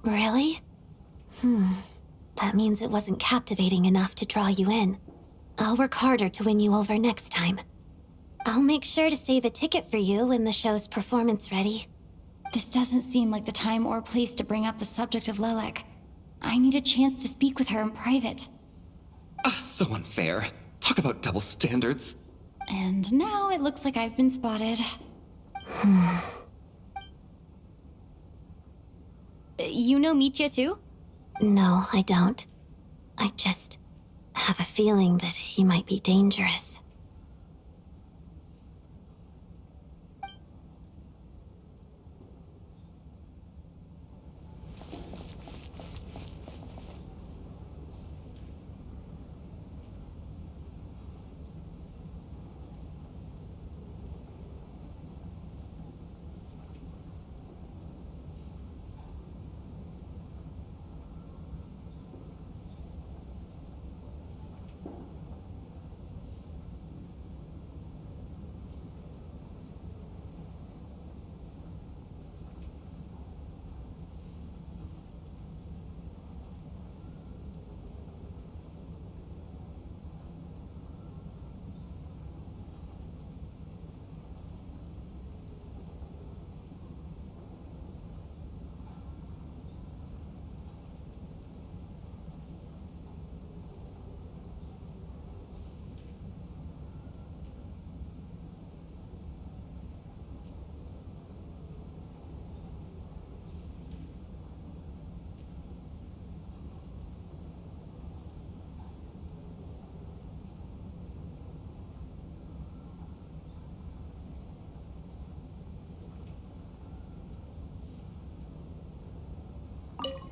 Really? That means it wasn't captivating enough to draw you in. I'll work harder to win you over next time. I'll make sure to save a ticket for you when the show's performance ready. This doesn't seem like the time or place to bring up the subject of Lelek. I need a chance to speak with her in private. So unfair. Talk about double standards. And now it looks like I've been spotted. You know Mitya too? No, I don't. I just have a feeling that he might be dangerous.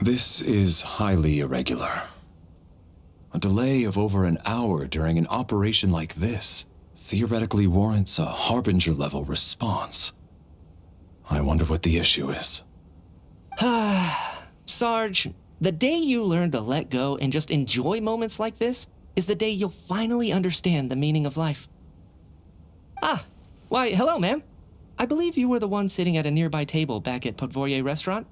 This is highly irregular. A delay of over an hour during an operation like this theoretically warrants a Harbinger-level response. I wonder what the issue is. Sarge, the day you learn to let go and just enjoy moments like this is the day you'll finally understand the meaning of life. Why, hello, ma'am. I believe you were the one sitting at a nearby table back at Podvorye Restaurant.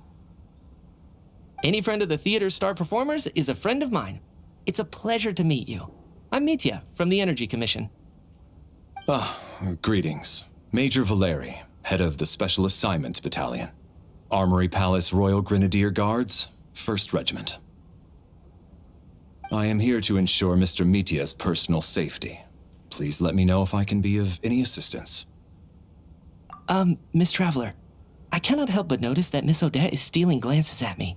Any friend of the theater's star performers is a friend of mine. It's a pleasure to meet you. I'm Mitya from the Energy Commission. Greetings. Major Valeri, head of the Special Assignments Battalion. Armory Palace Royal Grenadier Guards, 1st Regiment. I am here to ensure Mr. Mitya's personal safety. Please let me know if I can be of any assistance. Miss Traveler, I cannot help but notice that Miss Odette is stealing glances at me.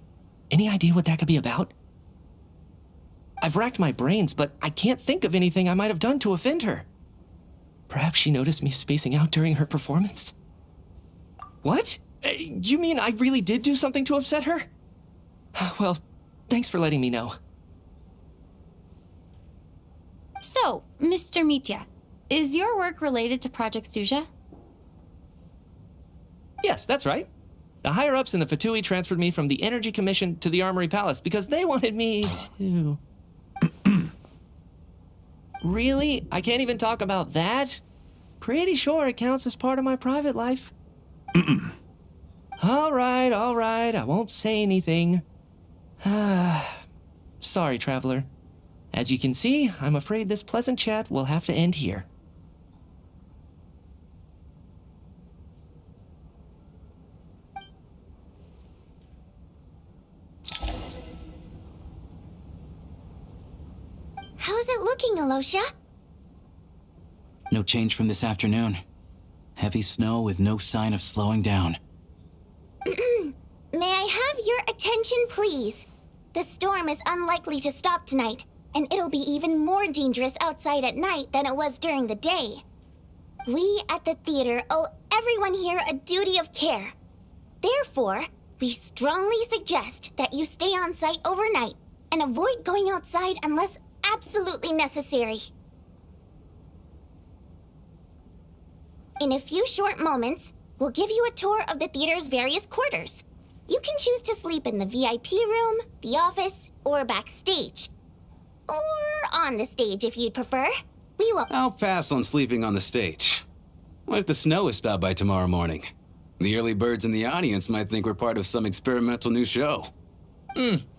Any idea what that could be about? I've racked my brains, but I can't think of anything I might have done to offend her. Perhaps she noticed me spacing out during her performance? What? You mean I really did do something to upset her? Well, thanks for letting me know. So, Mr. Mitya, is your work related to Project Suja? Yes, that's right. The higher-ups in the Fatui transferred me from the Energy Commission to the Armory Palace because they wanted me to... Really? I can't even talk about that? Pretty sure it counts as part of my private life. All right, I won't say anything. Sorry, Traveler. As you can see, I'm afraid this pleasant chat will have to end here. How's it looking, Alosha? No change from this afternoon. Heavy snow with no sign of slowing down. May I have your attention, please? The storm is unlikely to stop tonight, and it'll be even more dangerous outside at night than it was during the day. We at the theater owe everyone here a duty of care. Therefore, we strongly suggest that you stay on site overnight and avoid going outside unless absolutely necessary. In a few short moments, we'll give you a tour of the theater's various quarters. You can choose to sleep in the VIP room, the office, or backstage. Or on the stage if you'd prefer. We will... I'll pass on sleeping on the stage. What if the snow is stopped by tomorrow morning? The early birds in the audience might think we're part of some experimental new show.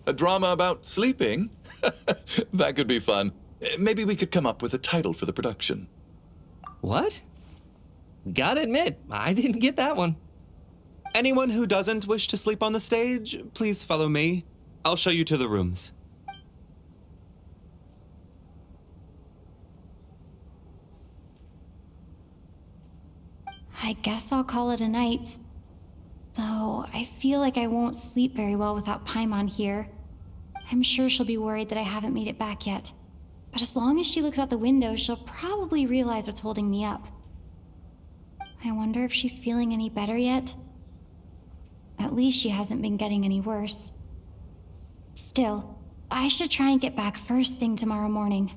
A drama about sleeping? That could be fun. Maybe we could come up with a title for the production. What? Gotta admit, I didn't get that one. Anyone who doesn't wish to sleep on the stage, please follow me. I'll show you to the rooms. I guess I'll call it a night. Though I feel like I won't sleep very well without Paimon here. I'm sure she'll be worried that I haven't made it back yet. But as long as she looks out the window, she'll probably realize what's holding me up. I wonder if she's feeling any better yet? At least she hasn't been getting any worse. Still, I should try and get back first thing tomorrow morning.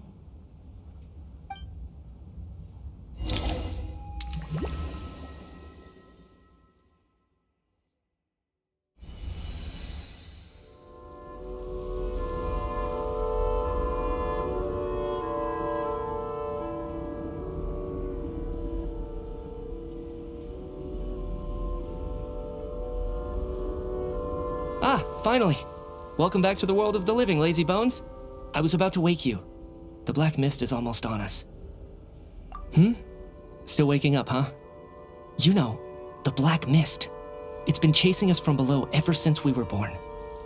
Finally! Welcome back to the world of the living, lazy bones. I was about to wake you. The black mist is almost on us. Still waking up, huh? You know, the black mist. It's been chasing us from below ever since we were born.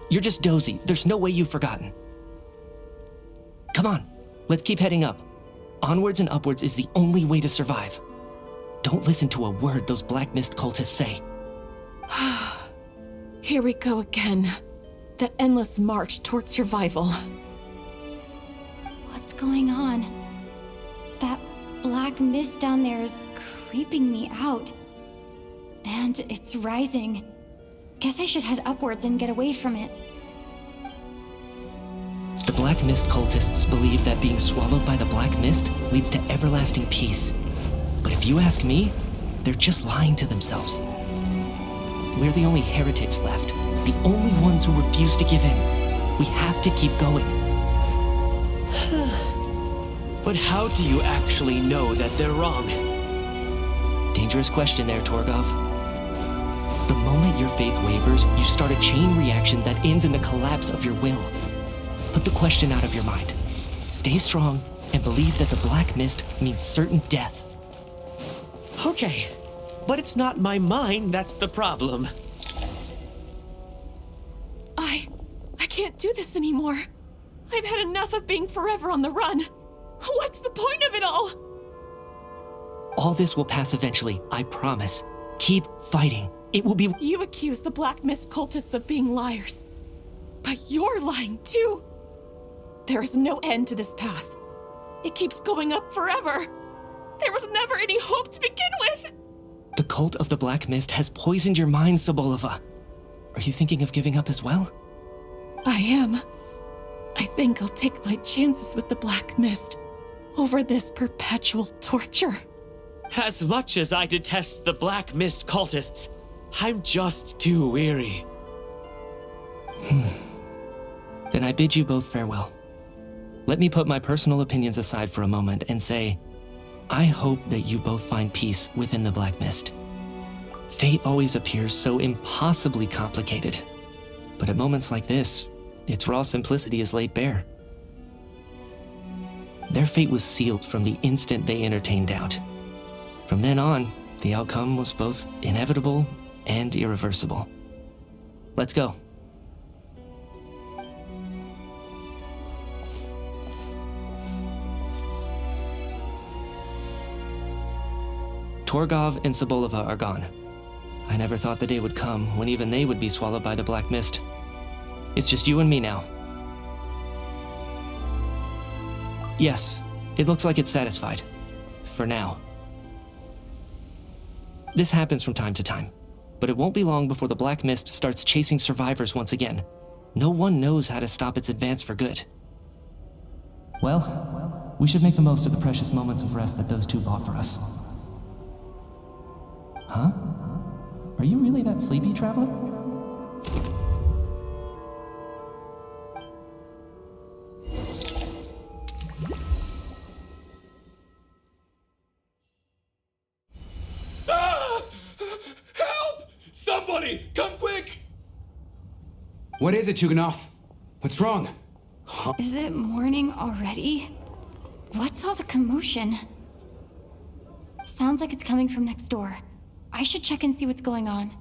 You're just dozy. There's no way you've forgotten. Come on, let's keep heading up. Onwards and upwards is the only way to survive. Don't listen to a word those black mist cultists say. Here we go again. That endless march toward survival. What's going on? That black mist down there is creeping me out. And it's rising. Guess I should head upwards and get away from it. The Black Mist cultists believe that being swallowed by the Black Mist leads to everlasting peace. But if you ask me, they're just lying to themselves. We're the only heretics left, the only ones who refuse to give in. We have to keep going. But how do you actually know that they're wrong? Dangerous question there, Torgov. The moment your faith wavers, you start a chain reaction that ends in the collapse of your will. Put the question out of your mind. Stay strong and believe that the Black Mist means certain death. Okay, but it's not my mind that's the problem. I can't do this anymore. I've had enough of being forever on the run. What's the point of it all? All this will pass eventually, I promise. Keep fighting. It will be— You accuse the Black Mist cultists of being liars. But you're lying too. There is no end to this path. It keeps going up forever. There was never any hope to begin with. The cult of the Black Mist has poisoned your mind, Sobolova. Are you thinking of giving up as well? I am. I think I'll take my chances with the Black Mist over this perpetual torture. As much as I detest the Black Mist cultists, I'm just too weary. Then I bid you both farewell. Let me put my personal opinions aside for a moment and say, I hope that you both find peace within the Black Mist. Fate always appears so impossibly complicated, but at moments like this, its raw simplicity is laid bare. Their fate was sealed from the instant they entertained doubt. From then on, the outcome was both inevitable and irreversible. Let's go. Torgov and Sobolova are gone. I never thought the day would come when even they would be swallowed by the Black Mist. It's just you and me now. Yes, it looks like it's satisfied. For now. This happens from time to time, but it won't be long before the Black Mist starts chasing survivors once again. No one knows how to stop its advance for good. Well, we should make the most of the precious moments of rest that those two bought for us. Huh? Are you really that sleepy, traveler? Help! Somebody, come quick! What is it, Chuganov? What's wrong? Is it morning already? What's all the commotion? Sounds like it's coming from next door. I should check and see what's going on.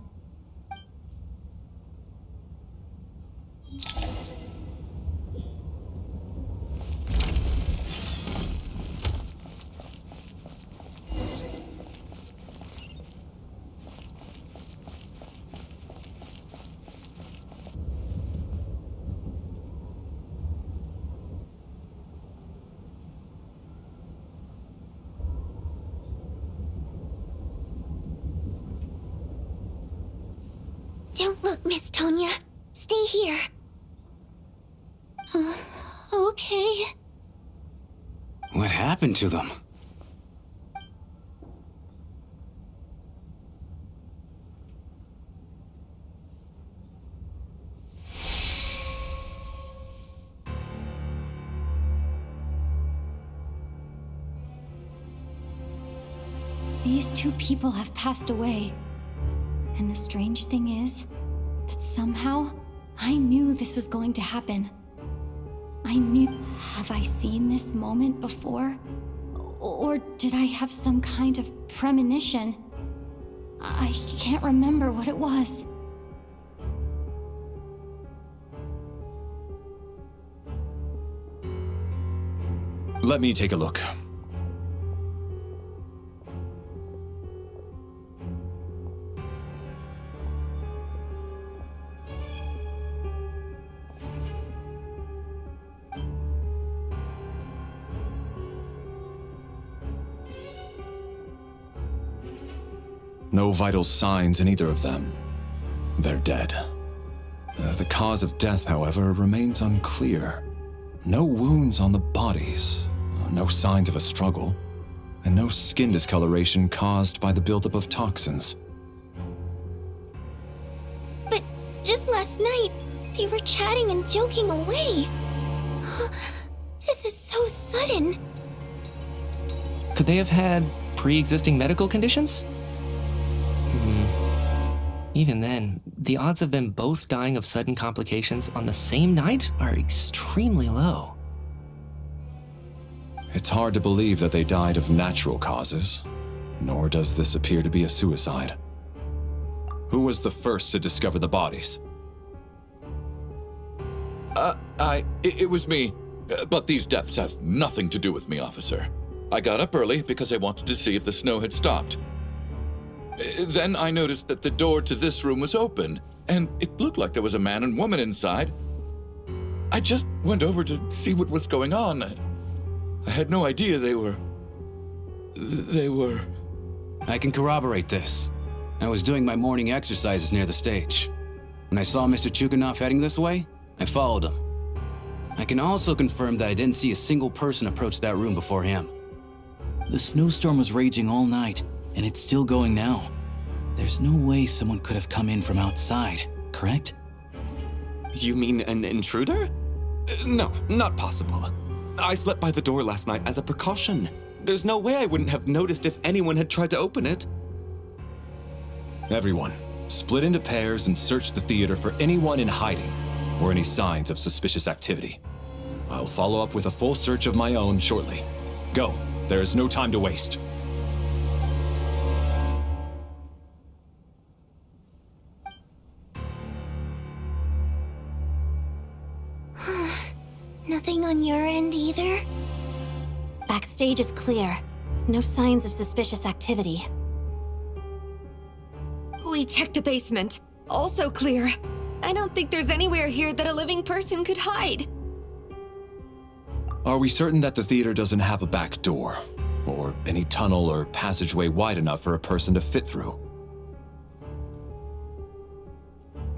Don't look, Miss Tonya. Stay here. Okay. What happened to them? These two people have passed away. And the strange thing is that somehow I knew this was going to happen. I knew. Have I seen this moment before? Or did I have some kind of premonition? I can't remember what it was. Let me take a look. No vital signs in either of them. They're dead. The cause of death, however, remains unclear. No wounds on the bodies, no signs of a struggle, and no skin discoloration caused by the buildup of toxins. last night, they were chatting and joking away. This is so sudden. Could they have had pre-existing medical conditions? Even then, the odds of them both dying of sudden complications on the same night are extremely low. It's hard to believe that they died of natural causes, nor does this appear to be a suicide. Who was the first to discover the bodies? It was me. But these deaths have nothing to do with me, officer. I got up early because I wanted to see if the snow had stopped. Then I noticed that the door to this room was open, and it looked like there was a man and woman inside. I just went over to see what was going on. I had no idea they were... I can corroborate this. I was doing my morning exercises near the stage. When I saw Mr. Chuganov heading this way, I followed him. I can also confirm that I didn't see a single person approach that room before him. The snowstorm was raging all night, and it's still going now. There's no way someone could have come in from outside, correct? You mean an intruder? No, not possible. I slept by the door last night as a precaution. There's no way I wouldn't have noticed if anyone had tried to open it. Everyone, split into pairs and search the theater for anyone in hiding or any signs of suspicious activity. I'll follow up with a full search of my own shortly. Go. There is no time to waste. Nothing on your end either? Backstage is clear. No signs of suspicious activity. We checked the basement. Also clear. I don't think there's anywhere here that a living person could hide. Are we certain that the theater doesn't have a back door? Or any tunnel or passageway wide enough for a person to fit through?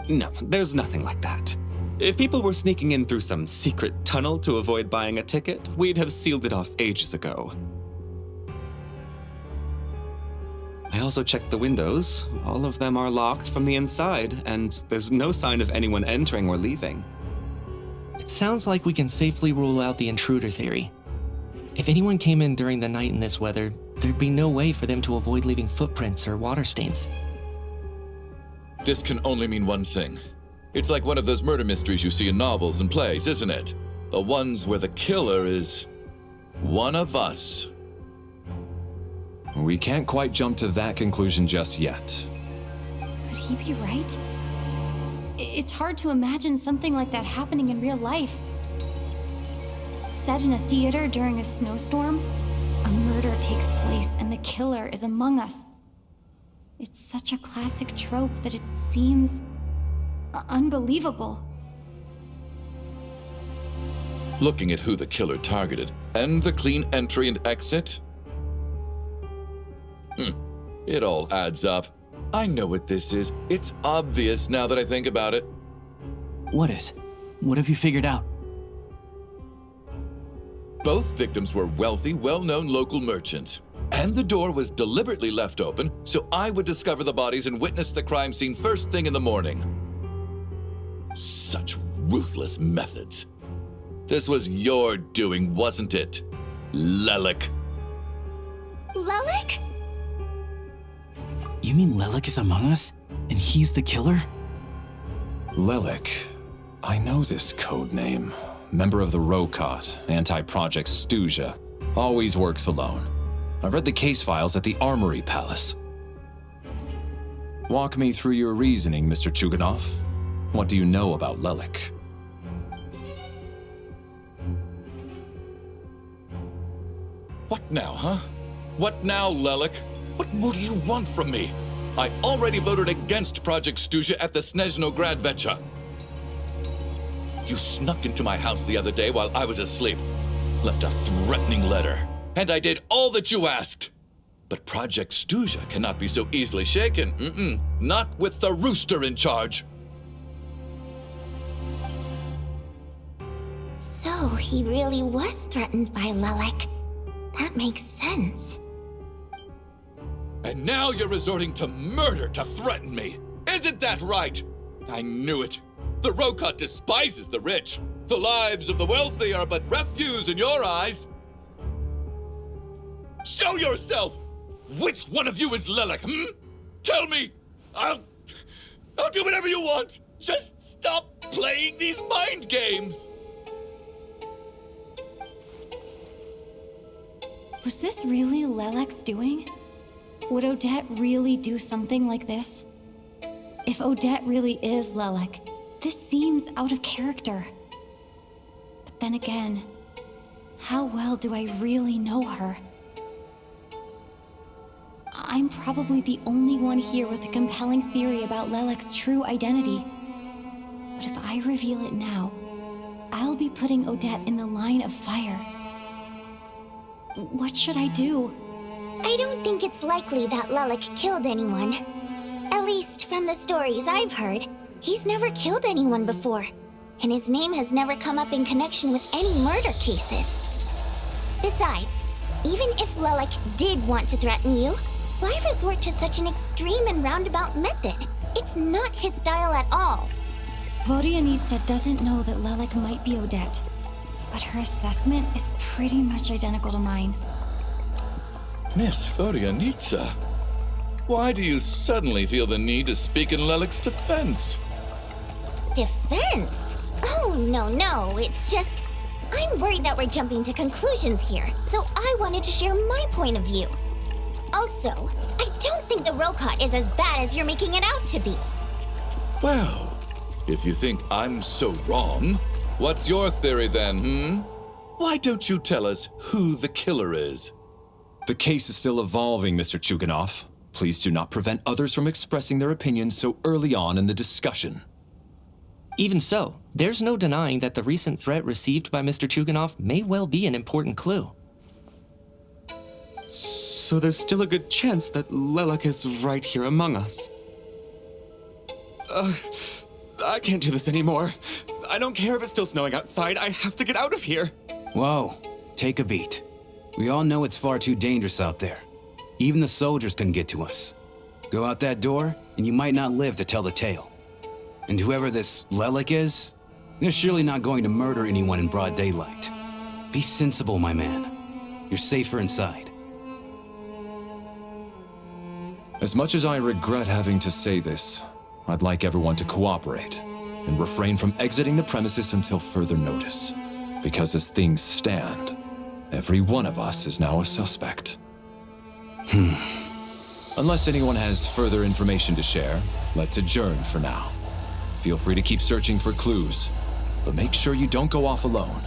No, there's nothing like that. If people were sneaking in through some secret tunnel to avoid buying a ticket, we'd have sealed it off ages ago. I also checked the windows. All of them are locked from the inside, and there's no sign of anyone entering or leaving. It sounds like we can safely rule out the intruder theory. If anyone came in during the night in this weather, there'd be no way for them to avoid leaving footprints or water stains. This can only mean one thing. It's like one of those murder mysteries you see in novels and plays, isn't it? The ones where the killer is one of us. We can't quite jump to that conclusion just yet. Could he be right? It's hard to imagine something like that happening in real life. Set in a theater during a snowstorm, a murder takes place and the killer is among us. It's such a classic trope that it seems unbelievable. Looking at who the killer targeted and the clean entry and exit, it all adds up. I know what this is. It's obvious now that I think about it. What is? What have you figured out? Both victims were wealthy, well-known local merchants. And the door was deliberately left open so I would discover the bodies and witness the crime scene first thing in the morning. Such ruthless methods. This was your doing, wasn't it, Lelik? Lelik? You mean Lelik is among us? And he's the killer? Lelik. I know this code name. Member of the Rokot, anti-Project Stuja. Always works alone. I've read the case files at the Armory Palace. Walk me through your reasoning, Mr. Chuganov. What do you know about Lelik? What now, huh? What now, Lelik? What more do you want from me? I already voted against Project Stuja at the Snezhnograd Vecha. You snuck into my house the other day while I was asleep, left a threatening letter, and I did all that you asked. But Project Stuja cannot be so easily shaken. Not with the rooster in charge. So he really was threatened by Lelik. That makes sense. And now you're resorting to murder to threaten me. Isn't that right? I knew it. The Rokot despises the rich. The lives of the wealthy are but refuse in your eyes. Show yourself! Which one of you is Lelek, Tell me! I'll do whatever you want! Just stop playing these mind games! Was this really Lelek's doing? Would Odette really do something like this? If Odette really is Lelek, this seems out of character. But then again, how well do I really know her? I'm probably the only one here with a compelling theory about Lelek's true identity. But if I reveal it now, I'll be putting Odette in the line of fire. What should I do? I don't think it's likely that Lelek killed anyone. At least from the stories I've heard, he's never killed anyone before, and his name has never come up in connection with any murder cases. Besides, even if Lelek did want to threaten you, why resort to such an extreme and roundabout method? It's not his style at all. Vodianitsa doesn't know that Lelek might be Odette, but her assessment is pretty much identical to mine. Miss Vodianitsa, why do you suddenly feel the need to speak in Lelek's defense? Defense? Oh, no, it's just... I'm worried that we're jumping to conclusions here, so I wanted to share my point of view. Also, I don't think the Rokot is as bad as you're making it out to be. Well, if you think I'm so wrong, what's your theory then, Why don't you tell us who the killer is? The case is still evolving, Mr. Chuganov. Please do not prevent others from expressing their opinions so early on in the discussion. Even so, there's no denying that the recent threat received by Mr. Chuganov may well be an important clue. So there's still a good chance that Lelek is right here among us. I can't do this anymore. I don't care if it's still snowing outside. I have to get out of here. Whoa, take a beat. We all know it's far too dangerous out there. Even the soldiers couldn't get to us. Go out that door, and you might not live to tell the tale. And whoever this Lelek is, they're surely not going to murder anyone in broad daylight. Be sensible, my man. You're safer inside. As much as I regret having to say this, I'd like everyone to cooperate and refrain from exiting the premises until further notice. Because as things stand, every one of us is now a suspect. Unless anyone has further information to share, let's adjourn for now. Feel free to keep searching for clues, but make sure you don't go off alone.